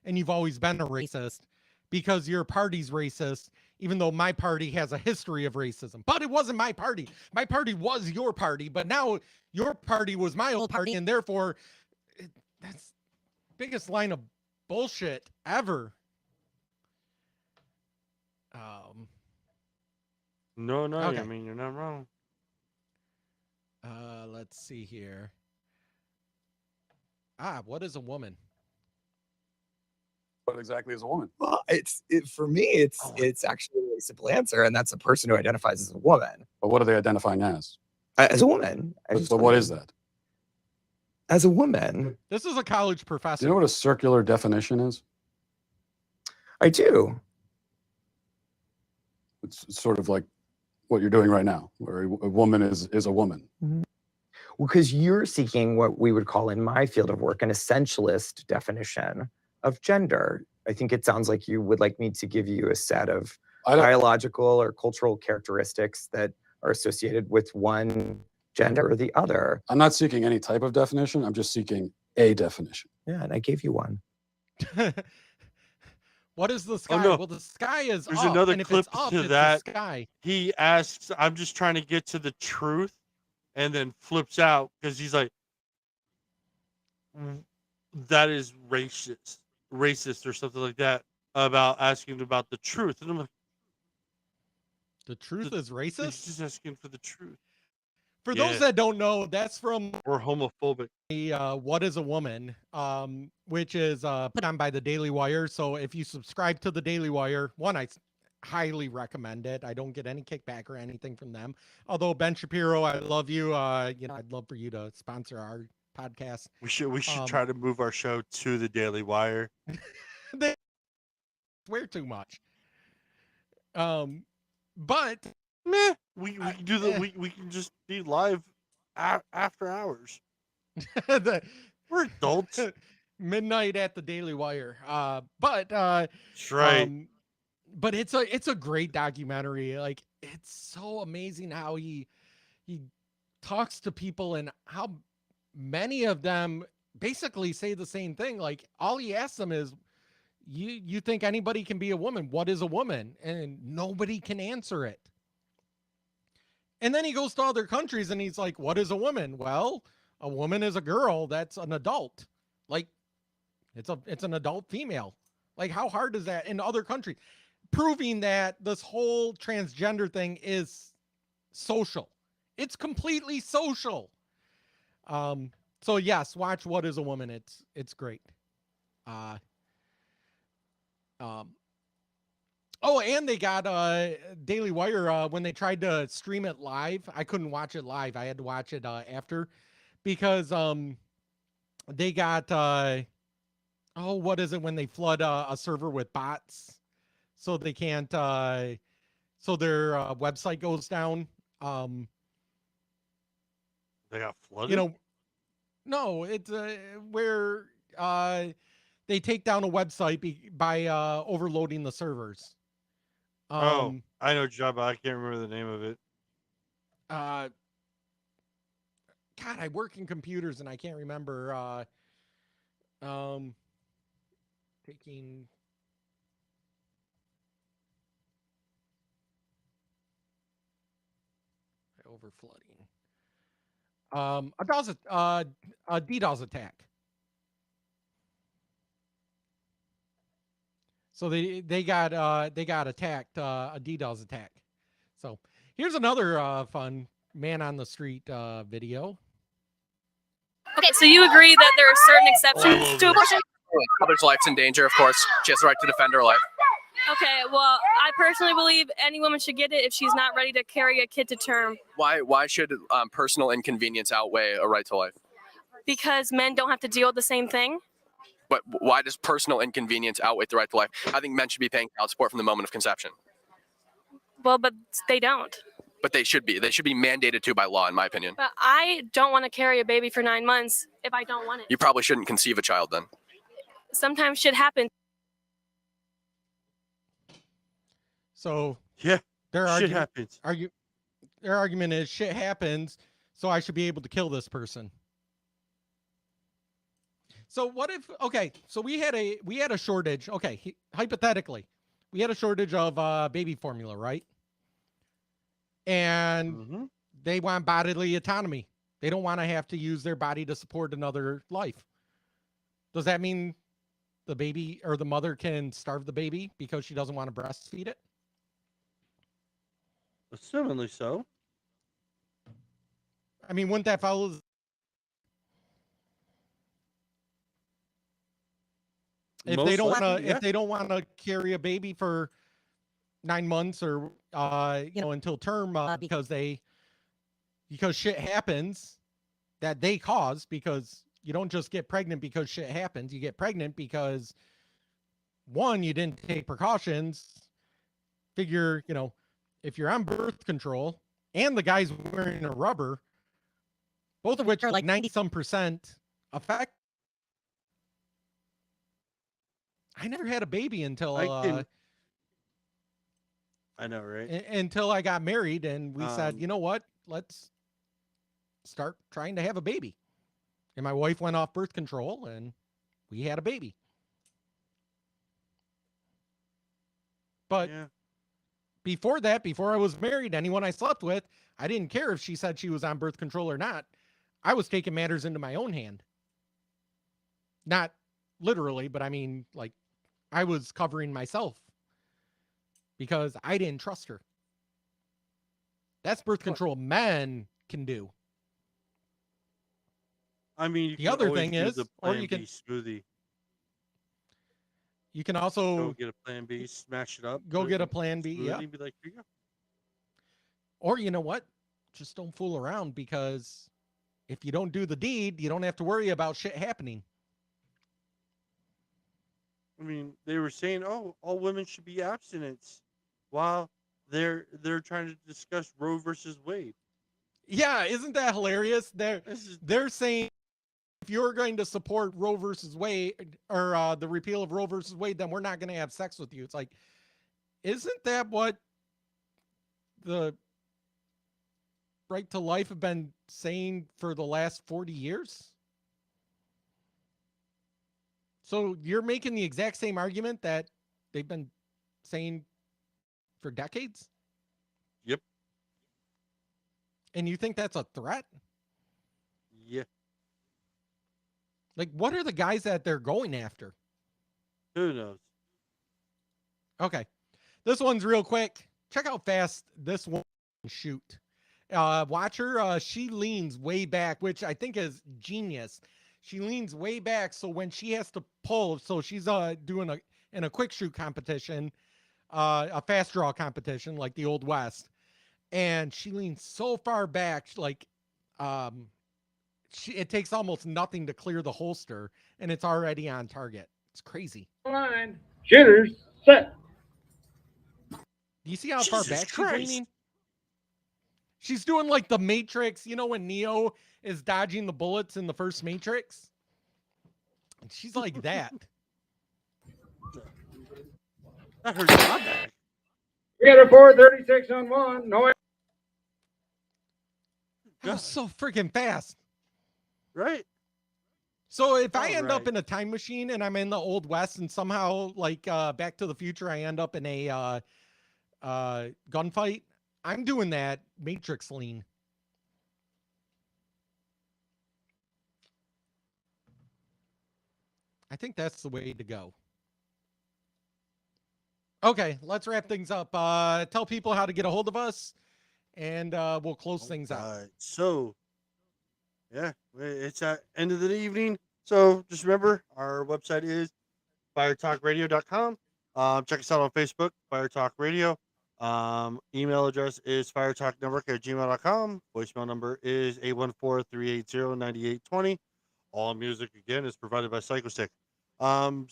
Speaker 1: and you've always been a racist because your party's racist, even though my party has a history of racism. But it wasn't my party. My party was your party, but now your party was my old party, and therefore that's biggest line of bullshit ever.
Speaker 3: No,
Speaker 1: Okay.
Speaker 3: I mean, you're not wrong.
Speaker 1: Let's see here. What is a woman?
Speaker 2: What exactly is a woman?
Speaker 4: Well, for me, it's actually a really simple answer, and that's a person who identifies as a woman.
Speaker 2: But what are they identifying as?
Speaker 4: As a woman.
Speaker 2: But what is that?
Speaker 4: As a woman.
Speaker 1: This is a college
Speaker 2: Do
Speaker 1: professor.
Speaker 2: you know what a circular definition is?
Speaker 4: I do.
Speaker 2: It's sort of like what you're doing right now, where a woman is a woman.
Speaker 4: Mm-hmm. Well, because you're seeking what we would call in my field of work an essentialist definition of gender. I think it sounds like you would like me to give you a set of biological or cultural characteristics that are associated with one gender or the other.
Speaker 2: I'm not seeking any type of definition. I'm just seeking a definition.
Speaker 4: Yeah, and I gave you one.
Speaker 1: What is the sky?
Speaker 3: no.
Speaker 1: Well, the sky is
Speaker 3: There's
Speaker 1: up,
Speaker 3: another
Speaker 1: and if
Speaker 3: clip
Speaker 1: it's up,
Speaker 3: to
Speaker 1: it's
Speaker 3: that.
Speaker 1: the sky.
Speaker 3: He asks, I'm just trying to get to the truth, and then flips out because he's like, that is racist or something like that, about asking about the truth. And I'm like,
Speaker 1: the truth is racist?
Speaker 3: He's just asking for the truth.
Speaker 1: For those that don't know, that's from
Speaker 3: We're homophobic.
Speaker 1: What is a Woman, which is put on by the Daily Wire. So if you subscribe to the Daily Wire, I highly recommend it. I don't get any kickback or anything from them. Although Ben Shapiro, I love you. I'd love for you to sponsor our podcast.
Speaker 3: We should try to move our show to the Daily Wire.
Speaker 1: They swear too much. But
Speaker 3: meh, we can do we can just be live after hours. We're adults.
Speaker 1: Midnight at the Daily Wire. But
Speaker 3: that's right.
Speaker 1: But it's a great documentary. Like, it's so amazing how he talks to people and how many of them basically say the same thing. Like, all he asks them is, you think anybody can be a woman? What is a woman? And nobody can answer it. And then he goes to other countries and he's like, what is a woman? Well, a woman is a girl that's an adult. Like, it's an adult female. Like, how hard is that in other countries? Proving that this whole transgender thing is social. It's completely social. So yes, watch What is a Woman. It's great. Oh, and they got Daily Wire when they tried to stream it live. I couldn't watch it live. I had to watch it after because they got what is it when they flood a server with bots so they can't so their website goes down.
Speaker 3: They got flooded.
Speaker 1: You know, no, it's where they take down a website by overloading the servers.
Speaker 3: I know, Job. I can't remember the name of it.
Speaker 1: God, I work in computers and I can't remember. Taking. Overflooding. A DDoS attack. So they got attacked, a DDoS attack. So here's another fun man on the street video.
Speaker 5: Okay, so you agree that there are certain exceptions to abortion?
Speaker 6: Mother's life's in danger, of course. She has the right to defend her life.
Speaker 5: Okay, well, I personally believe any woman should get it if she's not ready to carry a kid to term.
Speaker 6: Why should personal inconvenience outweigh a right to life?
Speaker 5: Because men don't have to deal with the same thing.
Speaker 6: But why does personal inconvenience outweigh the right to life? I think men should be paying child support from the moment of conception.
Speaker 5: Well, but they don't.
Speaker 6: But they should be. They should be mandated to by law, in my opinion.
Speaker 5: But I don't want to carry a baby for 9 months if I don't want it.
Speaker 6: You probably shouldn't conceive a child then.
Speaker 5: Sometimes shit happens.
Speaker 1: So
Speaker 3: yeah,
Speaker 1: their
Speaker 3: shit
Speaker 1: argument,
Speaker 3: happens.
Speaker 1: Their argument is shit happens, so I should be able to kill this person. So what if, okay, so we had a shortage. Okay, hypothetically, we had a shortage of baby formula, right? And they want bodily autonomy. They don't want to have to use their body to support another life. Does that mean the baby or the mother can starve the baby because she doesn't want to breastfeed it?
Speaker 3: Assumingly so.
Speaker 1: I mean, wouldn't that follow? If they don't want to, if they don't want to carry a baby for 9 months or until term because shit happens that they cause, because you don't just get pregnant because shit happens. You get pregnant because one, you didn't take precautions. Figure, if you're on birth control and the guy's wearing a rubber, both of which are like 90% effect. I never had a baby until
Speaker 3: I know, right?
Speaker 1: Until I got married, and we said, you know what? Let's start trying to have a baby. And my wife went off birth control, and we had a baby. But before that, before I was married, anyone I slept with, I didn't care if she said she was on birth control or not. I was taking matters into my own hand. Not literally, but I mean, like, I was covering myself because I didn't trust her. That's birth control men can do.
Speaker 3: I mean,
Speaker 1: the other thing is, or you can
Speaker 3: smoothie.
Speaker 1: You can also
Speaker 3: go get a Plan B, smash it up.
Speaker 1: Go get a Plan B, yeah.
Speaker 3: Be like, here you go.
Speaker 1: Or you know what? Just don't fool around, because if you don't do the deed, you don't have to worry about shit happening.
Speaker 3: I mean, they were saying, "Oh, all women should be abstinence," while they're trying to discuss Roe versus Wade.
Speaker 1: Yeah, isn't that hilarious? They're saying if you're going to support Roe versus Wade or the repeal of Roe versus Wade, then we're not going to have sex with you. It's like, isn't that what the right to life have been saying for the last 40 years? So you're making the exact same argument that they've been saying for decades?
Speaker 3: Yep.
Speaker 1: And you think that's a threat?
Speaker 3: Yeah.
Speaker 1: Like, what are the guys that they're going after?
Speaker 3: Who knows?
Speaker 1: Okay. This one's real quick. Check how fast this one can shoot. Watch her. She leans way back, which I think is genius. She leans way back, so when she has to pull, so she's doing in a quick shoot competition, a fast draw competition like the Old West, and she leans so far back, like it takes almost nothing to clear the holster, and it's already on target. It's crazy.
Speaker 16: Line. Shooters set.
Speaker 1: Do you see how far
Speaker 3: Jesus
Speaker 1: back
Speaker 3: Christ.
Speaker 1: she's leaning? She's doing like the Matrix, you know, when Neo is dodging the bullets in the first Matrix? And she's like that.
Speaker 3: That hurts my back.
Speaker 16: We got a 436 on one. No.
Speaker 1: That was so freaking fast.
Speaker 3: Right?
Speaker 1: So if I end up
Speaker 3: Alright.
Speaker 1: in a time machine and I'm in the Old West and somehow like Back to the Future, I end up in a gunfight, I'm doing that Matrix lean. I think that's the way to go. Okay, let's wrap things up. Tell people how to get a hold of us, and we'll close things out.
Speaker 3: So, yeah, it's at end of the evening. So just remember, our website is firetalkradio.com. Check us out on Facebook, Fire Talk Radio. Email address is firetalknetwork@gmail.com. Voicemail number is 814-380-9820. All music again is provided by Psychostick. And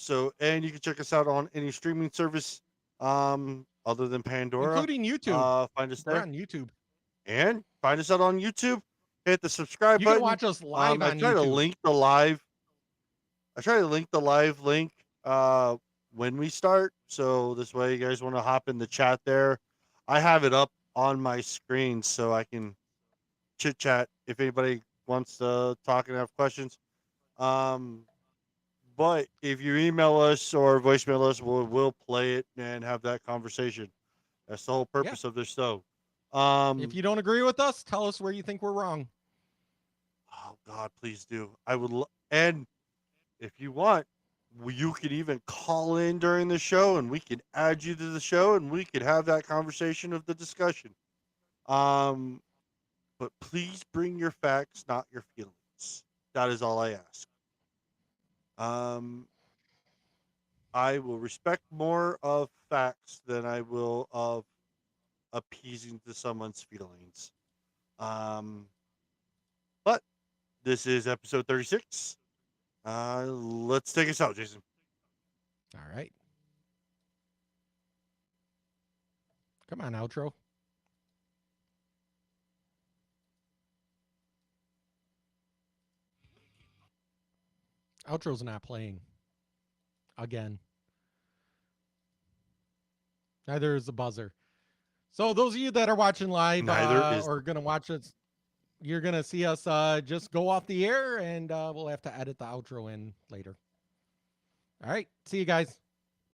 Speaker 3: you can check us out on any streaming service other than Pandora,
Speaker 1: Including YouTube.
Speaker 3: Find us
Speaker 1: We're
Speaker 3: there.
Speaker 1: on YouTube.
Speaker 3: And find us out on YouTube. Hit the subscribe
Speaker 1: You
Speaker 3: button.
Speaker 1: can watch us live
Speaker 3: I
Speaker 1: on
Speaker 3: try to
Speaker 1: YouTube.
Speaker 3: link the live. I try to link the live link when we start, so this way you guys want to hop in the chat there. I have it up on my screen so I can chit chat if anybody wants to talk and have questions. But if you email us or voicemail us, we'll play it and have that conversation. That's the whole purpose of this show.
Speaker 1: If you don't agree with us, tell us where you think we're wrong.
Speaker 3: Oh God, please do. I would, and if you want, you could even call in during the show, and we could add you to the show, and we could have that conversation of the discussion. But please bring your facts, not your feelings. That is all I ask. I will respect more of facts than I will of appeasing to someone's feelings. But this is episode 36. Let's take us out, Jason.
Speaker 1: All right. Come on, outro. Outro's not playing. Again. Neither is the buzzer. So those of you that are watching live or going to watch us, you're going to see us just go off the air, and we'll have to edit the outro in later. All right. See you guys.